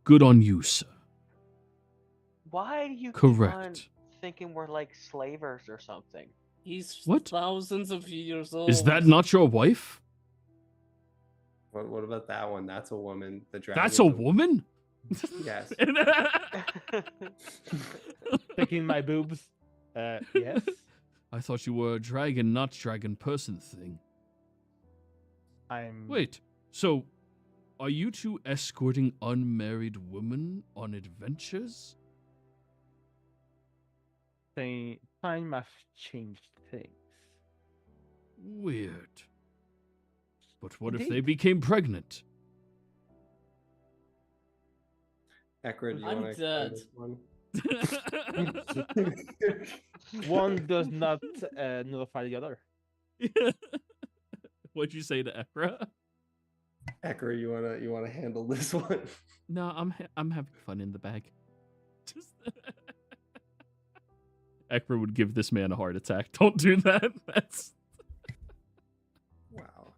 Good on you, sir. Why do you keep on Correct. thinking we're like slavers or something? He's What? thousands of years old. Is that not your wife? What about that one? That's a woman. The dragon. That's a woman? Yes. Picking my boobs. Yes. I thought you were a dragon, not dragon person thing. I'm. Wait, so are you two escorting unmarried women on adventures? Saying time has changed things. Weird. But what if they Indeed. became pregnant? Ekra, do you I'm want to explain dead. this one? One does not nullify the other. What'd you say to Ekra? Ekra, you wanna handle this one? No, I'm having fun in the bag. Just Ekra would give this man a heart attack. Don't do that. That's Wow.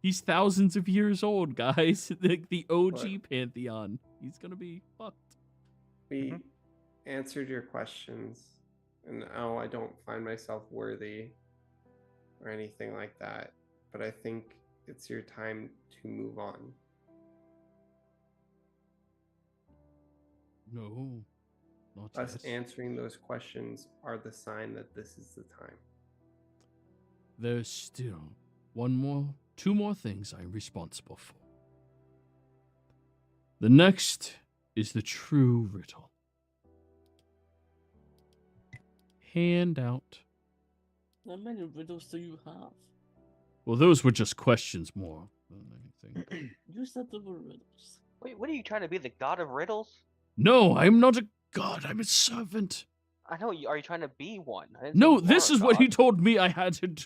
he's thousands of years old, guys. The OG What? pantheon. He's gonna be fucked. We answered your questions, and I don't find myself worthy or anything like that. But I think it's your time to move on. No, not Us yet. answering those questions are the sign that this is the time. There's still two more things I'm responsible for. The next is the true riddle. Hand out. How many riddles do you have? Well, those were just questions more than anything. You said there were riddles. Wait, what are you trying to be, the god of riddles? No, I'm not a god. I'm a servant. I know. Are you trying to be one? I didn't No, say you this are a is what he god. told me I had to do.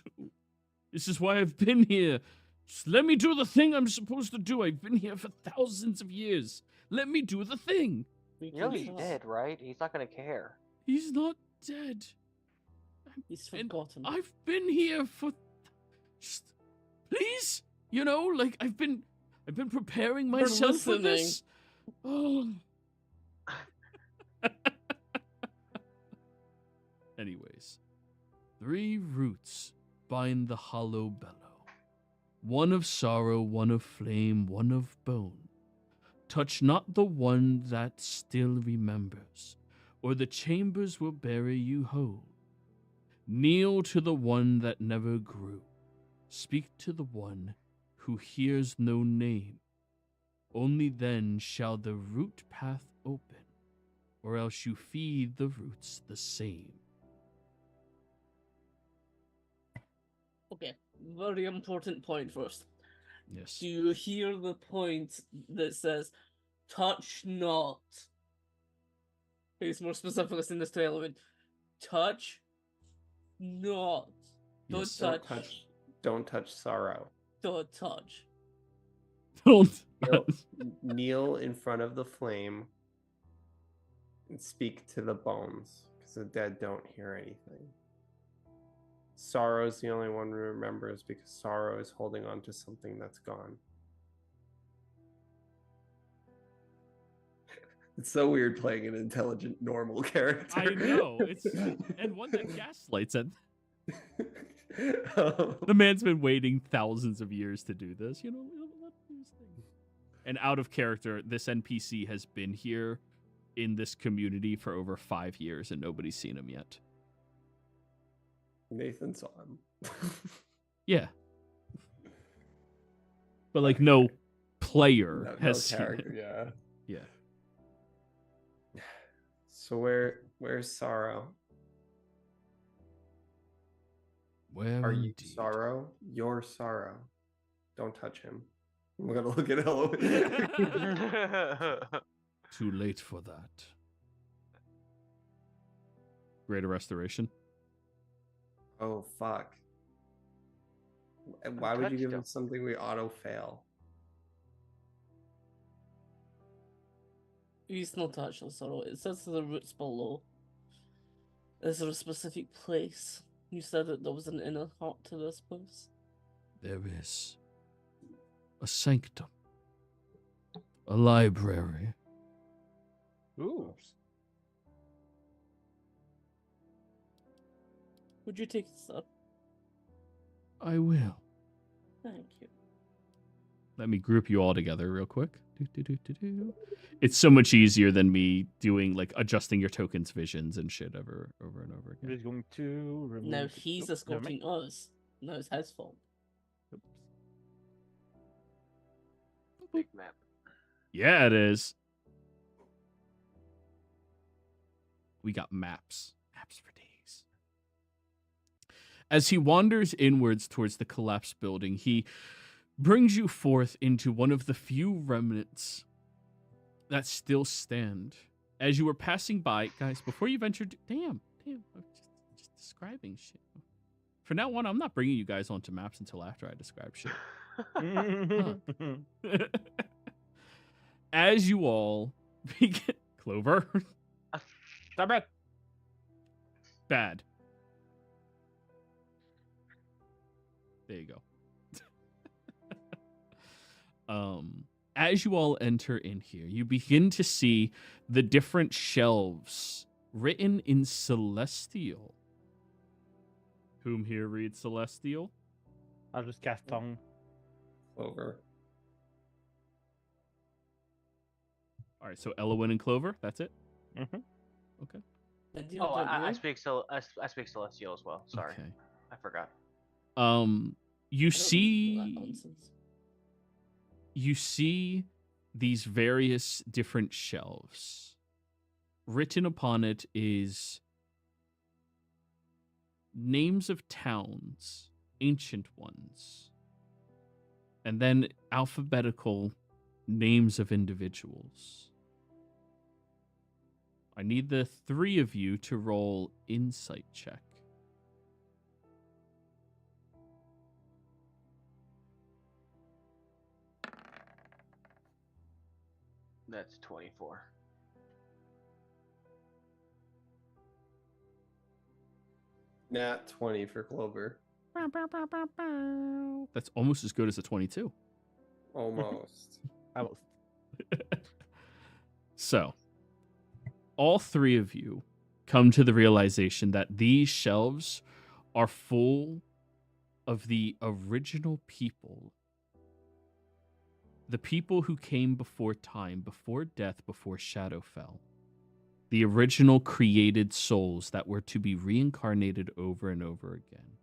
This is why I've been here. Just let me do the thing I'm supposed to do. I've been here for thousands of years. Let me do the thing. You know he's dead, right? He's not gonna care. He's not dead. He's And forgotten. I've been here for just please, like I've been preparing myself for this. Oh. Anyways, 3 roots bind the hollow bellow. One of sorrow, one of flame, one of bone. Touch not the one that still remembers, or the chambers will bury you whole. Kneel to the one that never grew. Speak to the one who hears no name. Only then shall the root path open, or else you feed the roots the same. Okay, very important point first. Yes. Do you hear the point that says, touch not? It's more specific in this element. Touch not. Don't Yes. touch. Don't touch sorrow. Don't touch. Don't. Kneel in front of the flame and speak to the bones, because the dead don't hear anything. Sorrow's the only one who remembers, because sorrow is holding on to something that's gone. It's so weird playing an intelligent, normal character. I know. It's and one that gaslights it. The man's been waiting thousands of years to do this. Let him do his thing. And out of character, this NPC has been here in this community for over 5 years, and nobody's seen him yet. Nathan saw him. Yeah. But like no player No has seen character, him. yeah. Yeah. So where's Sorrow? Where Are you indeed. Sorrow? Your Sorrow. Don't touch him. I'm gonna look at Elo. Too late for that. Greater Restoration. Oh fuck. Why would you give him something we auto fail? He's not touching sorrow. It says the roots below. Is there a specific place? You said that there was an inner heart to this place. There is a sanctum, a library. Ooh. Would you take this up? I will. Thank you. Let me group you all together real quick. It's so much easier than me doing like adjusting your tokens visions and shit over and over I'm again. just going to remove. Now he's Oops, never mind. escorting us. Now it's his fault. Oops. Big map. Yeah, it is. We got maps. Maps for days. As he wanders inwards towards the collapsed building, he brings you forth into one of the few remnants that still stand. As you were passing by, guys, before you ventured... Damn, I'm just describing shit. From now on, I'm not bringing you guys onto maps until after I describe shit. As you all begin... Clover? Stop it. Bad. There you go. As you all enter in here, you begin to see the different shelves written in Celestial. Whom here reads Celestial? I'll just cast tongue. Clover. All right, so Elowin and Clover, that's it? Mm-hmm. Okay. And you Oh, don't I know? speak I speak Celestial as well. Sorry, Okay. I forgot. You I don't know that see nonsense. you see these various different shelves. Written upon it is names of towns, ancient ones, and then alphabetical names of individuals. I need the three of you to roll insight check. That's 24. Nat 20 for Clover. That's almost as good as a 22. Almost. Almost. So, all three of you come to the realization that these shelves are full of the original people The people who came before time, before death, before shadow fell. The original created souls that were to be reincarnated over and over again.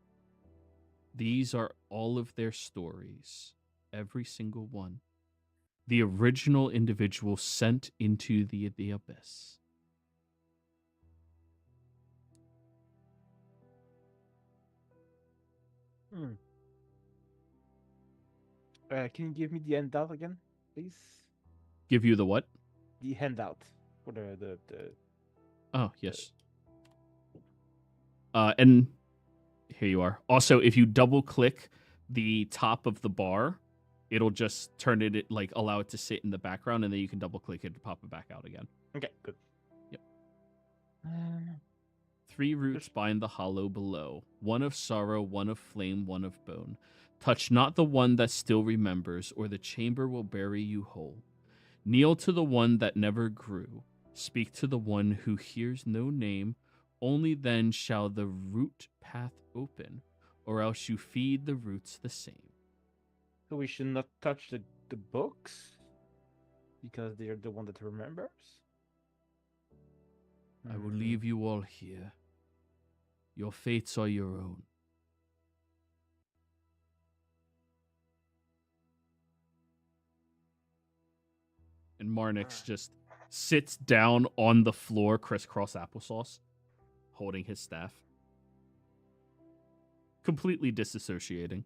These are all of their stories, every single one. The original individual sent into the abyss. Hmm. Can you give me the handout again, please? Give you the what? The handout for the Oh, yes. And here you are. Also, if you double click the top of the bar, it'll just turn it, like, allow it to sit in the background, and then you can double click it to pop it back out again. Okay, good. Yep. 3 roots bind the hollow below, one of sorrow, one of flame, one of bone. Touch not the one that still remembers, or the chamber will bury you whole. Kneel to the one that never grew. Speak to the one who hears no name. Only then shall the root path open, or else you feed the roots the same. So we should not touch the books because they're the one that remembers. I will leave you all here. Your fates are your own. And Marnix just sits down on the floor, crisscross applesauce, holding his staff. Completely disassociating.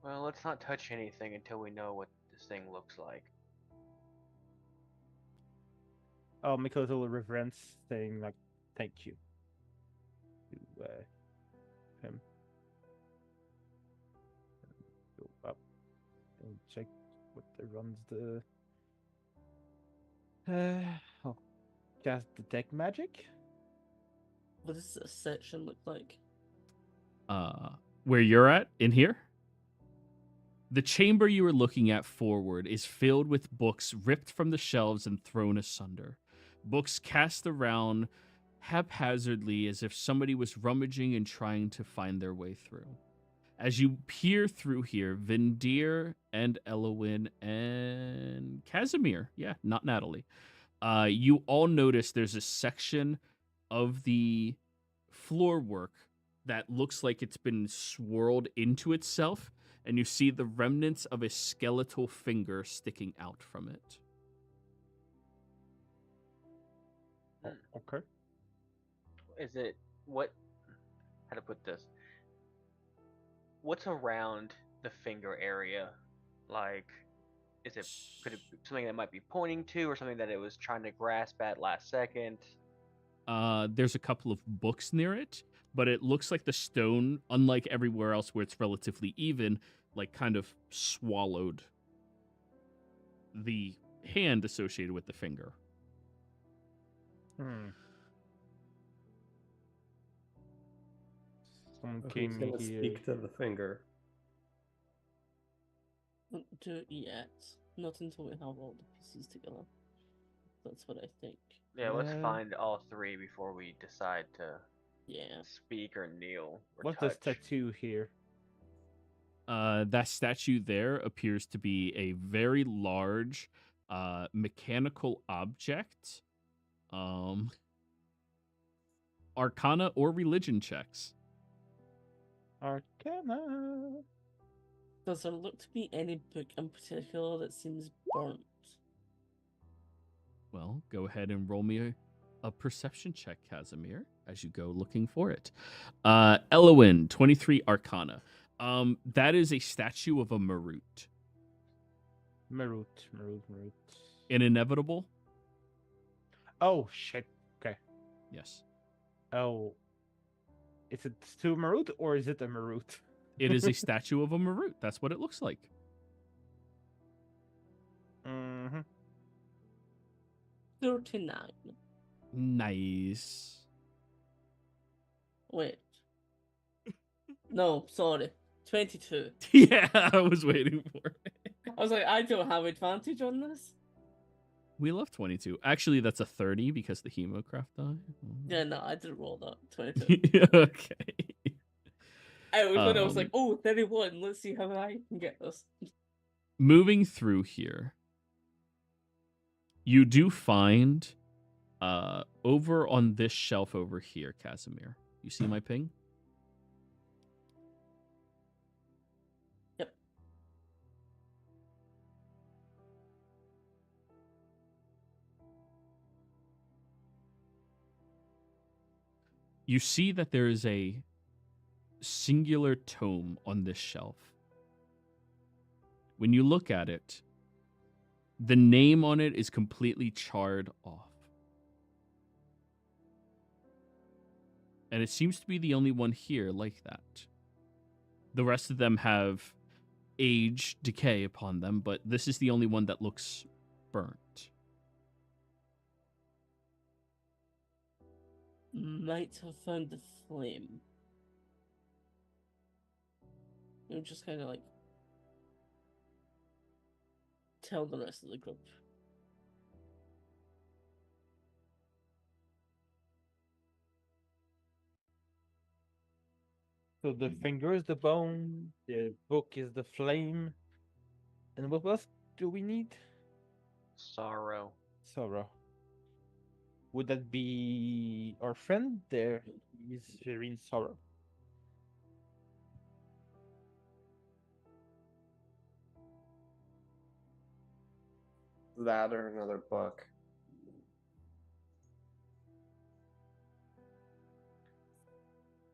Well, let's not touch anything until we know what this thing looks like. I'll make a little reverence saying like thank you to him. Go up and check what runs the I'll cast detect magic. What does this section look like? Where you're at, in here? The chamber you are looking at forward is filled with books ripped from the shelves and thrown asunder. Books cast around haphazardly as if somebody was rummaging and trying to find their way through. As you peer through here, Vindir and Elowin and Casimir, yeah, not Natalie, you all notice there's a section of the floor work that looks like it's been swirled into itself, and you see the remnants of a skeletal finger sticking out from it. Okay. Is it what? How to put this? What's around the finger area? Like, could it be something that might be pointing to, or something that it was trying to grasp at last second? There's a couple of books near it, but it looks like the stone, unlike everywhere else where it's relatively even, like kind of swallowed the hand associated with the finger. Someone Who's came gonna here. speak to the finger? Don't do it yet. Not until we have all the pieces together. That's what I think. Yeah, let's find all 3 before we decide to Yeah. speak or kneel or What's touch. this tattoo here? That statue there appears to be a very large mechanical object. Arcana or religion checks. Arcana. Does there look to be any book in particular that seems burnt? Well, go ahead and roll me a perception check, Casimir, as you go looking for it. Elowin, 23 Arcana. That is a statue of a Marut. Marut. An inevitable? Oh shit. Okay. Yes. Oh. Is it still Marut or is it a Marut? It is a statue of a Marut. That's what it looks like. Mm-hmm. 39. Nice. Wait. No, sorry. 22. Yeah, I was waiting for it. I was like, I don't have advantage on this. We love 22. Actually, that's a 30 because the Hemocraft die. Yeah, no, I didn't roll that. 22. Okay. I was when I was like, oh, 31. Let's see how I can get this. moving through here, you do find over on this shelf over here, Casimir. You see my ping? Yep. You see that there is a singular tome on this shelf. When you look at it, the name on it is completely charred off. And it seems to be the only one here like that. The rest of them have age, decay upon them, but this is the only one that looks burnt. Might have found the flame. Just kind of like tell the rest of the group. So the finger is the bone, the book is the flame, and what else do we need? Sorrow. Sorrow. Would that be our friend there? He's very in sorrow. That or another book.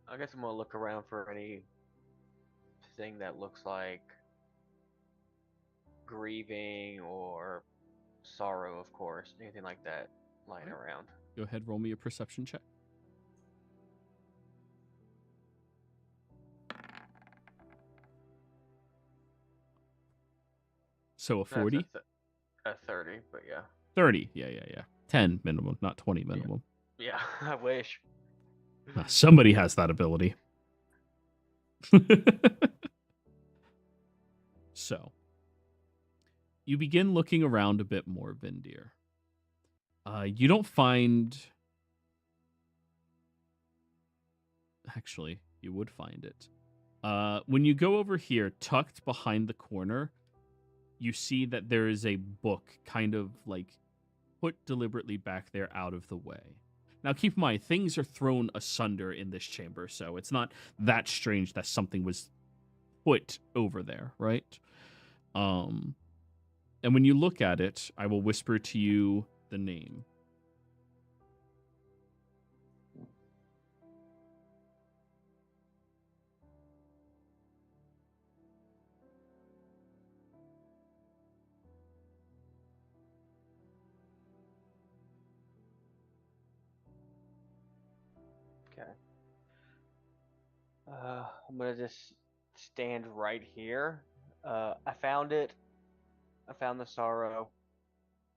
I guess I'm gonna look around for anything that looks like grieving or sorrow, of course. Anything like that lying around. Go ahead, roll me a perception check. So a 40? A 30, but yeah. 30. Yeah. 10 minimum, not 20 minimum. Yeah, I wish. Somebody has that ability. So, you begin looking around a bit more, Vindir. You don't find... Actually, you would find it. When you go over here, tucked behind the corner, you see that there is a book kind of like put deliberately back there out of the way. Now, keep in mind, things are thrown asunder in this chamber, so it's not that strange that something was put over there, right? And when you look at it, I will whisper to you the name. Okay. I'm gonna just stand right here. I found it. I found the sorrow.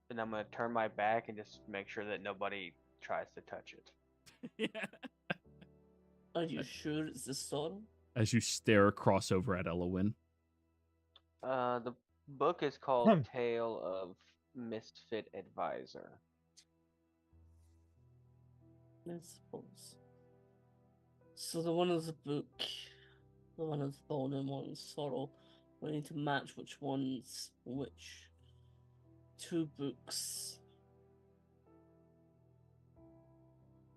And I'm gonna turn my back and just make sure that nobody tries to touch it. Yeah. Are you sure it's the sorrow? As you stare across over at Elowin. The book is called Tale of Misfit Advisor. I suppose. So the one is the book, the one is bone, and one's sorrow. We need to match which one's which. 2 books.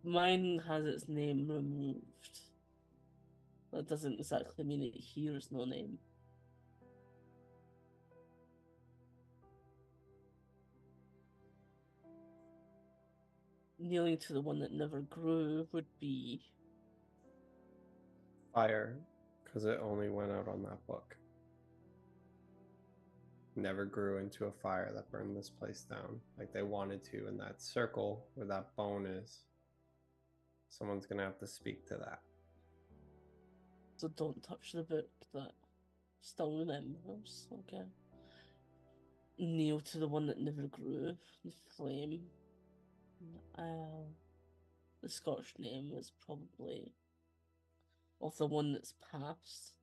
Mine has its name removed. That doesn't exactly mean it hears no name. Kneeling to the one that never grew would be Fire, because it only went out on that book. Never grew into a fire that burned this place down like they wanted to in that circle where that bone is. Someone's gonna have to speak to that. so don't touch the book that still remembers. Okay. Kneel to the one that never grew, the flame. The Scottish name is probably of the one that's passed,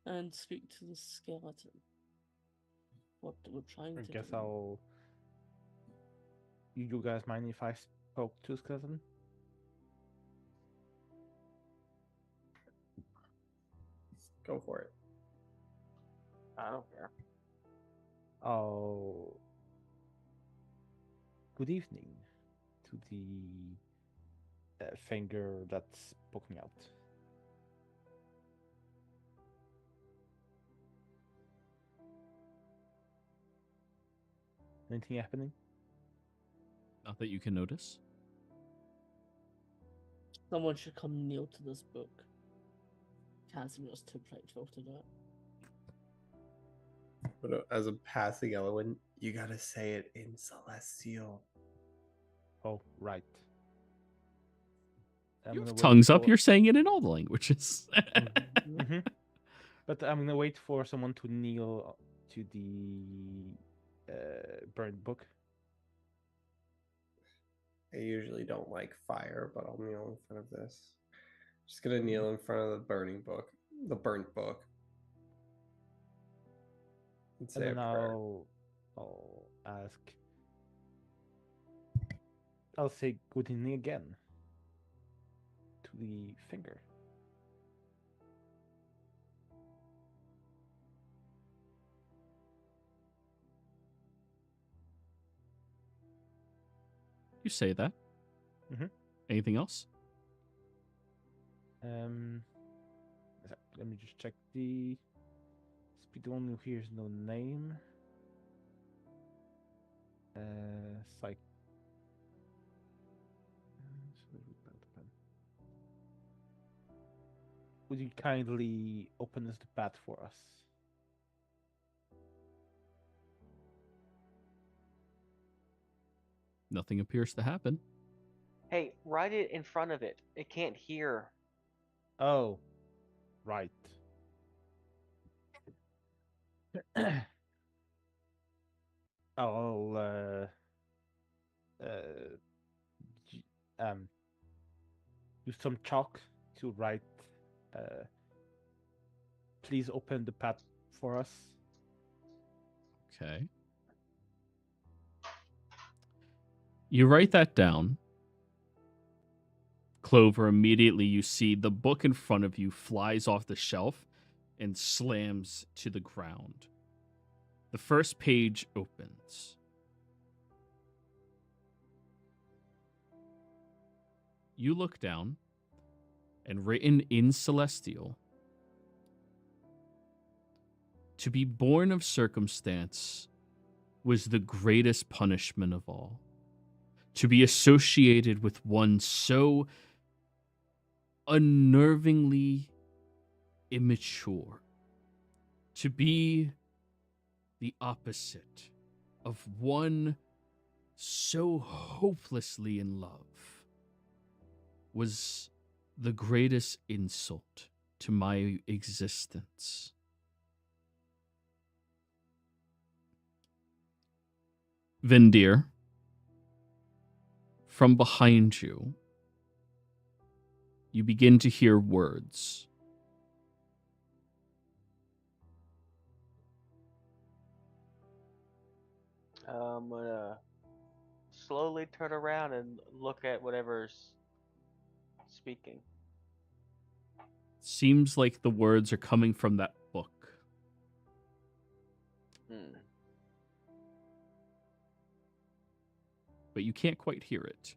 and speak to the skeleton. What we're trying I to guess do. I'll. You guys mind if I spoke to his cousin? Go for it. I don't care. Oh, good evening to the finger that's poking out. Anything happening? Not that you can notice. Someone should come kneel to this book. Casimir's too prideful to do it. But as a passing element, you gotta say it in Celestial. Oh, right. I'm You gonna have wait tongues up. for- You're saying it in all the languages. Mhm. But I'm gonna wait for someone to kneel to the burned book. I usually don't like fire, but I'll kneel in front of this. Just gonna kneel in front of the burning book, the burnt book, and And say a then prayer. I'll ask. I'll say good evening again to the finger. You say that. Mhm. Anything else? Let me just check the speed. The one who hears no name. Psych. Would you kindly open this path for us? Nothing appears to happen. Hey, write it in front of it. It can't hear. Oh, right. I'll g- um use some chalk to write. Please open the path for us. Okay. You write that down. Clover, immediately you see the book in front of you flies off the shelf and slams to the ground. The first page opens. You look down, and written in Celestial, to be born of circumstance was the greatest punishment of all. To be associated with one so unnervingly immature. To be the opposite of one so hopelessly in love was the greatest insult to my existence. Vindir, from behind you, you begin to hear words. I'm gonna slowly turn around and look at whatever's speaking. Seems like the words are coming from that book. Hmm. But you can't quite hear it.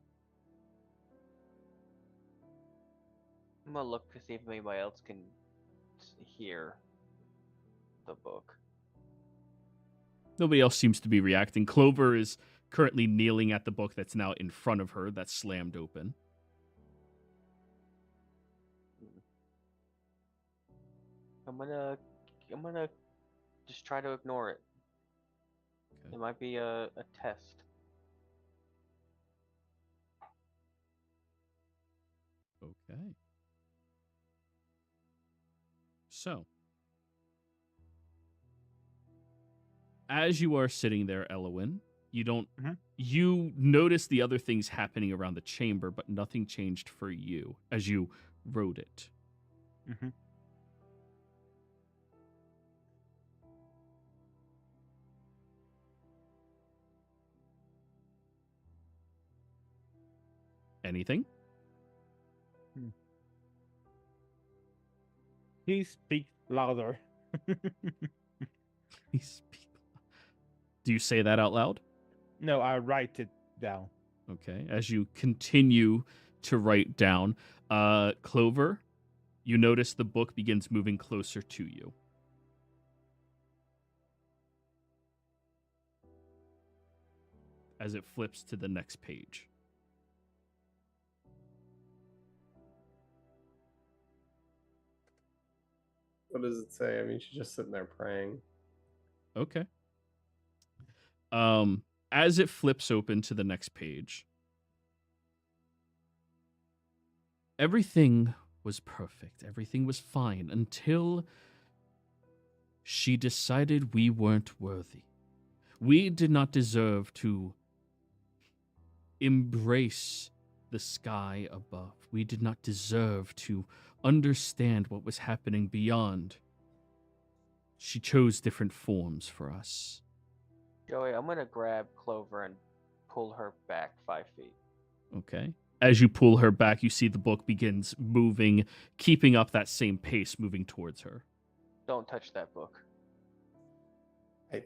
I'm gonna look to see if anybody else can hear the book. Nobody else seems to be reacting. Clover is currently kneeling at the book that's now in front of her, that's slammed open. I'm gonna just try to ignore it. Okay. It might be a test. Okay. So, as you are sitting there, Elowin, you don't. Mhm. You notice the other things happening around the chamber, but nothing changed for you as you wrote it. Mm-hmm. Anything? Please speak louder. Please speak. Do you say that out loud? No, I write it down. Okay. As you continue to write down, Clover, you notice the book begins moving closer to you. As it flips to the next page. What does it say? I mean, she's just sitting there praying. Okay. As it flips open to the next page, everything was perfect. Everything was fine until she decided we weren't worthy. We did not deserve to embrace the sky above. We did not deserve to understand what was happening beyond. She chose different forms for us. Joey, I'm gonna grab Clover and pull her back 5 feet. Okay. As you pull her back, you see the book begins moving, keeping up that same pace, moving towards her. Don't touch that book. I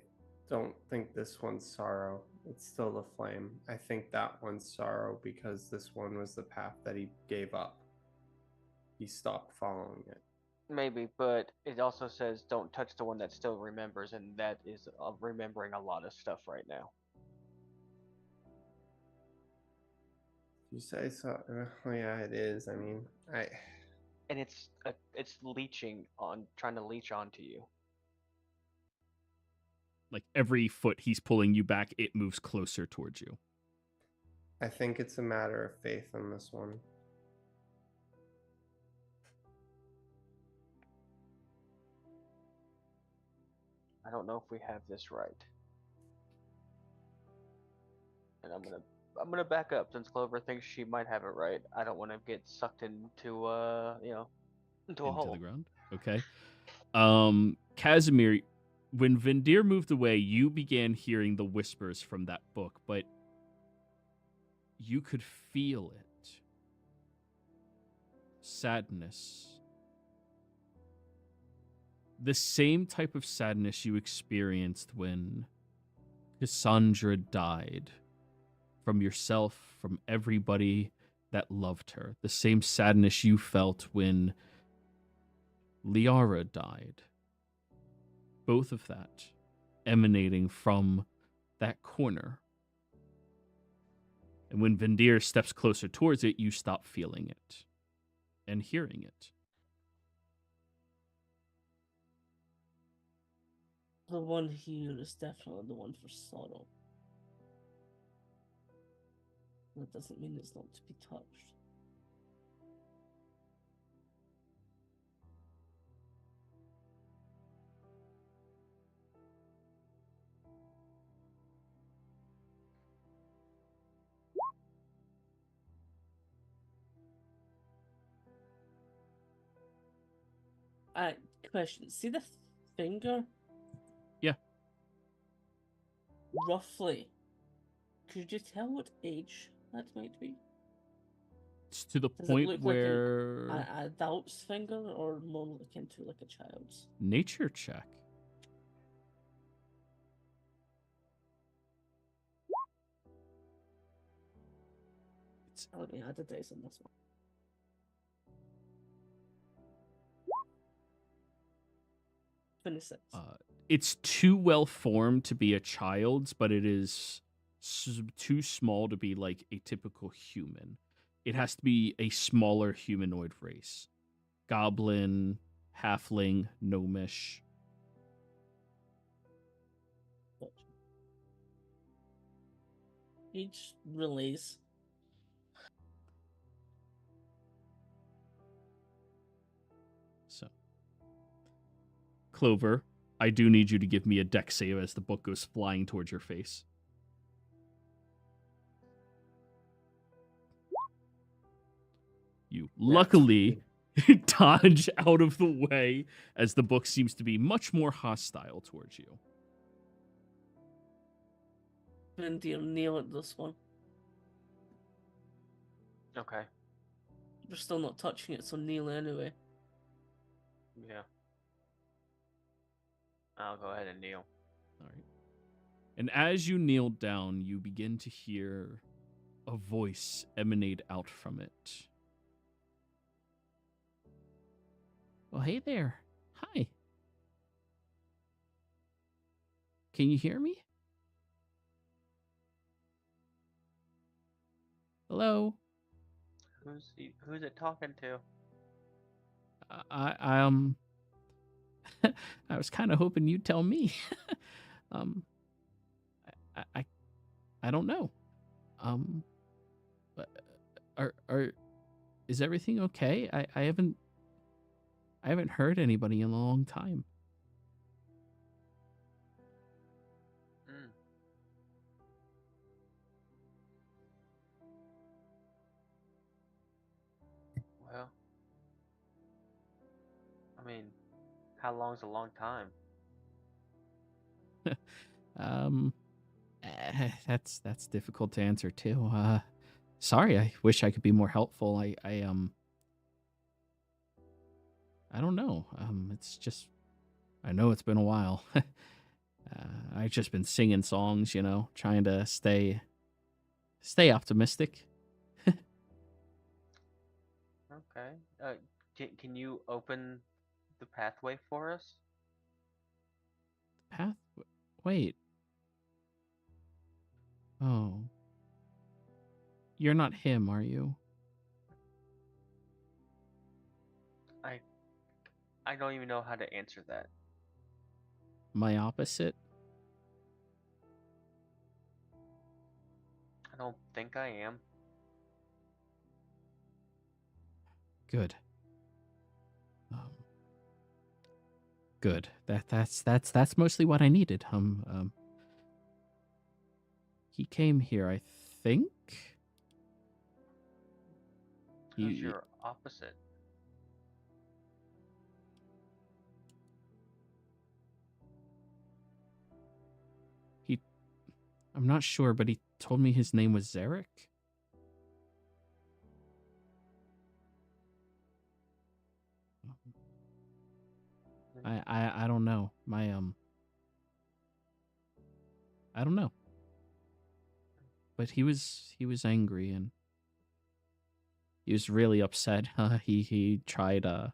don't think this one's sorrow. It's still the flame. I think that one's sorrow because this one was the path that he gave up. He stopped following it. Maybe, but it also says don't touch the one that still remembers, and that is remembering a lot of stuff right now. You say so? Oh yeah, it is. I mean, And it's leeching on, trying to leech onto you. Like every foot he's pulling you back, it moves closer towards you. I think it's a matter of faith on this one. I don't know if we have this right. And I'm gonna back up since Clover thinks she might have it right. I don't want to get sucked into into a hole. The ground. Okay. Casimir, when Vindir moved away, you began hearing the whispers from that book, but you could feel it. Sadness. The same type of sadness you experienced when Cassandra died. From yourself, from everybody that loved her. The same sadness you felt when Liara died. Both of that emanating from that corner. And when Vindir steps closer towards it, you stop feeling it and hearing it. The one here is definitely the one for sorrow. That doesn't mean it's not to be touched. Question. See the finger? Yeah. Roughly. Could you tell what age that might be? It's to the Does it point look where... like an adult's finger or more akin to like a child's? Nature check. Let me add a dice on this one. It's too well formed to be a child's, but it is too small to be like a typical human. It has to be a smaller humanoid race. Goblin, halfling, gnomish. Each release. So, Clover, I do need you to give me a dex save as the book goes flying towards your face. You luckily dodge out of the way as the book seems to be much more hostile towards you. Vindir, kneel at this one. Okay. We're still not touching it, so kneel anyway. Yeah. I'll go ahead and kneel. All right. And as you kneel down, you begin to hear a voice emanate out from it. Well, hey there. Hi. Can you hear me? Hello? Who's it talking to? I I was kind of hoping you'd tell me. um, I don't know. But is everything okay? I haven't heard anybody in a long time. Mm. Well, I mean, how long's a long time? That's difficult to answer too. Sorry, I wish I could be more helpful. I don't know. It's just I know it's been a while. I've just been singing songs, you know, trying to stay optimistic. Okay. Can you open the pathway for us? Path? Wait. Oh. You're not him, are you? I don't even know how to answer that. My opposite? I don't think I am. Good. Good. That's mostly what I needed. He came here, I think. Who's your opposite? I'm not sure, but he told me his name was Zarek. I don't know. I don't know. But he was angry and he was really upset. He tried I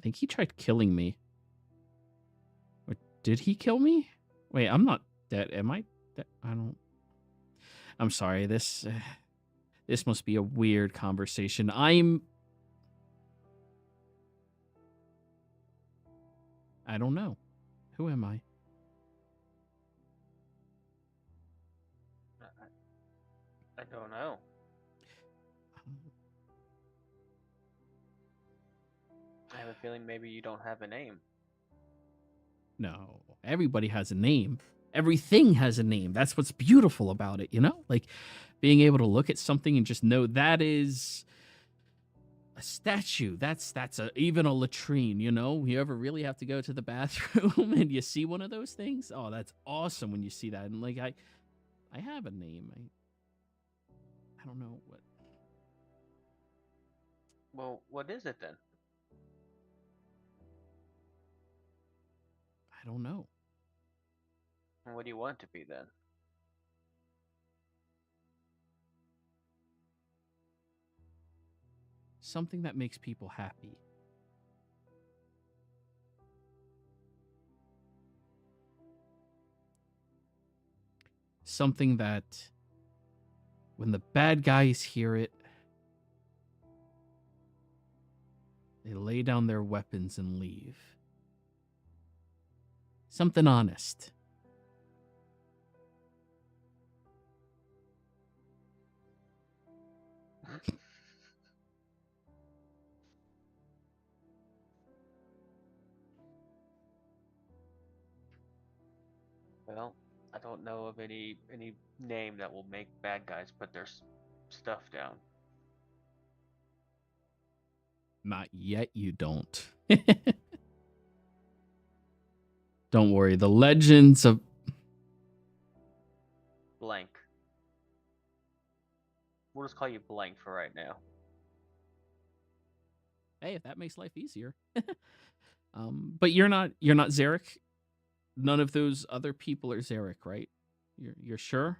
think he tried killing me. Or did he kill me? Wait, I'm not dead. Am I dead? I'm sorry. This must be a weird conversation. I don't know. Who am I? I don't know. I have a feeling maybe you don't have a name. No, everybody has a name. Everything has a name. That's what's beautiful about it, you know? Like being able to look at something and just know that is a statue. That's even a latrine, you know? You ever really have to go to the bathroom and you see one of those things? Oh, that's awesome when you see that. And like I have a name. I don't know what. Well, what is it then? I don't know. What do you want it to be then? Something that makes people happy. Something that when the bad guys hear it, they lay down their weapons and leave. Something honest. Well, I don't know of any name that will make bad guys put their stuff down. Not yet, you don't. Don't worry. The legends of... Blank. We'll just call you Blank for right now. Hey, if that makes life easier. But you're not Zarek. none of those other people are Zarek, right? You're sure?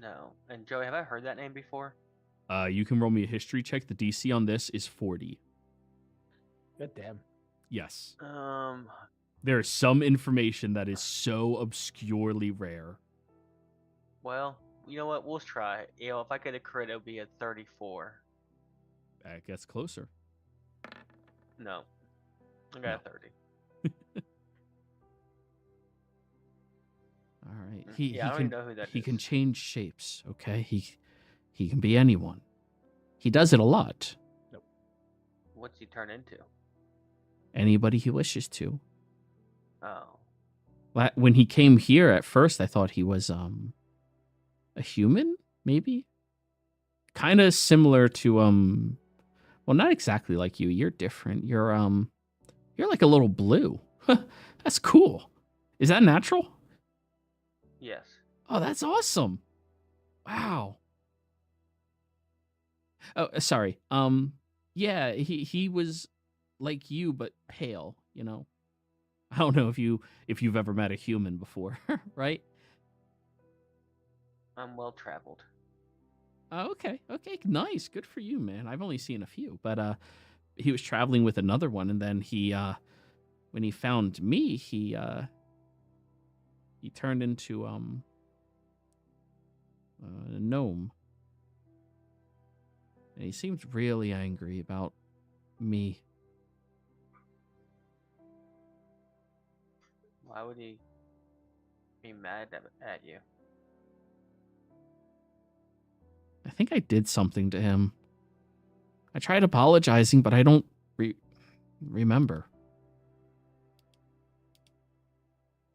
No. And Joey, have I heard that name before? You can roll me a history check. The DC on this is 40. God damn. Yes. Um, There is some information that is so obscurely rare. well, you know what? We'll try. You know, if I get a crit, it'll be a 34. That gets closer. No. I got a 30. All right. Yeah, I don't even know who that he is. can change shapes, okay? He can be anyone. He does it a lot. What's he turn into? Anybody he wishes to. Oh. When he came here at first, I thought he was a human, maybe? Kind of similar to well, not exactly like you. You're different. You're like a little blue. That's cool. Is that natural? Yes. Oh, that's awesome. Wow. Oh, sorry. Yeah, he was like you but pale, you know. I don't know if you've ever met a human before, right? I'm well traveled. Oh, okay. Okay, nice. Good for you, man. I've only seen a few, but he was traveling with another one, and then he when he found me, he turned into a gnome. And he seemed really angry about me. Why would he be mad at you? I think I did something to him. I tried apologizing, but I don't remember.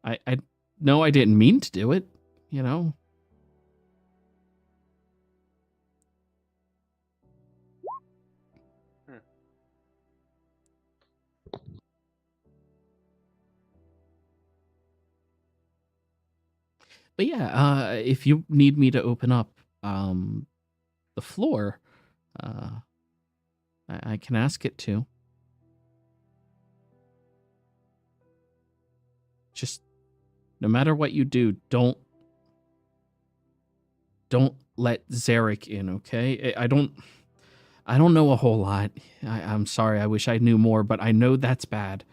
I know I didn't mean to do it, you know. But yeah, if you need me to open up the floor, I can ask it to. Just no matter what you do, don't let Zarek in, okay? I don't know a whole lot. I'm sorry. I wish I knew more, but I know that's bad.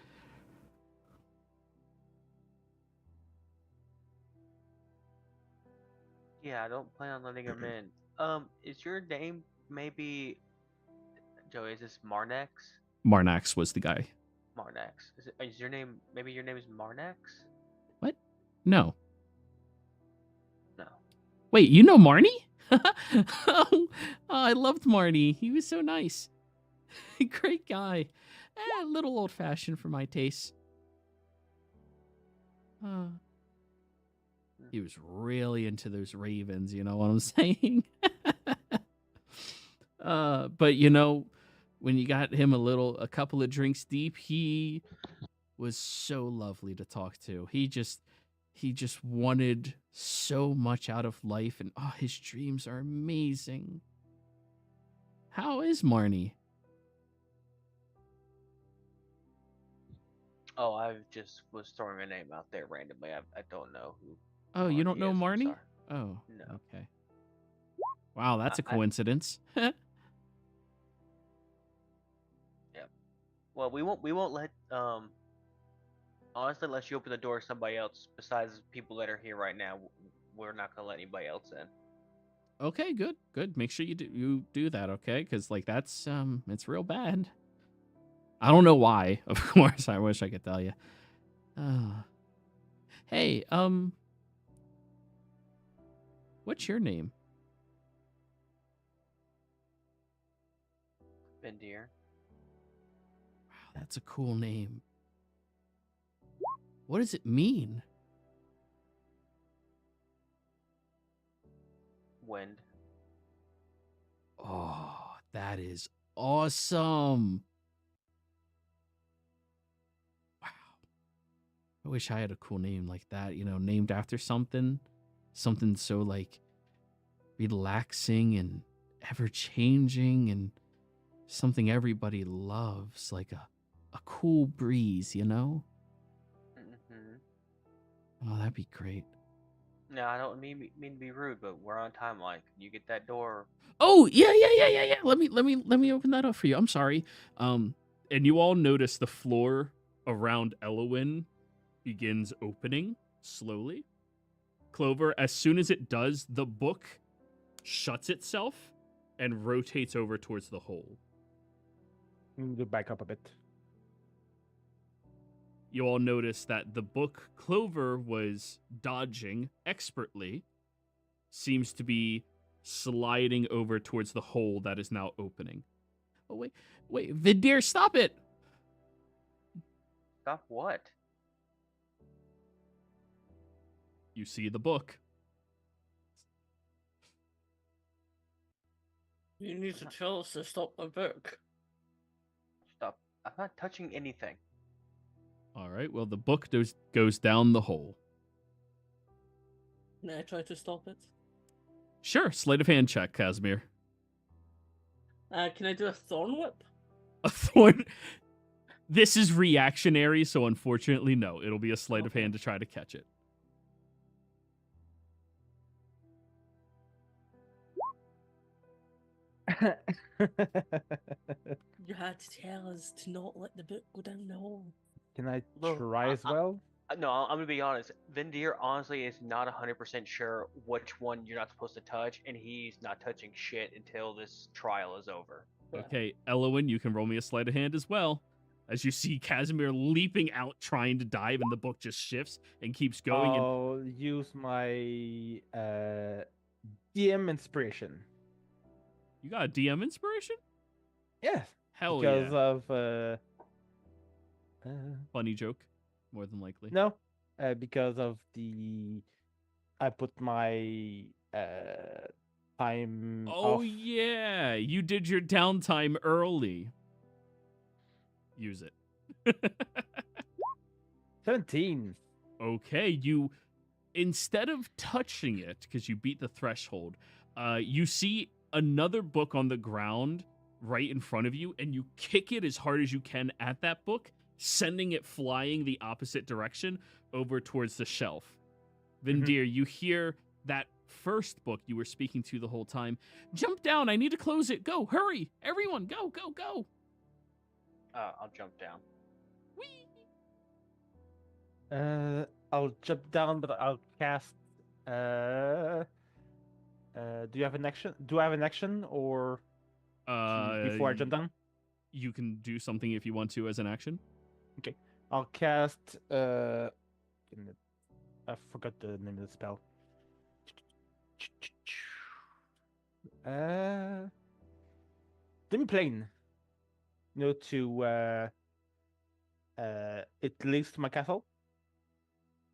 Yeah, I don't plan on letting him in. Is your name maybe Joey? Is this Marnax? Marnax was the guy. Marnax. Is your name maybe your name is Marnax? What? No. No. Wait, you know Marnie? Oh, I loved Marnie. He was so nice. Great guy. A little old-fashioned for my taste. He was really into those ravens, you know what I'm saying? But you know, when you got him a couple of drinks deep, he was so lovely to talk to. He just wanted so much out of life, and his dreams are amazing. How is Marnie? Oh, I just was throwing a name out there randomly. I don't know who. Oh, you don't know is, I'm Marnie? sorry. Oh, No. okay. Wow, that's a coincidence. Yeah. Well, we won't let honestly, unless you open the door to somebody else besides people that are here right now, we're not gonna let anybody else in. Okay, good. Make sure you do that, okay? Because like that's it's real bad. I don't know why. Of course, I wish I could tell you. Hey, what's your name? Bendir. Wow, that's a cool name. What does it mean? Wind. Oh, that is awesome. Wow. I wish I had a cool name like that, you know, named after something so like relaxing and ever changing and something everybody loves, like a cool breeze, you know? Mm-hmm. Oh, that'd be great. No, I don't mean to be rude, but we're on time. Like, you get that door. Oh, yeah. Let me open that up for you. I'm sorry. And you all notice the floor around Elowin begins opening slowly. Clover, as soon as it does, the book shuts itself and rotates over towards the hole. Go back up a bit. You all notice that the book Clover was dodging expertly seems to be sliding over towards the hole that is now opening. Oh, wait, Vidir, stop it! Stop what? You see the book. You need to tell us to stop the book. Stop. I'm not touching anything. All right, well, the book goes down the hole. Can I try to stop it? Sure, sleight of hand check, Casimir. Can I do a thorn whip? A thorn. This is reactionary, so unfortunately, no. It'll be a sleight of hand to try to catch it. You had to tell us to not let the book go down the hole. Can I Look, try as well? No, I'm gonna be honest. Vindir honestly is not 100% sure which one you're not supposed to touch, and he's not touching shit until this trial is over. Okay, Elowin, you can roll me a sleight of hand as well. As you see Casimir leaping out, trying to dive, and the book just shifts and keeps going. I'll use my DM inspiration. You got a DM inspiration? Yes. Hell because yeah. of Funny joke, more than likely. no, because of the I put my time Oh off. yeah, you did your downtime early. Use it. 17. Okay, you, instead of touching it, because you beat the threshold, you see another book on the ground right in front of you, and you kick it as hard as you can at that book, sending it flying the opposite direction over towards the shelf. Vindir, you hear that first book you were speaking to the whole time. Jump down, I need to close it. Go, hurry. Everyone, go. I'll jump down. Whee! I'll jump down, but I'll cast. Do you have an action? Do I have an action, or before I jump down? You can do something if you want to as an action. I'll cast. I forgot the name of the spell. Demi-plane. To it leads to my castle,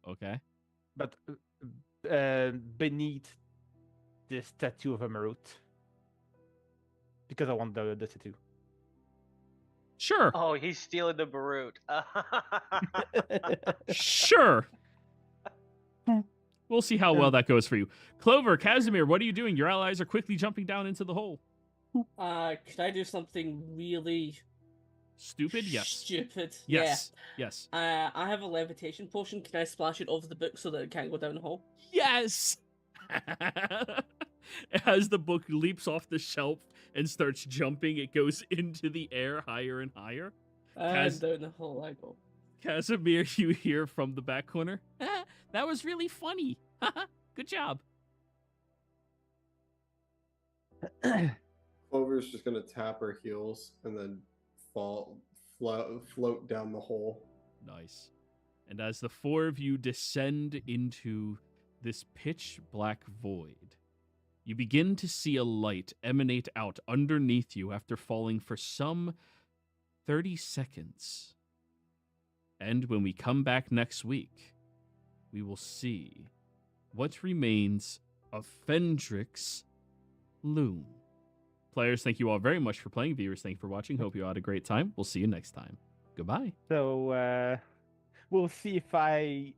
Okay. but beneath the statue of a Marut, because I want the tattoo. Sure. Oh, he's stealing the Barut. Sure. We'll see how well that goes for you. Clover, Casimir, what are you doing? Your allies are quickly jumping down into the hole. Can I do something really Stupid? Yes. stupid? Yes. Yes. Yeah. I have a levitation potion. Can I splash it over the book so that it can't go down the hole? Yes. As the book leaps off the shelf and starts jumping, it goes into the air higher and higher. And down the hole I go. Casimir, you hear from the back corner. That was really funny. Good job. Clover's just gonna tap her heels and then float down the hole. Nice. And as the four of you descend into this pitch black void, you begin to see a light emanate out underneath you after falling for some 30 seconds. And when we come back next week, we will see what remains of Fendrick's loom. Players, thank you all very much for playing. Viewers, thank you for watching. Hope you all had a great time. We'll see you next time. Goodbye. So we'll see if I